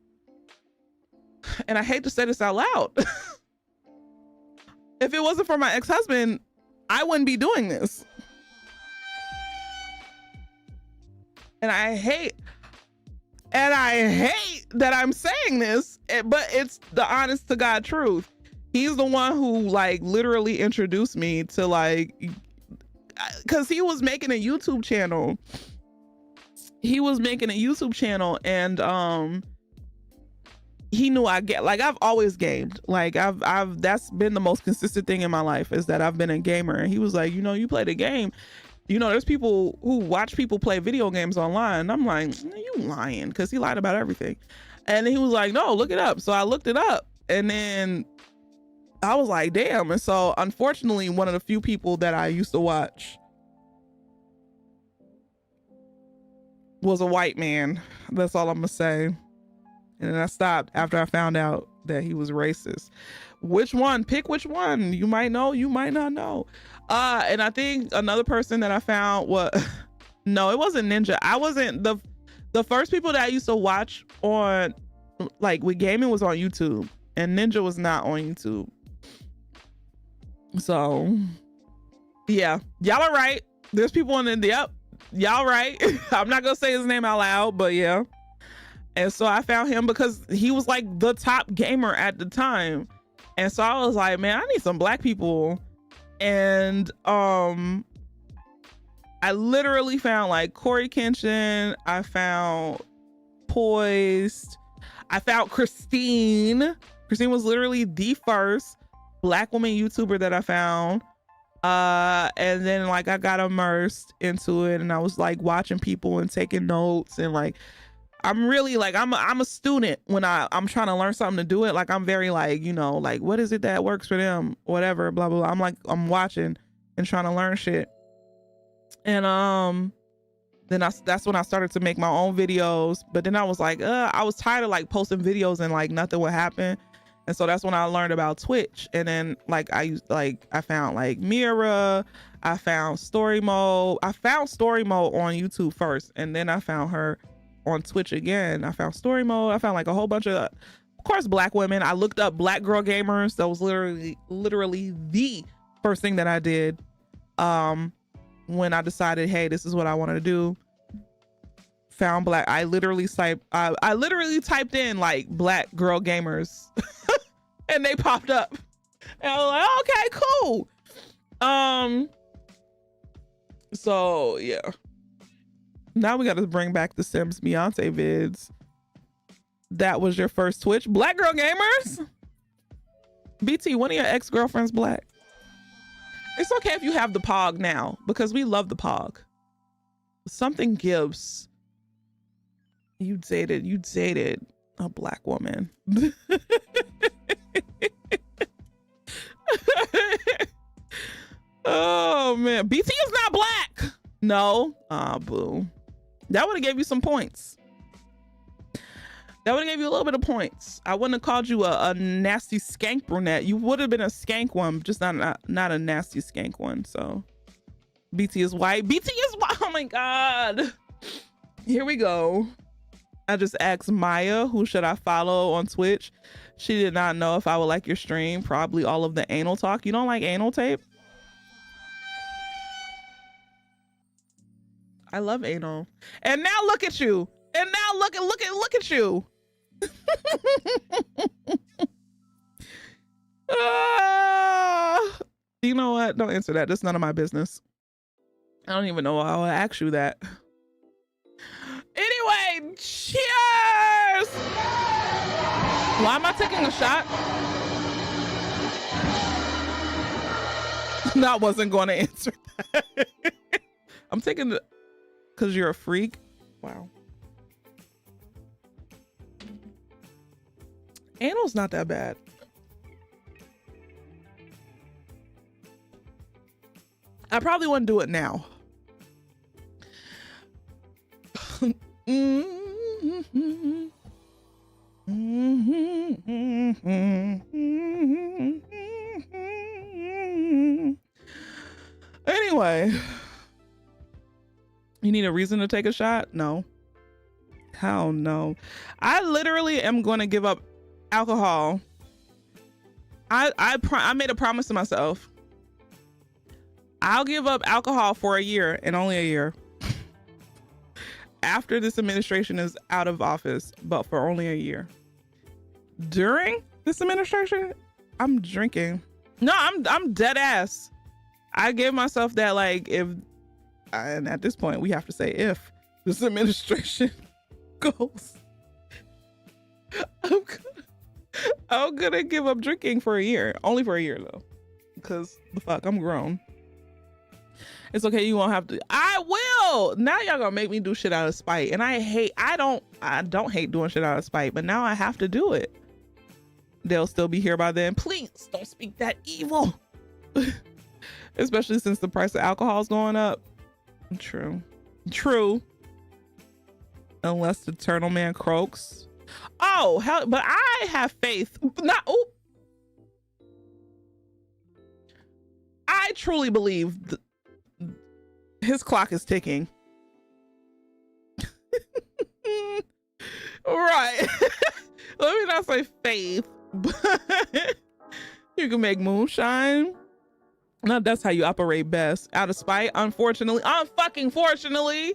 and I hate to say this out loud, if it wasn't for my ex-husband, I wouldn't be doing this. And I hate that I'm saying this, but it's the honest to God truth. He's the one who like literally introduced me to like, because he was making a YouTube channel. And he knew I get, like, I've always gamed. Like that's been the most consistent thing in my life, is that I've been a gamer. And he was like, you know, you play the game. You know, there's people who watch people play video games online. And I'm like, you lying, because he lied about everything. And he was like, no, look it up. So I looked it up, and then I was like, damn. And so unfortunately, one of the few people that I used to watch was a white man. That's all I'm gonna say. And then I stopped after I found out that he was racist. Which one? Pick which one. You might know, you might not know. And I think another person that I found was, no, it wasn't Ninja. I wasn't the first people that I used to watch on, like, with gaming was on YouTube, and Ninja was not on YouTube. So yeah, y'all are right. There's people in the, yep, y'all right. I'm not gonna say his name out loud, but yeah. And so I found him because he was like the top gamer at the time. And so I was like, man, I need some black people. And I literally found like Corey Kenshin, I found Poised, I found Christine. Christine was literally the first black woman YouTuber that I found. And then like I got immersed into it, and I was like watching people and taking notes, and like I'm really like, I'm a student when I'm trying to learn something to do it. Like I'm very like, you know, like what is it that works for them, whatever, blah blah blah. I'm watching and trying to learn shit. And then that's when I started to make my own videos. But then I was like, I was tired of like posting videos and like nothing would happen. And so that's when I learned about Twitch. And then like I found like Mira, I found story mode. I found story mode on YouTube first, and then I found her on Twitch again. I found story mode. I found like a whole bunch of course, black women. I looked up black girl gamers. That was literally the first thing that I did when I decided, hey, this is what I wanted to do. Found black. I literally typed in like black girl gamers and they popped up. And I was like, okay, cool. So yeah. Now we got to bring back the Sims Beyonce vids. That was your first Twitch. Black girl gamers? BT, one of your ex-girlfriends black? It's okay if you have the pog now, because we love the pog. Something gives. You dated a black woman. Oh man, BT is not black. No, boo. That would have gave you some points. That would have gave you a little bit of points. I wouldn't have called you a nasty skank brunette. You would have been a skank one, just not a nasty skank one. So BT is white. BT is white. Oh my God. Here we go. I just asked Maya, who should I follow on Twitch? She did not know if I would like your stream. Probably all of the anal talk. You don't like anal tape? I love anal. And now look at you. And now look at you. You know what? Don't answer that. That's none of my business. I don't even know why I would ask you that. Anyway, cheers! Why am I taking a shot? No, I wasn't going to answer that. I'm taking the, because you're a freak. Wow. Anal's not that bad. I probably wouldn't do it now. Anyway, you need a reason to take a shot? No. Hell no. I literally am going to give up alcohol. I made a promise to myself. I'll give up alcohol for a year and only a year. After this administration is out of office, but for only a year. During this administration, I'm drinking. No, I'm dead ass. I gave myself that, like, if, and at this point we have to say if this administration goes, I'm gonna give up drinking for a year. Only for a year though, because the fuck, I'm grown. It's okay, you won't have to. I will. Now y'all gonna make me do shit out of spite, and I don't hate doing shit out of spite, but now I have to do it. They'll still be here by then. Please don't speak that evil. Especially since the price of alcohol is going up. True. Unless the turtle man croaks. Oh, hell, but I have faith. I truly believe his clock is ticking. Right. Let me not say faith, but you can make moonshine. No, that's how you operate best. Out of spite, unfortunately. Unfucking fortunately.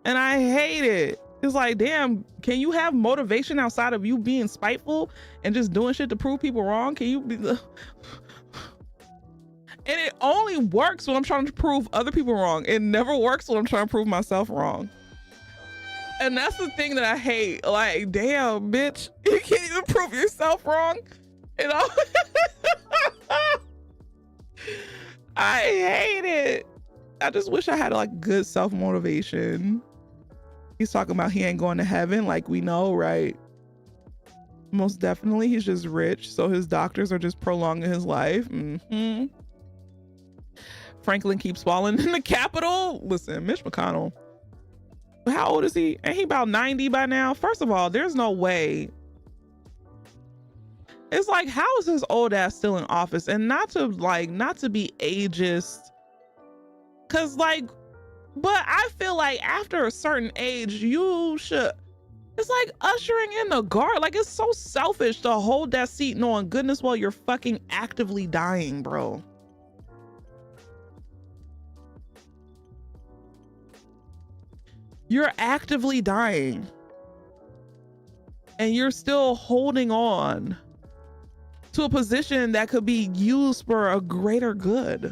And I hate it. It's like, damn, can you have motivation outside of you being spiteful and just doing shit to prove people wrong? Can you be the... And it only works when I'm trying to prove other people wrong. It never works when I'm trying to prove myself wrong. And that's the thing that I hate. Like, damn, bitch, you can't even prove yourself wrong. You know? I hate it. I just wish I had like good self-motivation. He's talking about he ain't going to heaven, like we know, right? Most definitely, he's just rich, so his doctors are just prolonging his life. Franklin keeps falling in the Capitol. Listen, Mitch McConnell, how old is he? Ain't he about 90 by now? First of all, there's no way. It's like, how is his old ass still in office? And not to be ageist, cause like, but I feel like after a certain age, you should, it's like ushering in the guard. Like, it's so selfish to hold that seat knowing goodness well you're fucking actively dying, bro. You're actively dying. And you're still holding on to a position that could be used for a greater good.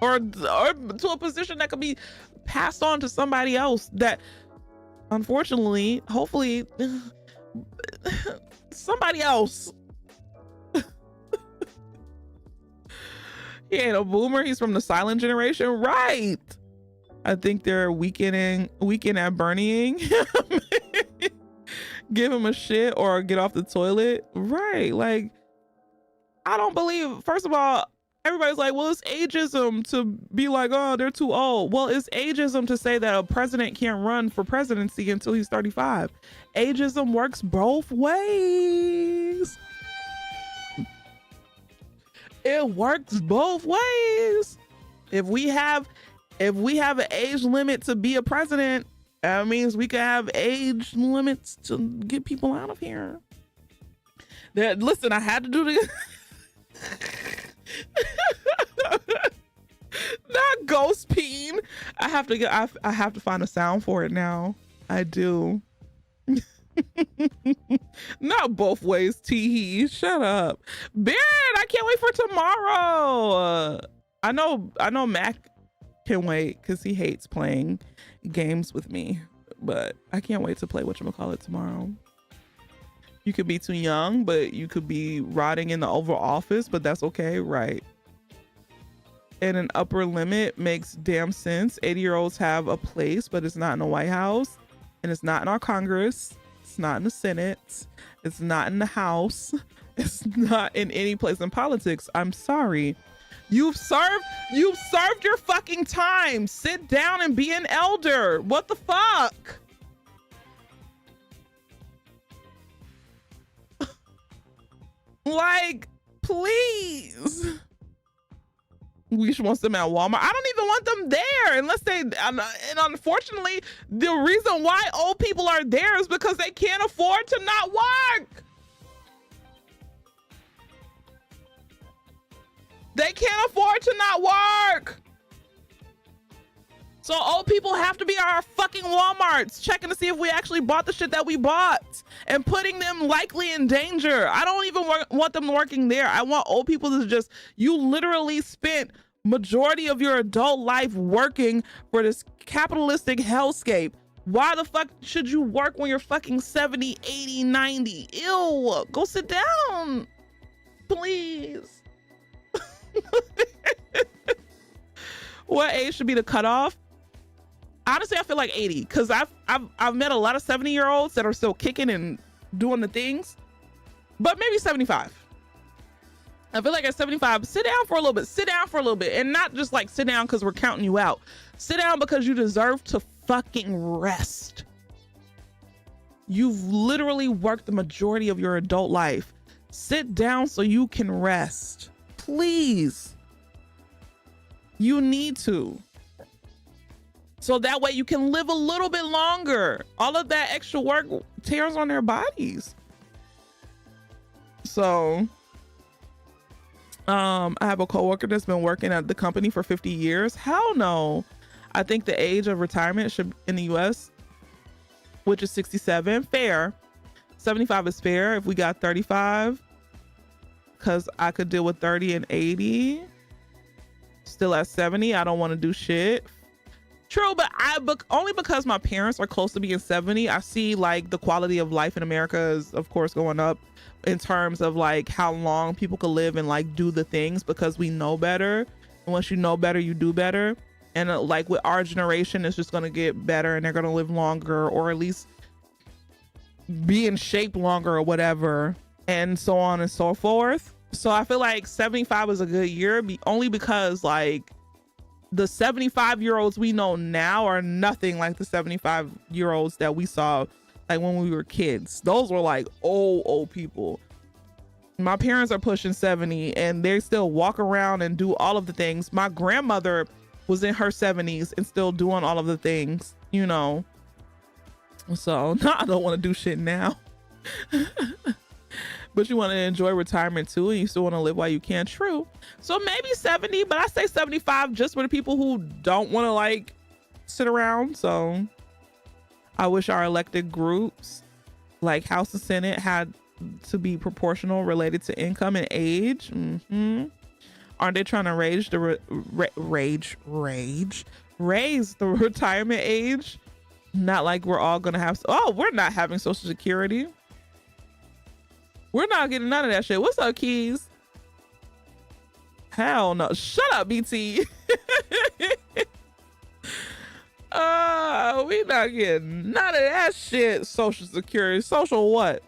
Or to a position that could be passed on to somebody else that, unfortunately, hopefully, somebody else. He ain't a boomer. He's from the silent generation. Right. I think they're weekend at Bernieing him. Give him a shit or get off the toilet. Right. Like, I don't believe, first of all, everybody's like, well, it's ageism to be like, oh, they're too old. Well, it's ageism to say that a president can't run for presidency until he's 35. Ageism works both ways. It works both ways. If we have an age limit to be a president, that means we could have age limits to get people out of here. Listen, I had to do this. Not ghost peen. I have to find a sound for it now. I do. Not both ways, tee. Shut up. Ben, I can't wait for tomorrow. I know Mac can wait because he hates playing games with me, but I can't wait to play whatchamacallit tomorrow. You could be too young, but you could be rotting in the Oval Office, but that's okay, right? And an upper limit makes damn sense. 80-year-olds have a place, but it's not in the White House, and it's not in our Congress. It's not in the Senate. It's not in the House. It's not in any place in politics. I'm sorry. You've served your fucking time. Sit down and be an elder. What the fuck? Like, please. Leash wants them at Walmart. I don't even want them there unless they, and unfortunately, the reason why old people are there is because they can't afford to not work. They can't afford to not work. So old people have to be at our fucking Walmarts checking to see if we actually bought the shit that we bought and putting them likely in danger. I don't even want them working there. I want old people to just, you literally spent majority of your adult life working for this capitalistic hellscape. Why the fuck should you work when you're fucking 70, 80, 90? Ew, go sit down, please. What age should be the cutoff? Honestly, I feel like 80 because I've met a lot of 70-year-olds that are still kicking and doing the things, but maybe 75. I feel like at 75, sit down for a little bit, sit down for a little bit, and not just like sit down because we're counting you out. Sit down because you deserve to fucking rest. You've literally worked the majority of your adult life. Sit down so you can rest. Please. You need to. So that way you can live a little bit longer. All of that extra work tears on their bodies. So, I have a coworker that's been working at the company for 50 years. Hell no. I think the age of retirement should in the US, which is 67, fair. 75 is fair if we got 35, because I could deal with 30 and 80. Still at 70, I don't want to do shit. True, but only because my parents are close to being 70, I see like the quality of life in America is of course going up in terms of like how long people could live and like do the things because we know better. And once you know better, you do better. And like with our generation, it's just going to get better and they're going to live longer or at least be in shape longer or whatever, and so on and so forth. So I feel like 75 is a good year only because like the 75-year-olds we know now are nothing like the 75-year-olds that we saw like when we were kids. Those were like old people. My parents are pushing 70 and they still walk around and do all of the things. My grandmother was in her 70s and still doing all of the things, you know. So no, I don't want to do shit now. But you want to enjoy retirement too, and you still want to live while you can. True. So maybe 70, but I say 75 just for the people who don't want to like sit around. So I wish our elected groups like House and Senate had to be proportional related to income and age. Aren't they trying to raise the raise the retirement age? Not like we're all gonna have, we're not having Social Security. We're not getting none of that shit. What's up, Keys? Hell no. Shut up, BT. We not getting none of that shit. Social Security. Social what?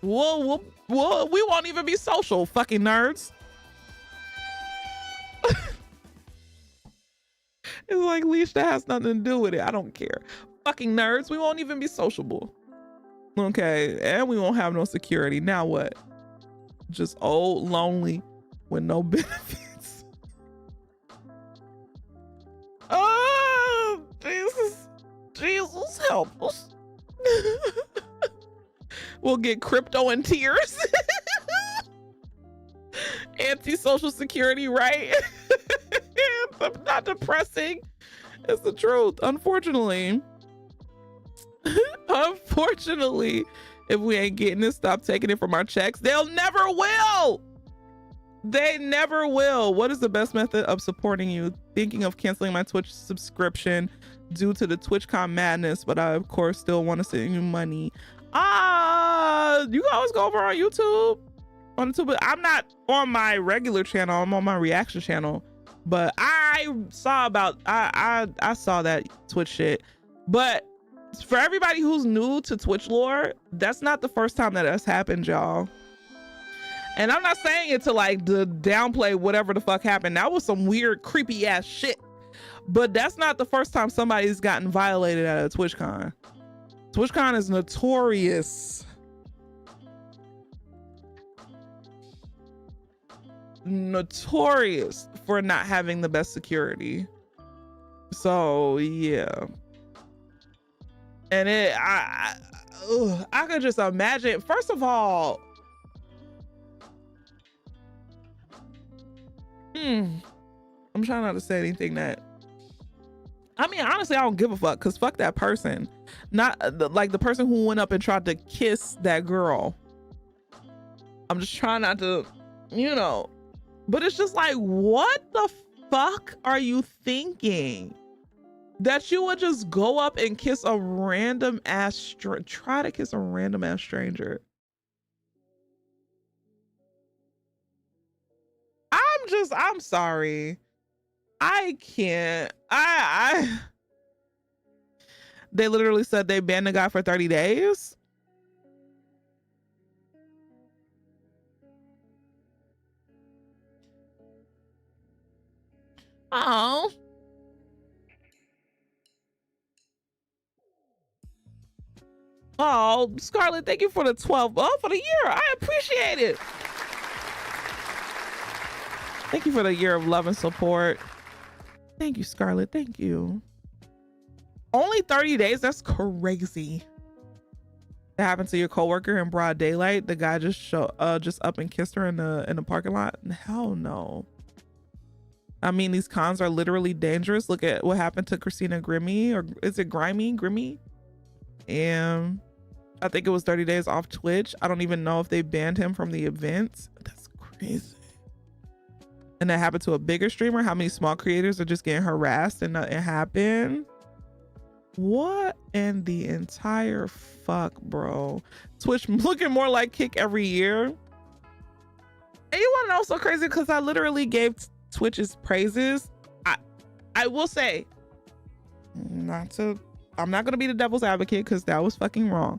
We won't even be social, fucking nerds. It's like, leash, that has nothing to do with it. I don't care. Fucking nerds. We won't even be sociable. Okay, and we won't have no security. Now what? Just old, lonely, with no benefits. Oh, Jesus help us. We'll get crypto and tears. Anti-social security, right? It's not depressing. It's the truth, unfortunately. Unfortunately, if we ain't getting it, stop taking it from our checks. They'll never will. They never will. What is the best method of supporting you? Thinking of canceling my Twitch subscription due to the TwitchCon madness, but I of course still want to send you money. You can always go over on YouTube. On YouTube, but I'm not on my regular channel. I'm on my reaction channel. But I saw I saw that Twitch shit. But for everybody who's new to Twitch lore, that's not the first time that has happened, y'all. And I'm not saying it to like to downplay whatever the fuck happened. That was some weird, creepy ass shit. But that's not the first time somebody's gotten violated at a TwitchCon. TwitchCon is notorious. notorious for not having the best security. So yeah. And I could just imagine, first of all, I'm trying not to say anything that, I mean, honestly, I don't give a fuck, because fuck that person. Not like the person who went up and tried to kiss that girl. I'm just trying not to, you know, but it's just like, what the fuck are you thinking? That you would just go up and kiss a random ass, try to kiss a random ass stranger. I'm sorry. I can't. They literally said they banned the guy for 30 days. Oh. Oh, Scarlett, thank you for the 12. Oh, for the year. I appreciate it. Thank you for the year of love and support. Thank you, Scarlett. Thank you. Only 30 days? That's crazy. That happened to your coworker in broad daylight. The guy just up and kissed her in the parking lot. Hell no. I mean, these cons are literally dangerous. Look at what happened to Christina Grimmie, or is it Grimmie? And I think it was 30 days off Twitch. I don't even know if they banned him from the events. That's crazy. And that happened to a bigger streamer. How many small creators are just getting harassed and nothing happened? What in the entire fuck, bro? Twitch looking more like Kick every year. And you want to know so crazy? Because I literally gave Twitch's praises. I will say, I'm not gonna be the devil's advocate, because that was fucking wrong.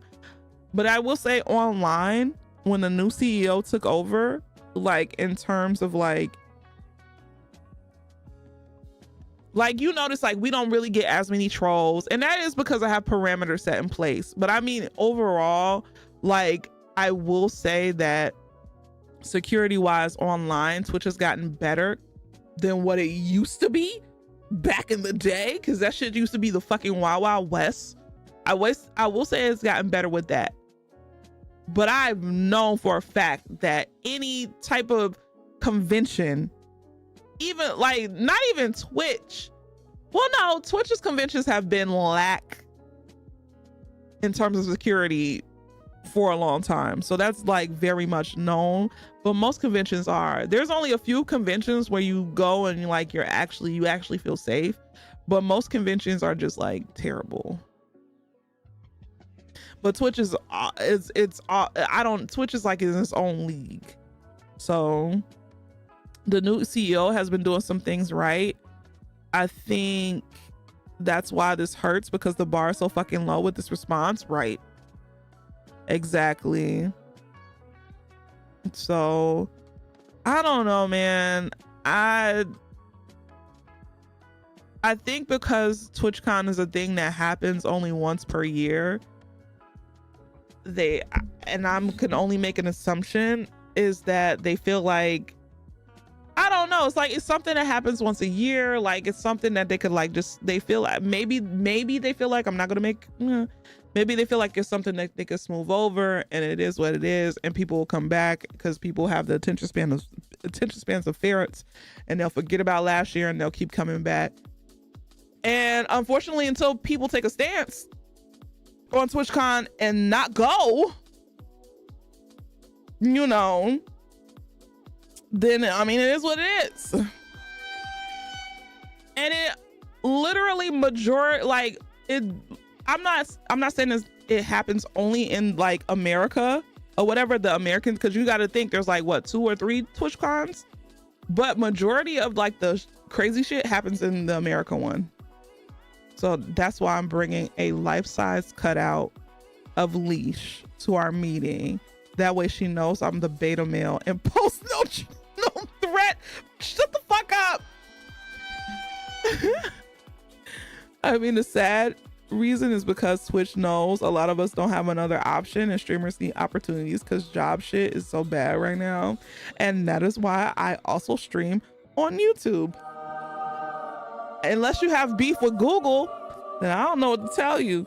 But I will say, online, when the new CEO took over, like in terms of like you notice, like, we don't really get as many trolls, and that is because I have parameters set in place. But I mean, overall, like, I will say that security wise online, Twitch has gotten better than what it used to be back in the day, because that shit used to be the fucking Wild Wild West. I will say it's gotten better with that. But I've known for a fact that any type of convention, even like, not even Twitch, well, no, Twitch's conventions have been lack in terms of security for a long time, so that's like very much known. But most conventions are, there's only a few conventions where you go and like you actually feel safe, but most conventions are just like terrible. But Twitch is Twitch is like in its own league. So the new CEO has been doing some things right. I think that's why this hurts, because the bar is so fucking low with this response. Right. Exactly. So I don't know, man. I think because TwitchCon is a thing that happens only once per year, I can only make an assumption, is that they feel like, I don't know, it's like it's something that happens once a year, like it's something that they could like just, they feel like maybe they feel like, I'm not gonna make, maybe they feel like it's something that they could smooth over, and it is what it is, and people will come back because people have the attention spans of ferrets, and they'll forget about last year and they'll keep coming back. And unfortunately, until people take a stance on TwitchCon and not go, you know, then I mean, it is what it is. And it literally I'm not saying it happens only in like America or whatever, the Americans, because you got to think there's like what, 2 or 3 TwitchCons, but majority of like the crazy shit happens in the America one. So that's why I'm bringing a life-size cutout of Leash to our meeting. That way she knows I'm the beta male and post no threat. Shut the fuck up. I mean, it's sad reason is because Twitch knows a lot of us don't have another option and streamers need opportunities because job shit is so bad right now. And that is why I also stream on YouTube. Unless you have beef with Google, then I don't know what to tell you.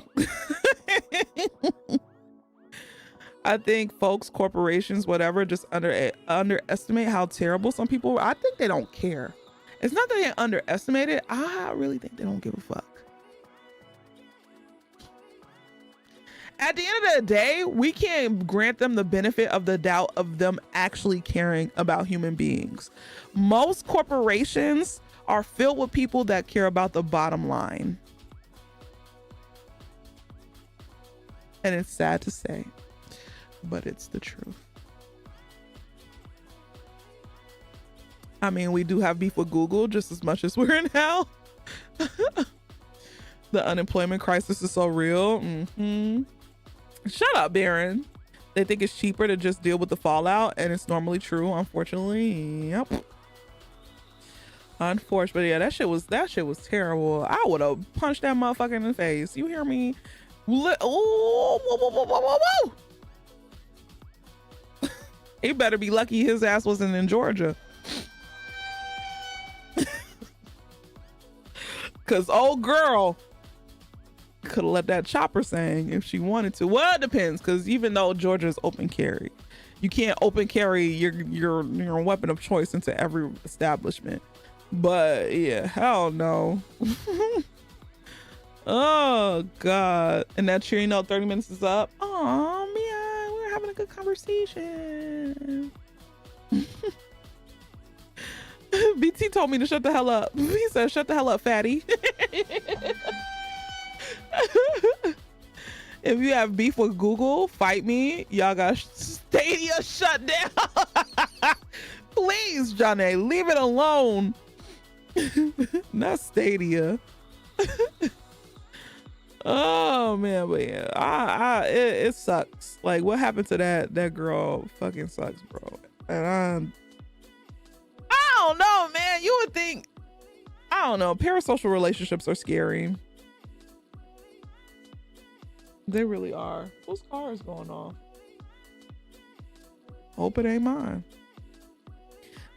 I think folks, corporations, whatever, just underestimate how terrible some people are. I think they don't care. It's not that they underestimate it. I really think they don't give a fuck. At the end of the day, we can't grant them the benefit of the doubt of them actually caring about human beings. Most corporations are filled with people that care about the bottom line. And it's sad to say, but it's the truth. I mean, we do have beef with Google just as much as we're in hell. The unemployment crisis is so real. Shut up, Baron. They think it's cheaper to just deal with the fallout, and it's normally true, unfortunately. Yep. Unfortunately, yeah, that shit was terrible. I would have punched that motherfucker in the face. You hear me? Oh, whoa, whoa, whoa, whoa, whoa, whoa. He better be lucky his ass wasn't in Georgia. Cause old girl could have let that chopper sing if she wanted to. Well, it depends, because even though Georgia's open carry, you can't open carry your weapon of choice into every establishment. But yeah, hell no. Oh God. And that cheering note, 30 minutes is up. Oh man, we're having a good conversation. BT told me to shut the hell up. He said, shut the hell up, fatty. If you have beef with Google, fight me. Y'all got Stadia shut down. Please, Johnny, leave it alone. Not Stadia. Oh man, but yeah, it sucks. Like, what happened to that girl fucking sucks, bro. And I don't know, man. You would think, I don't know, parasocial relationships are scary. They really are. Whose car is going off? Hope it ain't mine.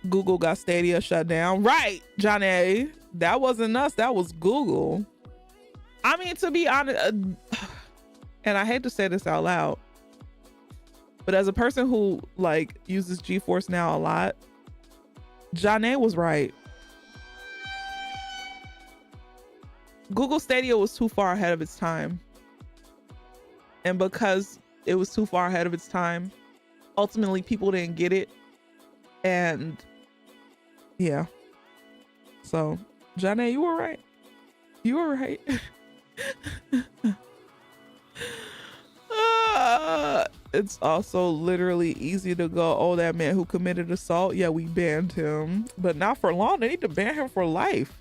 Google got Stadia shut down. Right, Johnny. That wasn't us. That was Google. I mean, to be honest, and I hate to say this out loud, but as a person who like uses GeForce Now a lot, Johnny was right. Google Stadia was too far ahead of its time. And because it was too far ahead of its time, ultimately people didn't get it. And yeah. So, Johnny, you were right. You were right. It's also literally easy to go, oh, that man who committed assault, yeah, we banned him, but not for long. They need to ban him for life.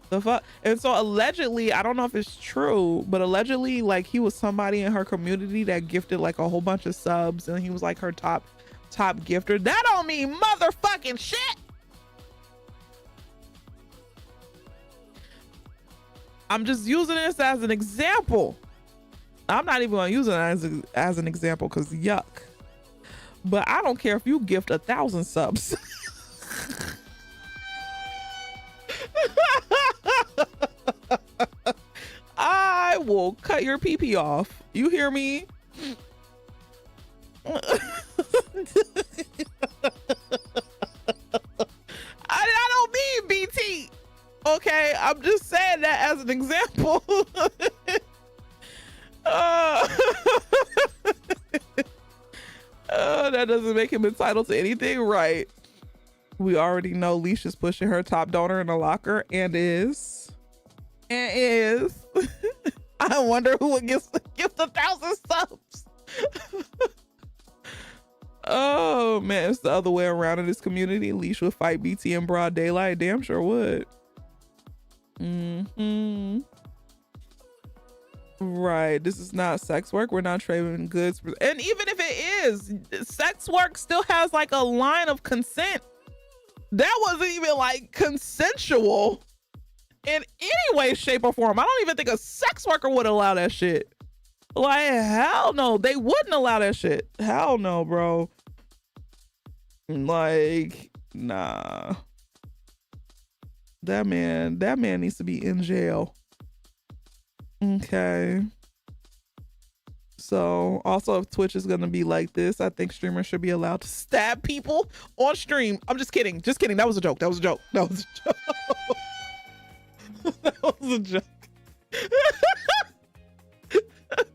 The fuck. And so allegedly, I don't know if it's true, but allegedly, like, he was somebody in her community that gifted like a whole bunch of subs, and he was like her top gifter. That don't mean motherfucking shit. I'm just using this as an example. I'm not even gonna use it as an example because yuck. But I don't care if you gift 1,000 subs. I will cut your pee off. You hear me? I don't mean BT. Okay, I'm just saying that as an example. That doesn't make him entitled to anything, right? We already know Leash is pushing her top donor in the locker and is. I wonder who would gift 1,000 subs. Oh man, it's the other way around in this community. Leash would fight BT in broad daylight. Damn sure would. Right, this is not sex work. We're not trading goods. And even if it is, sex work still has like a line of consent. That wasn't even like consensual. in any way, shape, or form. I don't even think a sex worker would allow that shit. Like, hell no, they wouldn't allow that shit. Hell no, bro. Like, nah. That man needs to be in jail. Okay. So also, if Twitch is gonna be like this, I think streamers should be allowed to stab people on stream. I'm just kidding. Just kidding. That was a joke. That was a joke. That was a joke. That was a joke.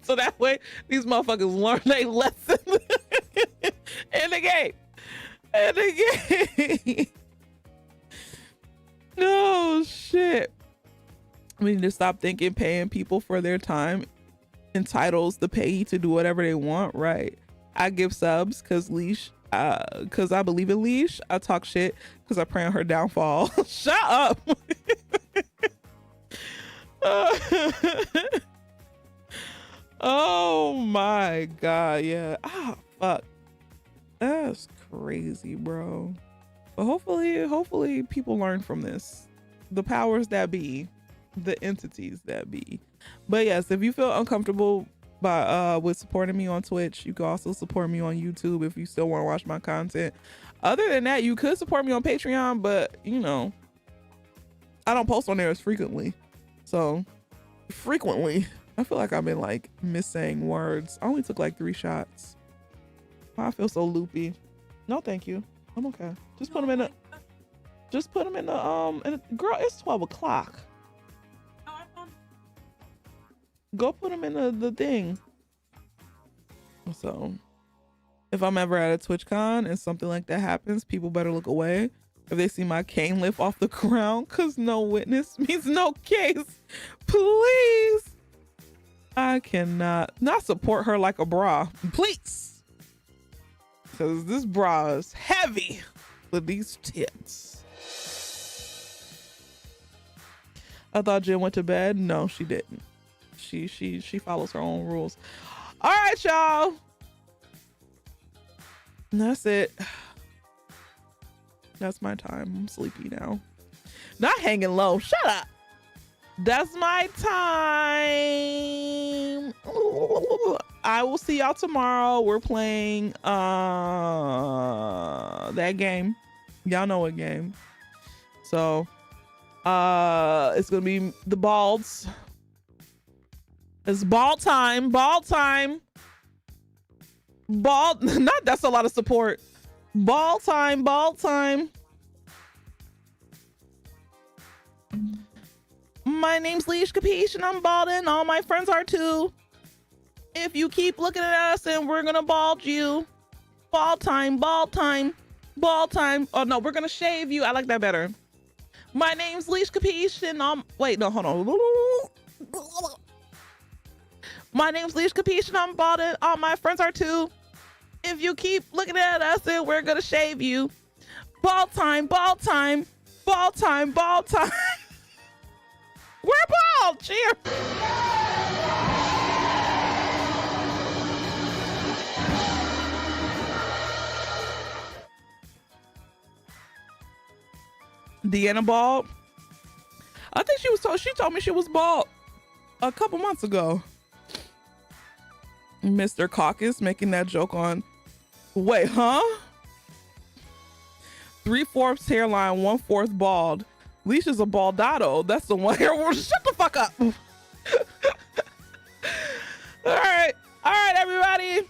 So that way these motherfuckers learn their lesson in the game. In the game. No shit. We need to stop thinking paying people for their time entitles the payee to do whatever they want. Right. I give subs because I believe in Leash. I talk shit because I pray on her downfall. Shut up. Oh my god, yeah. Fuck. That's crazy, bro. But hopefully people learn from this. The powers that be, the entities that be. But yes, if you feel uncomfortable with supporting me on Twitch, you can also support me on YouTube if you still want to watch my content. Other than that, you could support me on Patreon, but you know, I don't post on there as frequently. So frequently, I feel like I've been like missaying words. I only took like 3 shots. I feel so loopy. No, thank you. I'm okay. Just put them in the. Just put them in the girl. It's 12 o'clock. Go put them in the thing. So, if I'm ever at a TwitchCon and something like that happens, people better look away. If they see my cane lift off the ground, cause no witness means no case. Please. I cannot not support her like a bra. Please. Cause this bra is heavy with these tits. I thought Jen went to bed. No, she didn't. She follows her own rules. All right, y'all. And that's it. That's my time. I'm sleepy now. Not hanging low. Shut up. That's my time. I will see y'all tomorrow. We're playing that game. Y'all know what game. So it's gonna be the balds. It's ball time. Ball time. Ball. Not that's a lot of support. Ball time. Ball time. My name's Leash Capiche and I'm balding. All my friends are too. If you keep looking at us and we're gonna bald you. Ball time. Ball time. Ball time. Oh no, we're gonna shave you. I like that better. My name's Leash Capiche and wait, no, hold on. My name's Leash Capiche and I'm balding. All my friends are too. If you keep looking at us and we're gonna shave you. Ball time. Ball time. Ball time. Ball time. We're bald. Cheer. Deanna bald. I think she told me she was bald a couple months ago. Mr. Caucus making that joke on. Wait, huh? 3/4 hairline, 1/4 bald. Leash is a baldado. That's the one here. Shut the fuck up. All right, everybody.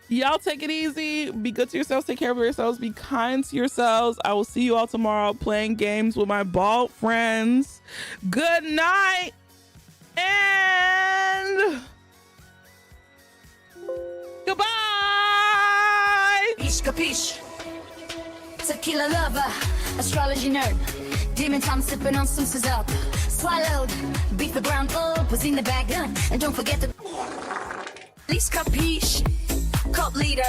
Y'all take it easy. Be good to yourselves. Take care of yourselves. Be kind to yourselves. I will see you all tomorrow playing games with my bald friends. Good night. And goodbye. Capiche, capiche. Tequila lover, astrology nerd. Demon time sipping on some sizzle. Swallowed, beat the ground up, was in the bag, and don't forget the. Leash capiche, cult leader.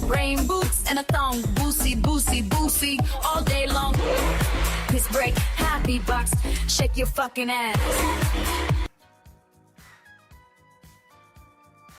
Rain boots and a thong, boosie, boosie, boosie, all day long. Piss break, happy box, shake your fucking ass.